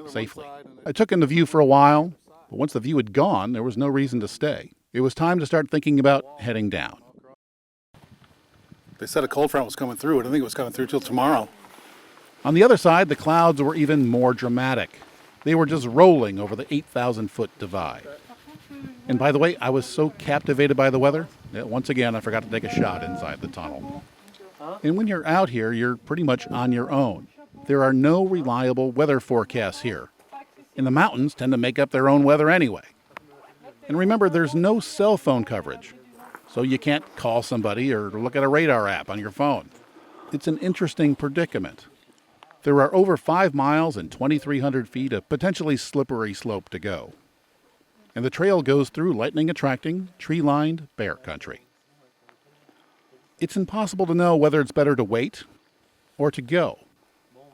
safely. I took in the view for a while, but once the view had gone, there was no reason to stay. It was time to start thinking about heading down. They said a cold front was coming through. I don't think it was coming through till tomorrow. On the other side, the clouds were even more dramatic. They were just rolling over the 8,000-foot divide. And by the way, I was so captivated by the weather that once again I forgot to take a shot inside the tunnel. And when you're out here, you're pretty much on your own. There are no reliable weather forecasts here. And the mountains tend to make up their own weather anyway. And remember, there's no cell phone coverage, so you can't call somebody or look at a radar app on your phone. It's an interesting predicament. There are over 5 miles and 2,300 feet of potentially slippery slope to go. And the trail goes through lightning-attracting, tree-lined bear country. It's impossible to know whether it's better to wait or to go,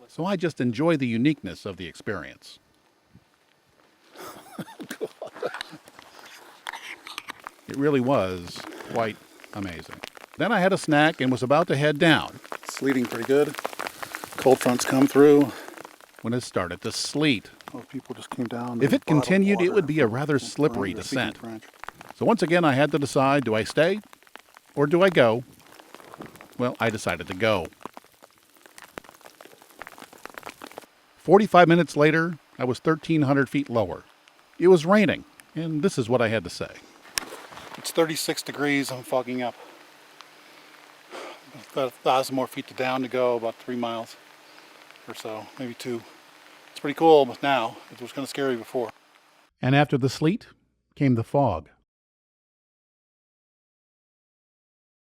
so I just enjoy the uniqueness of the experience. It really was quite amazing. Then I had a snack and was about to head down. It's sleeting pretty good. Cold fronts come through. When it started to sleet. Those people just came down. If it continued, it would be a rather slippery descent. So once again, I had to decide, do I stay or do I go? Well, I decided to go. 45 minutes later, I was 1,300 feet lower. It was raining, and this is what I had to say. It's 36 degrees. I'm fogging up. About 1,000 more feet down to go, about 3 miles or so, maybe 2. It's pretty cool now. It was kind of scary before. And after the sleet came the fog.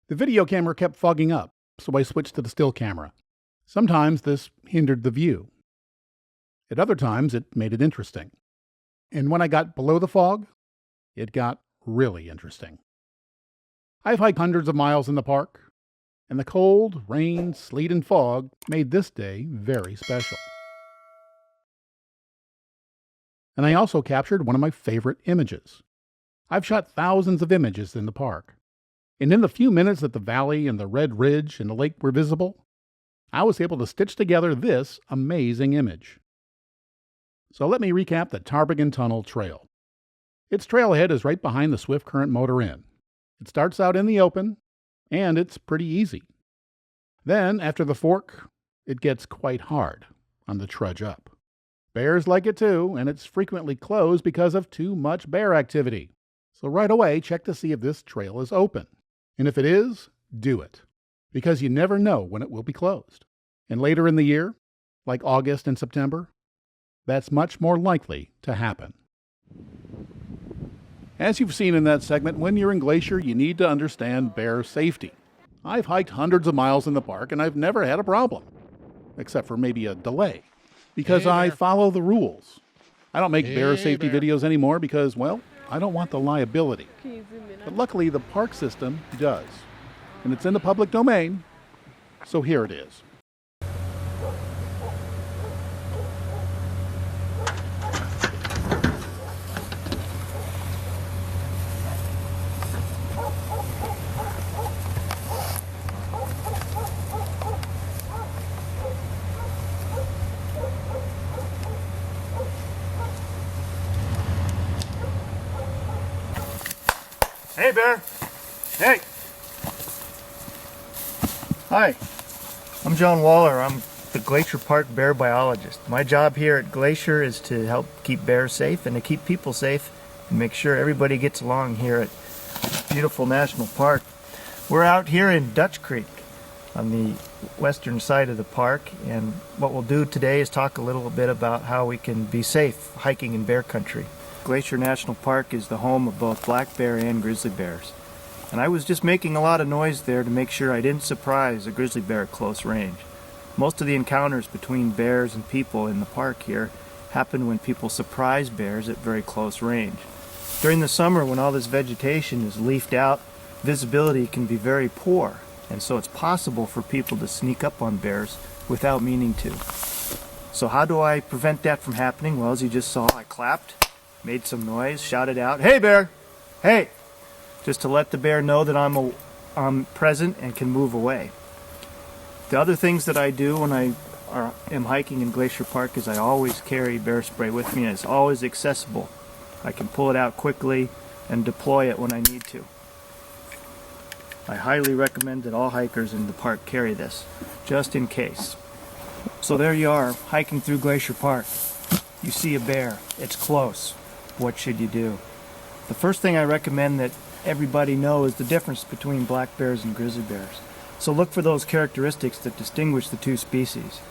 The video camera kept fogging up, so I switched to the still camera. Sometimes this hindered the view. At other times, it made it interesting. And when I got below the fog, it got really interesting. I've hiked hundreds of miles in the park, and the cold, rain, sleet, and fog made this day very special. And I also captured one of my favorite images. I've shot thousands of images in the park, and in the few minutes that the valley and the red ridge and the lake were visible, I was able to stitch together this amazing image. So let me recap the Ptarmigan Tunnel Trail. Its trailhead is right behind the Swift Current Motor Inn. It starts out in the open, and it's pretty easy. Then, after the fork, it gets quite hard on the trudge up. Bears like it too, and it's frequently closed because of too much bear activity. So right away, check to see if this trail is open. And if it is, do it, because you never know when it will be closed. And later in the year, like August and September, that's much more likely to happen. As you've seen in that segment, when you're in Glacier, you need to understand bear safety. I've hiked hundreds of miles in the park, and I've never had a problem, except for maybe a delay, because I follow the rules. I don't make bear safety videos anymore because, well, I don't want the liability. But luckily, the park system does, and it's in the public domain, so here it is. Hey, Bear. Hey. Hi. I'm John Waller. I'm the Glacier Park bear biologist. My job here at Glacier is to help keep bears safe and to keep people safe and make sure everybody gets along here at beautiful national park. We're out here in Dutch Creek on the western side of the park, and what we'll do today is talk a little bit about how we can be safe hiking in bear country. Glacier National Park is the home of both black bear and grizzly bears. And I was just making a lot of noise there to make sure I didn't surprise a grizzly bear at close range. Most of the encounters between bears and people in the park here happen when people surprise bears at very close range. During the summer, when all this vegetation is leafed out, visibility can be very poor, and so it's possible for people to sneak up on bears without meaning to. So how do I prevent that from happening? Well, as you just saw, I clapped, made some noise, shouted out, "Hey, bear! Hey!" just to let the bear know that I'm present and can move away. The other things that I do when I am hiking in Glacier Park is I always carry bear spray with me, and it's always accessible. I can pull it out quickly and deploy it when I need to. I highly recommend that all hikers in the park carry this, just in case. So there you are, hiking through Glacier Park. You see a bear. It's close. What should you do? The first thing I recommend that everybody know is the difference between black bears and grizzly bears. So look for those characteristics that distinguish the two species.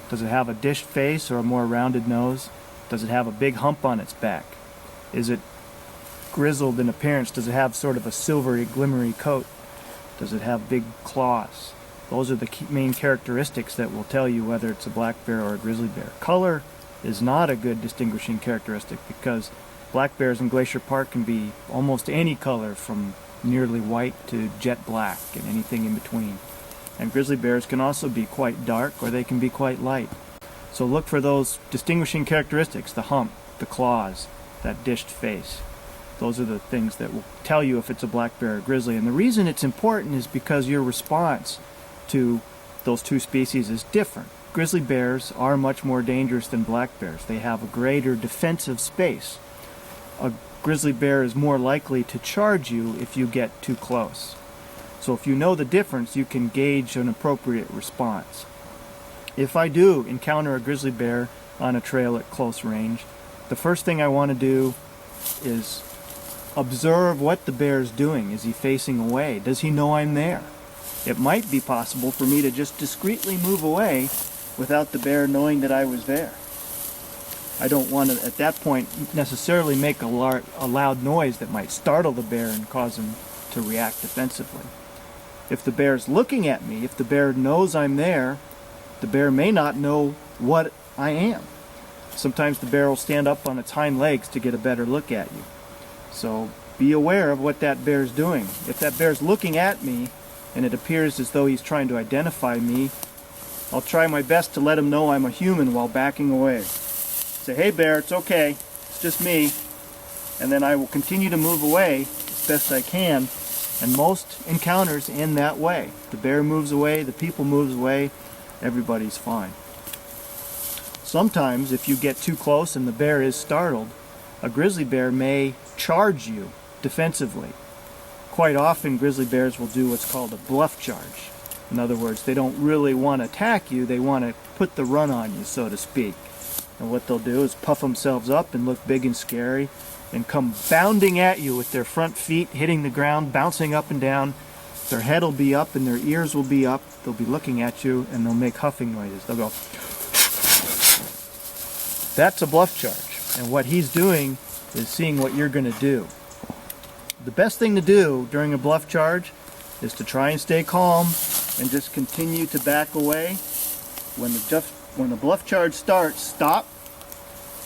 Does it have a dished face or a more rounded nose? Does it have a big hump on its back? Is it grizzled in appearance? Does it have sort of a silvery, glimmery coat? Does it have big claws? Those are the main characteristics that will tell you whether it's a black bear or a grizzly bear. Color is not a good distinguishing characteristic because black bears in Glacier Park can be almost any color from nearly white to jet black and anything in between. And grizzly bears can also be quite dark or they can be quite light. So look for those distinguishing characteristics, the hump, the claws, that dished face. Those are the things that will tell you if it's a black bear or grizzly. And the reason it's important is because your response to those two species is different. Grizzly bears are much more dangerous than black bears. They have a greater defensive space. A grizzly bear is more likely to charge you if you get too close. So if you know the difference, you can gauge an appropriate response. If I do encounter a grizzly bear on a trail at close range, the first thing I want to do is observe what the bear is doing. Is he facing away? Does he know I'm there? It might be possible for me to just discreetly move away without the bear knowing that I was there. I don't want to, at that point, necessarily make a loud noise that might startle the bear and cause him to react defensively. If the bear's looking at me, if the bear knows I'm there, the bear may not know what I am. Sometimes the bear will stand up on its hind legs to get a better look at you. So be aware of what that bear's doing. If that bear's looking at me and it appears as though he's trying to identify me, I'll try my best to let him know I'm a human while backing away. Say, hey bear, it's okay, it's just me. And then I will continue to move away as best I can. And most encounters end that way. The bear moves away, the people moves away, everybody's fine. Sometimes if you get too close and the bear is startled, a grizzly bear may charge you defensively. Quite often grizzly bears will do what's called a bluff charge. In other words, they don't really want to attack you, they want to put the run on you, so to speak. And what they'll do is puff themselves up and look big and scary and come bounding at you with their front feet hitting the ground, bouncing up and down. Their head will be up and their ears will be up. They'll be looking at you and they'll make huffing noises. They'll go. That's a bluff charge. And what he's doing is seeing what you're going to do. The best thing to do during a bluff charge is to try and stay calm and just continue to back away. When the bluff charge starts, stop,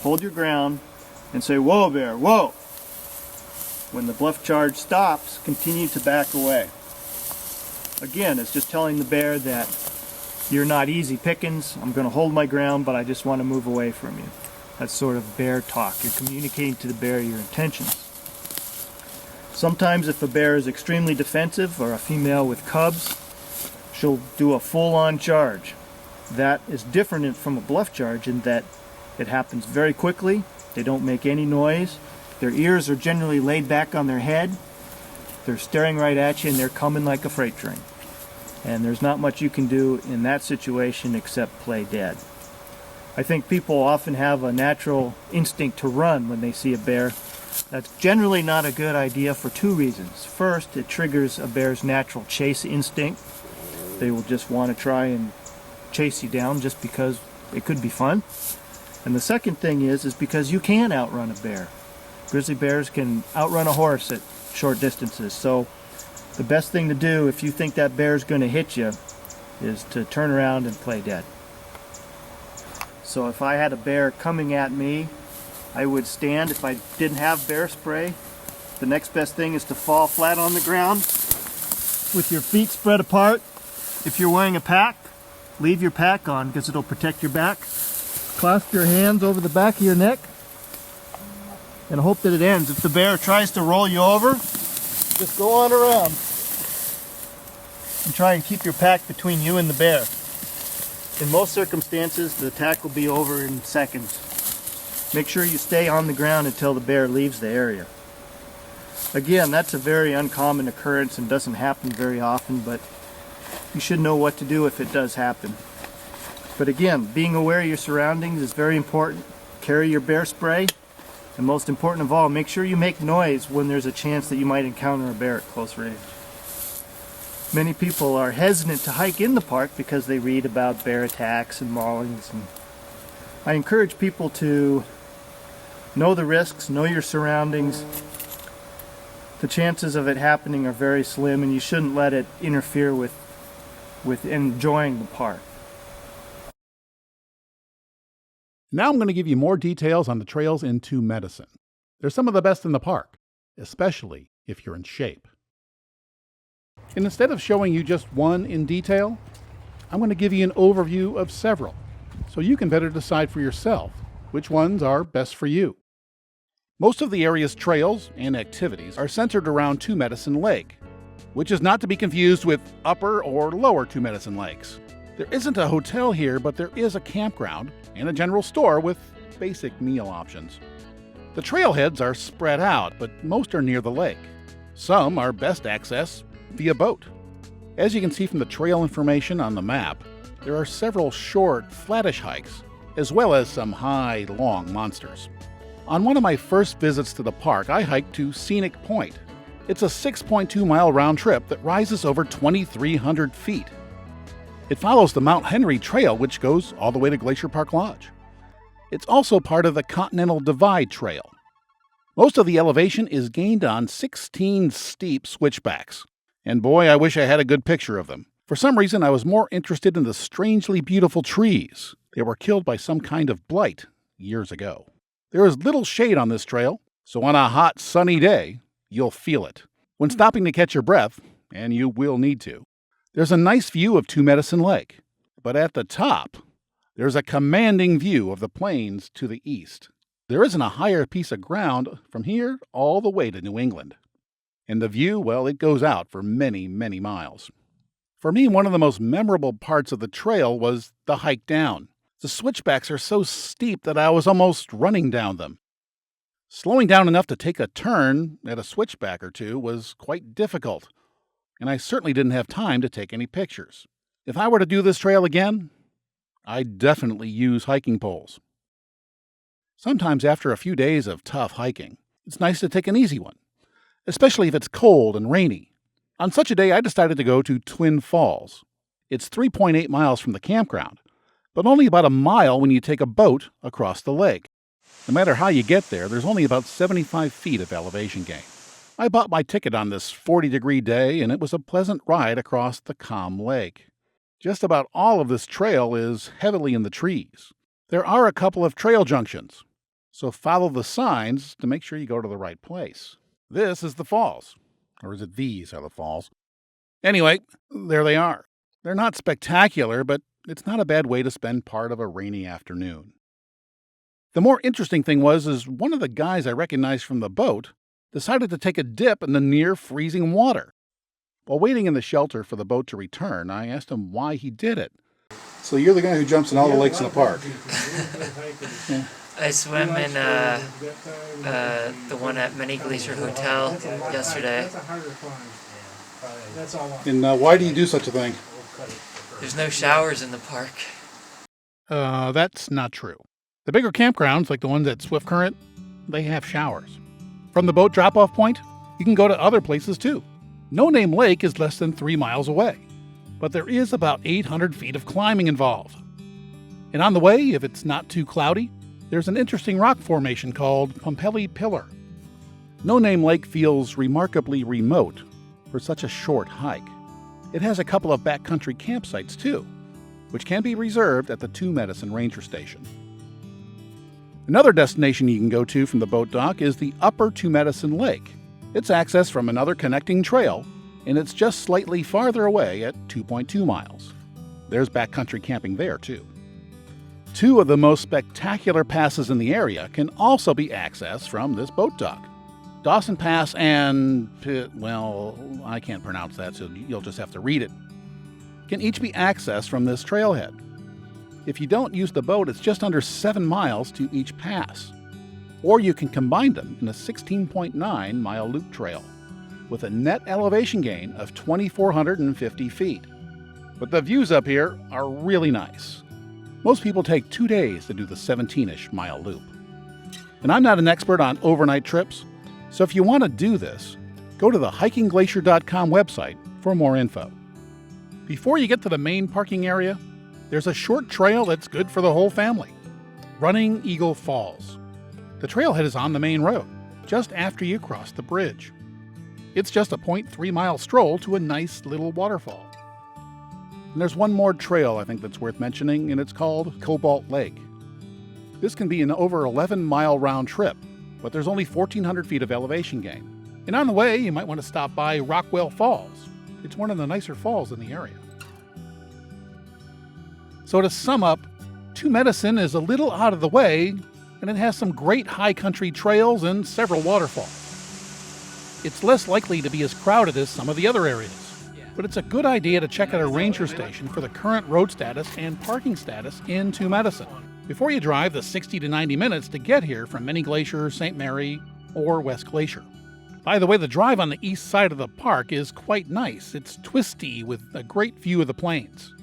hold your ground, and say, whoa bear, whoa. When the bluff charge stops, continue to back away. Again, it's just telling the bear that you're not easy pickings, I'm going to hold my ground, but I just want to move away from you. That's sort of bear talk. You're communicating to the bear your intentions. Sometimes if a bear is extremely defensive, or a female with cubs, she'll do a full-on charge. That is different from a bluff charge in that it happens very quickly, they don't make any noise, their ears are generally laid back on their head, they're staring right at you and they're coming like a freight train. And there's not much you can do in that situation except play dead. I think people often have a natural instinct to run when they see a bear. That's generally not a good idea for two reasons. First, it triggers a bear's natural chase instinct. They will just want to try and chase you down just because it could be fun. And the second thing is because you can outrun a bear. Grizzly bears can outrun a horse at short distances. So the best thing to do if you think that bear is going to hit you is to turn around and play dead. So if I had a bear coming at me, I would stand. If I didn't have bear spray, the next best thing is to fall flat on the ground with your feet spread apart. If you're wearing a pack, leave your pack on because it'll protect your back. Clasp your hands over the back of your neck and hope that it ends. If the bear tries to roll you over, just go on around and try and keep your pack between you and the bear. In most circumstances, the attack will be over in seconds. Make sure you stay on the ground until the bear leaves the area. Again, that's a very uncommon occurrence and doesn't happen very often, but you should know what to do if it does happen. But again, being aware of your surroundings is very important. Carry your bear spray, and most important of all, make sure you make noise when there's a chance that you might encounter a bear at close range. Many people are hesitant to hike in the park because they read about bear attacks and maulings. And I encourage people to know the risks, know your surroundings. The chances of it happening are very slim, and you shouldn't let it interfere with enjoying the park. Now I'm going to give you more details on the trails into Medicine. They're some of the best in the park, especially if you're in shape. And instead of showing you just one in detail, I'm going to give you an overview of several, so you can better decide for yourself which ones are best for you. Most of the area's trails and activities are centered around Two Medicine Lake, which is not to be confused with Upper or Lower Two Medicine Lakes. There isn't a hotel here, but there is a campground and a general store with basic meal options. The trailheads are spread out, but most are near the lake. Some are best accessed via boat. As you can see from the trail information on the map, there are several short, flattish hikes, as well as some high, long monsters. On one of my first visits to the park, I hiked to Scenic Point. It's a 6.2-mile round trip that rises over 2,300 feet. It follows the Mount Henry Trail, which goes all the way to Glacier Park Lodge. It's also part of the Continental Divide Trail. Most of the elevation is gained on 16 steep switchbacks. And boy, I wish I had a good picture of them. For some reason, I was more interested in the strangely beautiful trees. They were killed by some kind of blight years ago. There is little shade on this trail, so on a hot, sunny day, you'll feel it. When stopping to catch your breath, and you will need to, there's a nice view of Two Medicine Lake. But at the top, there's a commanding view of the plains to the east. There isn't a higher piece of ground from here all the way to New England. And the view, well, it goes out for many, many miles. For me, one of the most memorable parts of the trail was the hike down. The switchbacks are so steep that I was almost running down them. Slowing down enough to take a turn at a switchback or two was quite difficult, and I certainly didn't have time to take any pictures. If I were to do this trail again, I'd definitely use hiking poles. Sometimes after a few days of tough hiking, it's nice to take an easy one, especially if it's cold and rainy. On such a day, I decided to go to Twin Falls. It's 3.8 miles from the campground, but only about a mile when you take a boat across the lake. No matter how you get there, there's only about 75 feet of elevation gain. I bought my ticket on this 40-degree day, and it was a pleasant ride across the calm lake. Just about all of this trail is heavily in the trees. There are a couple of trail junctions, so follow the signs to make sure you go to the right place. This is the falls. Or is it these are the falls? Anyway, there they are. They're not spectacular, but it's not a bad way to spend part of a rainy afternoon. The more interesting thing was one of the guys I recognized from the boat decided to take a dip in the near-freezing water. While waiting in the shelter for the boat to return, I asked him why he did it. So you're the guy who jumps in all the lakes in the park. Yeah. I swam in the one at Mini Glacier Hotel yesterday. And why do you do such a thing? There's no showers in the park. That's not true. The bigger campgrounds, like the ones at Swift Current, they have showers. From the boat drop-off point, you can go to other places too. No Name Lake is less than 3 miles away, but there is about 800 feet of climbing involved. And on the way, if it's not too cloudy, there's an interesting rock formation called Pompelli Pillar. No Name Lake feels remarkably remote for such a short hike. It has a couple of backcountry campsites too, which can be reserved at the Two Medicine Ranger Station. Another destination you can go to from the boat dock is the Upper Two Medicine Lake. It's accessed from another connecting trail, and it's just slightly farther away at 2.2 miles. There's backcountry camping there too. Two of the most spectacular passes in the area can also be accessed from this boat dock. Dawson Pass and, well, I can't pronounce that, so you'll just have to read it, can each be accessed from this trailhead. If you don't use the boat, it's just under 7 miles to each pass. Or you can combine them in a 16.9-mile loop trail with a net elevation gain of 2,450 feet. But the views up here are really nice. Most people take 2 days to do the 17-ish mile loop. And I'm not an expert on overnight trips, so if you want to do this, go to the hikingglacier.com website for more info. Before you get to the main parking area, there's a short trail that's good for the whole family. Running Eagle Falls. The trailhead is on the main road, just after you cross the bridge. It's just a 0.3-mile stroll to a nice little waterfall. And there's one more trail I think that's worth mentioning, and it's called Cobalt Lake. This can be an over 11-mile round trip, but there's only 1,400 feet of elevation gain. And on the way, you might want to stop by Rockwell Falls. It's one of the nicer falls in the area. So to sum up, Two Medicine is a little out of the way, and it has some great high country trails and several waterfalls. It's less likely to be as crowded as some of the other areas, but it's a good idea to check out a ranger station for the current road status and parking status in Two Medicine before you drive the 60 to 90 minutes to get here from Mini Glacier, St. Mary, or West Glacier. By the way, the drive on the east side of the park is quite nice. It's twisty with a great view of the plains.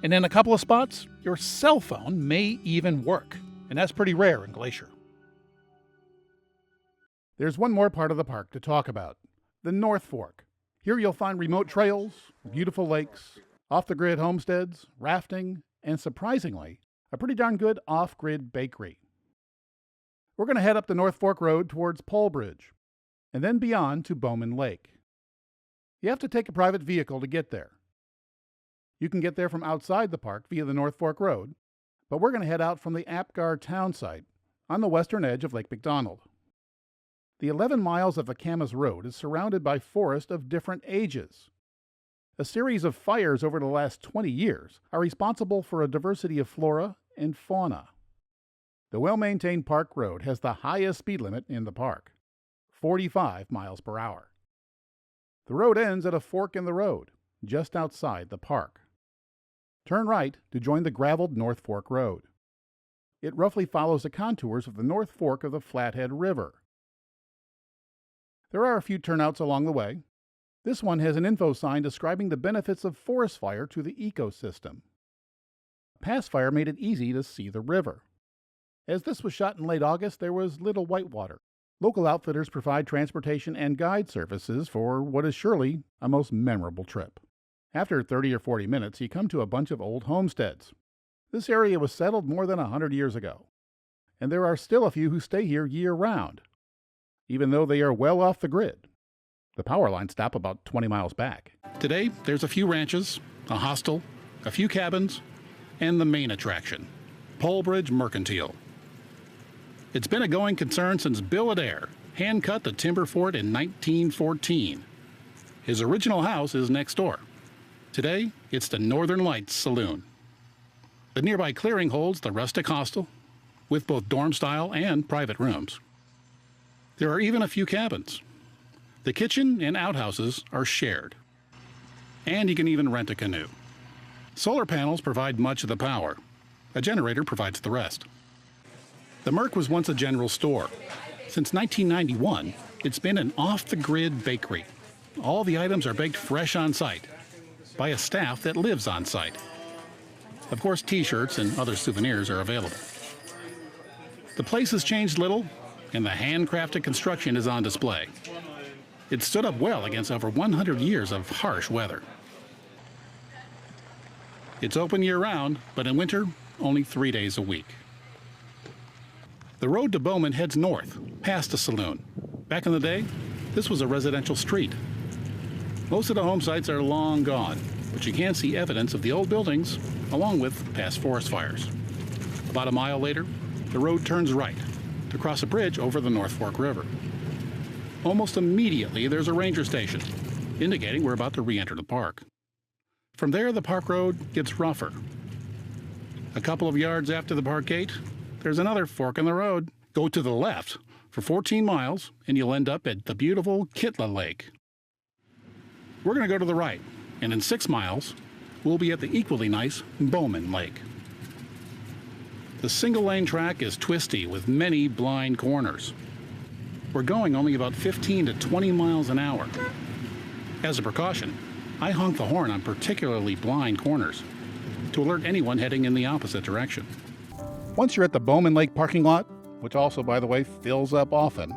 And in a couple of spots, your cell phone may even work, and that's pretty rare in Glacier. There's one more part of the park to talk about, the North Fork. Here you'll find remote trails, beautiful lakes, off-the-grid homesteads, rafting, and surprisingly, a pretty darn good off-grid bakery. We're going to head up the North Fork Road towards Polebridge, and then beyond to Bowman Lake. You have to take a private vehicle to get there. You can get there from outside the park via the North Fork Road, but we're going to head out from the Apgar town site on the western edge of Lake McDonald. The 11 miles of Akamas Road is surrounded by forest of different ages. A series of fires over the last 20 years are responsible for a diversity of flora and fauna. The well-maintained park road has the highest speed limit in the park, 45 miles per hour. The road ends at a fork in the road, just outside the park. Turn right to join the graveled North Fork Road. It roughly follows the contours of the North Fork of the Flathead River. There are a few turnouts along the way. This one has an info sign describing the benefits of forest fire to the ecosystem. Pass fire made it easy to see the river. As this was shot in late August, there was little whitewater. Local outfitters provide transportation and guide services for what is surely a most memorable trip. After 30 or 40 minutes, you come to a bunch of old homesteads. This area was settled more than 100 years ago, and there are still a few who stay here year-round, even though they are well off the grid. The power lines stop about 20 miles back. Today, there's a few ranches, a hostel, a few cabins, and the main attraction, Polebridge Mercantile. It's been a going concern since Bill Adair hand-cut the timber fort in 1914. His original house is next door. Today, it's the Northern Lights Saloon. The nearby clearing holds the rustic hostel, with both dorm-style and private rooms. There are even a few cabins. The kitchen and outhouses are shared. And you can even rent a canoe. Solar panels provide much of the power. A generator provides the rest. The Merc was once a general store. Since 1991, it's been an off-the-grid bakery. All the items are baked fresh on site by a staff that lives on site. Of course, t-shirts and other souvenirs are available. The place has changed little, and the handcrafted construction is on display. It stood up well against over 100 years of harsh weather. It's open year-round, but in winter, only 3 days a week. The road to Bowman heads north, past the saloon. Back in the day, this was a residential street. Most of the home sites are long gone, but you can see evidence of the old buildings, along with past forest fires. About a mile later, the road turns right to cross a bridge over the North Fork River. Almost immediately, there's a ranger station, indicating we're about to re-enter the park. From there, the park road gets rougher. A couple of yards after the park gate, there's another fork in the road. Go to the left for 14 miles, and you'll end up at the beautiful Kitla Lake. We're going to go to the right, and in 6 miles, we'll be at the equally nice Bowman Lake. The single-lane track is twisty with many blind corners. We're going only about 15 to 20 miles an hour. As a precaution, I honk the horn on particularly blind corners to alert anyone heading in the opposite direction. Once you're at the Bowman Lake parking lot, which also, by the way, fills up often,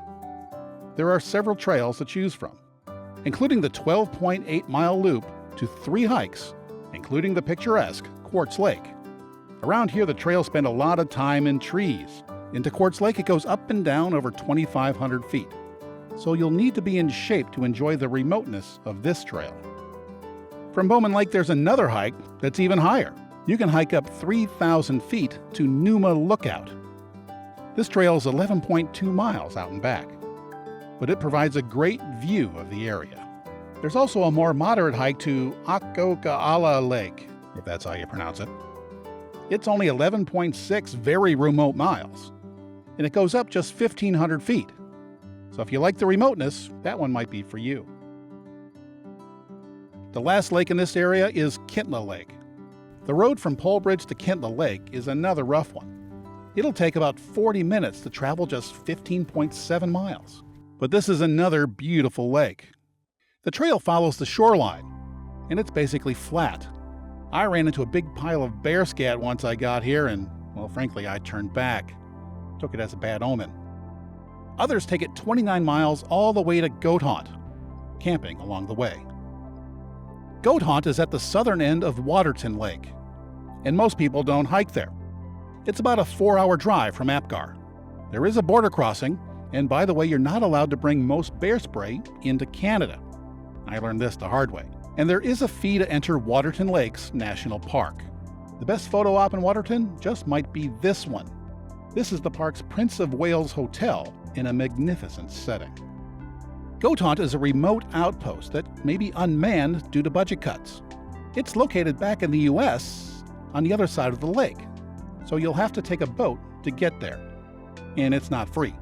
there are several trails to choose from, including the 12.8-mile loop to 3 hikes, including the picturesque Quartz Lake. Around here, the trails spend a lot of time in trees. Into Quartz Lake, it goes up and down over 2,500 feet, so you'll need to be in shape to enjoy the remoteness of this trail. From Bowman Lake, there's another hike that's even higher. You can hike up 3,000 feet to Numa Lookout. This trail is 11.2 miles out and back, but it provides a great view of the area. There's also a more moderate hike to Akaokaala Lake, if that's how you pronounce it. It's only 11.6 very remote miles, and it goes up just 1,500 feet. So if you like the remoteness, that one might be for you. The last lake in this area is Kitla Lake. The road from Polebridge to Kitla Lake is another rough one. It'll take about 40 minutes to travel just 15.7 miles. But this is another beautiful lake. The trail follows the shoreline, and it's basically flat. I ran into a big pile of bear scat once I got here, and, well, frankly, I turned back. Took it as a bad omen. Others take it 29 miles all the way to Goat Haunt, camping along the way. Goat Haunt is at the southern end of Waterton Lake, and most people don't hike there. It's about a 4-hour drive from Apgar. There is a border crossing, and by the way, you're not allowed to bring most bear spray into Canada. I learned this the hard way. And there is a fee to enter Waterton Lakes National Park. The best photo op in Waterton just might be this one. This is the park's Prince of Wales Hotel in a magnificent setting. Gotaunt is a remote outpost that may be unmanned due to budget cuts. It's located back in the U.S. on the other side of the lake, so you'll have to take a boat to get there. And it's not free.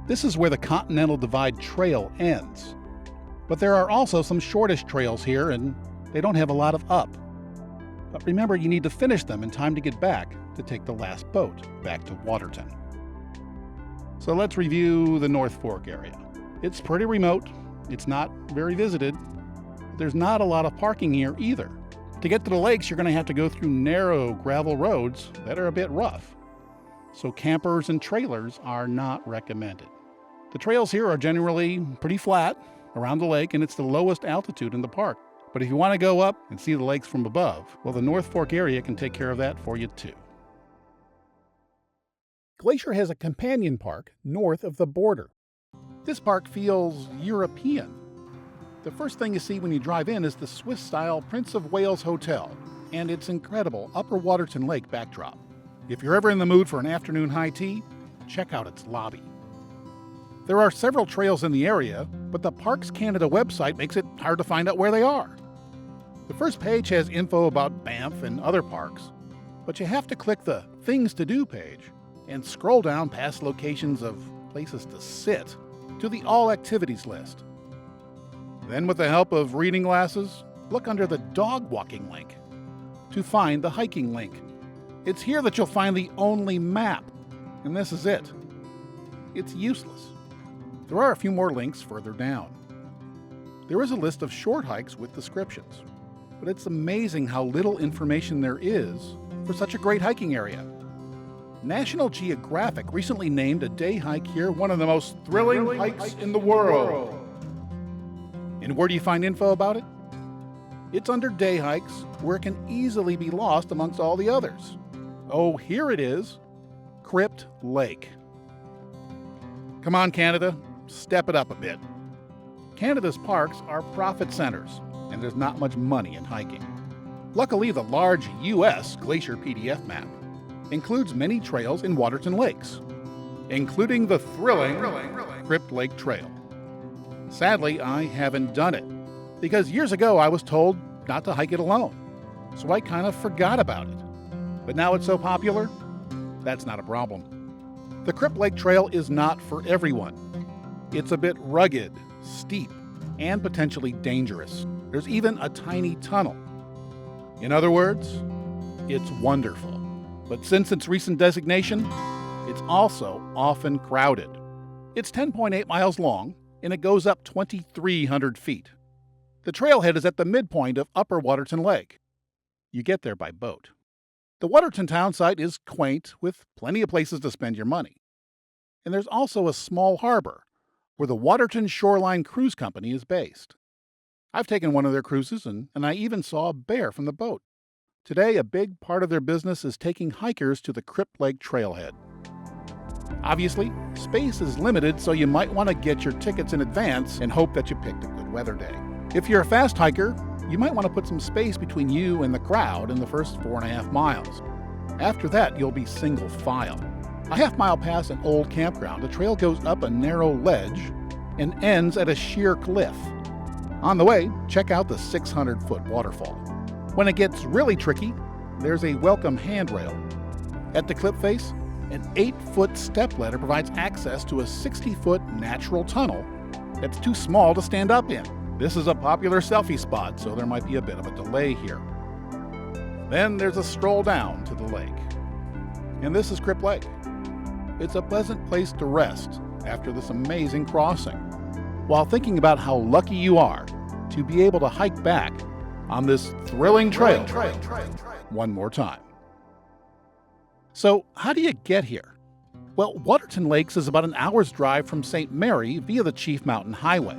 This is where the Continental Divide Trail ends. But there are also some shortish trails here, and they don't have a lot of up. But remember, you need to finish them in time to get back to take the last boat back to Waterton. So let's review the North Fork area. It's pretty remote, it's not very visited, but there's not a lot of parking here either. To get to the lakes, you're going to have to go through narrow gravel roads that are a bit rough. So campers and trailers are not recommended. The trails here are generally pretty flat around the lake, and it's the lowest altitude in the park. But if you want to go up and see the lakes from above, well, the North Fork area can take care of that for you too. Glacier has a companion park north of the border. This park feels European. The first thing you see when you drive in is the Swiss-style Prince of Wales Hotel and its incredible Upper Waterton Lake backdrop. If you're ever in the mood for an afternoon high tea, check out its lobby. There are several trails in the area, but the Parks Canada website makes it hard to find out where they are. The first page has info about Banff and other parks, but you have to click the Things to Do page and scroll down past locations of places to sit to the All Activities list. Then, with the help of reading glasses, look under the Dog Walking link to find the Hiking link. It's here that you'll find the only map, and this is it. It's useless. There are a few more links further down. There is a list of short hikes with descriptions, but it's amazing how little information there is for such a great hiking area. National Geographic recently named a day hike here one of the most thrilling hikes in the world. And where do you find info about it? It's under day hikes, where it can easily be lost amongst all the others. Oh, here it is, Crypt Lake. Come on, Canada, step it up a bit. Canada's parks are profit centers, and there's not much money in hiking. Luckily, the large U.S. Glacier PDF map includes many trails in Waterton Lakes, including the thrilling Crypt Lake Trail. Sadly, I haven't done it, because years ago I was told not to hike it alone, so I kind of forgot about it. But now it's so popular, that's not a problem. The Crypt Lake Trail is not for everyone. It's a bit rugged, steep, and potentially dangerous. There's even a tiny tunnel. In other words, it's wonderful. But since its recent designation, it's also often crowded. It's 10.8 miles long, and it goes up 2,300 feet. The trailhead is at the midpoint of Upper Waterton Lake. You get there by boat. The Waterton town site is quaint, with plenty of places to spend your money. And there's also a small harbor, where the Waterton Shoreline Cruise Company is based. I've taken one of their cruises, and I even saw a bear from the boat. Today, a big part of their business is taking hikers to the Crypt Lake Trailhead. Obviously, space is limited, so you might want to get your tickets in advance and hope that you picked a good weather day. If you're a fast hiker, you might want to put some space between you and the crowd in the first 4.5 miles. After that, you'll be single file. A half-mile past an old campground, the trail goes up a narrow ledge and ends at a sheer cliff. On the way, check out the 600-foot waterfall. When it gets really tricky, there's a welcome handrail. At the cliff face, an 8-foot stepladder provides access to a 60-foot natural tunnel that's too small to stand up in. This is a popular selfie spot, so there might be a bit of a delay here. Then there's a stroll down to the lake. And this is Crypt Lake. It's a pleasant place to rest after this amazing crossing, while thinking about how lucky you are to be able to hike back on this thrilling trail one more time. So, how do you get here? Well, Waterton Lakes is about an hour's drive from St. Mary via the Chief Mountain Highway.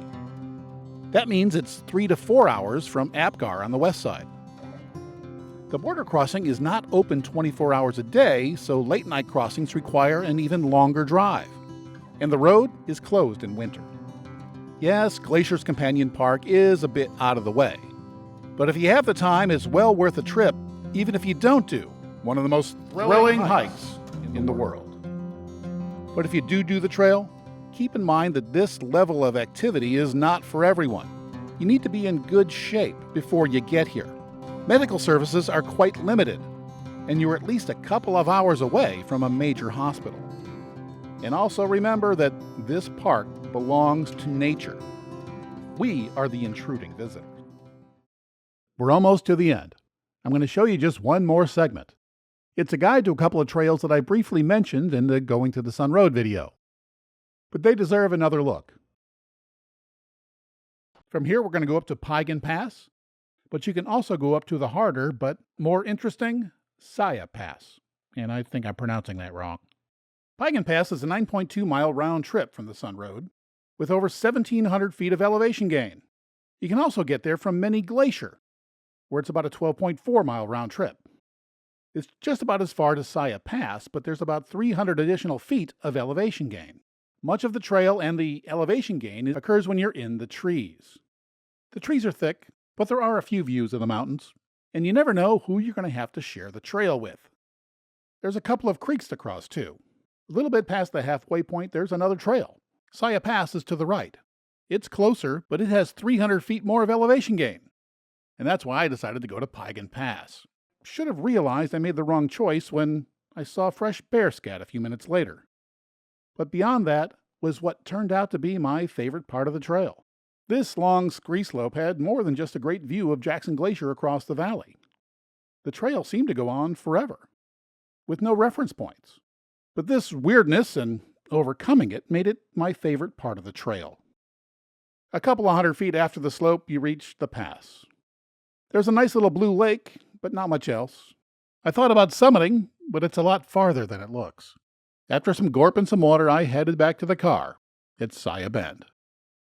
That means it's 3 to 4 hours from Apgar on the west side. The border crossing is not open 24 hours a day, so late night crossings require an even longer drive. And the road is closed in winter. Yes, Glacier's Companion Park is a bit out of the way. But if you have the time, it's well worth a trip, even if you don't do one of the most thrilling hikes in the world. But if you do the trail, keep in mind that this level of activity is not for everyone. You need to be in good shape before you get here. Medical services are quite limited, and you're at least a couple of hours away from a major hospital. And also remember that this park belongs to nature. We are the intruding visitors. We're almost to the end. I'm going to show you just one more segment. It's a guide to a couple of trails that I briefly mentioned in the Going to the Sun Road video. But they deserve another look. From here, we're going to go up to Piegan Pass, but you can also go up to the harder but more interesting Siyeh Pass. And I think I'm pronouncing that wrong. Piegan Pass is a 9.2-mile round trip from the Sun Road, with over 1,700 feet of elevation gain. You can also get there from Many Glacier, where it's about a 12.4-mile round trip. It's just about as far to Siyeh Pass, but there's about 300 additional feet of elevation gain. Much of the trail and the elevation gain occurs when you're in the trees. The trees are thick, but there are a few views of the mountains, and you never know who you're going to have to share the trail with. There's a couple of creeks to cross, too. A little bit past the halfway point, there's another trail. Siyeh Pass is to the right. It's closer, but it has 300 feet more of elevation gain. And that's why I decided to go to Piegan Pass. Should have realized I made the wrong choice when I saw fresh bear scat a few minutes later. But beyond that was what turned out to be my favorite part of the trail. This long ski slope had more than just a great view of Jackson Glacier across the valley. The trail seemed to go on forever, with no reference points. But this weirdness and overcoming it made it my favorite part of the trail. A couple of 100 feet after the slope, you reach the pass. There's a nice little blue lake, but not much else. I thought about summiting, but it's a lot farther than it looks. After some gorp and some water, I headed back to the car at Siyeh Bend.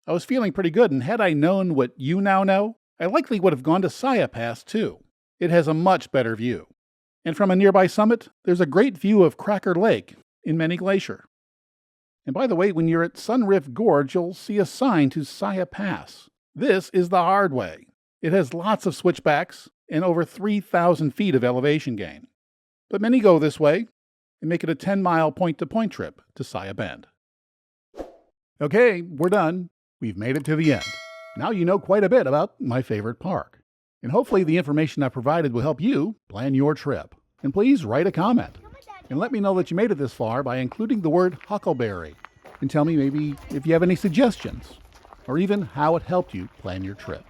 I was feeling pretty good, and had I known what you now know, I likely would have gone to Siyeh Pass too. It has a much better view. And from a nearby summit, there's a great view of Cracker Lake in Many Glacier. And by the way, when you're at Sunrift Gorge, you'll see a sign to Siyeh Pass. This is the hard way. It has lots of switchbacks and over 3,000 feet of elevation gain. But many go this way and make it a 10-mile point-to-point trip to Siyeh Bend. Okay, we're done. We've made it to the end. Now you know quite a bit about my favorite park. And hopefully the information I provided will help you plan your trip. And please write a comment. And let me know that you made it this far by including the word huckleberry. And tell me maybe if you have any suggestions, or even how it helped you plan your trip.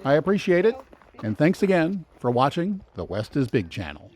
I appreciate it, and thanks again for watching the West is Big channel.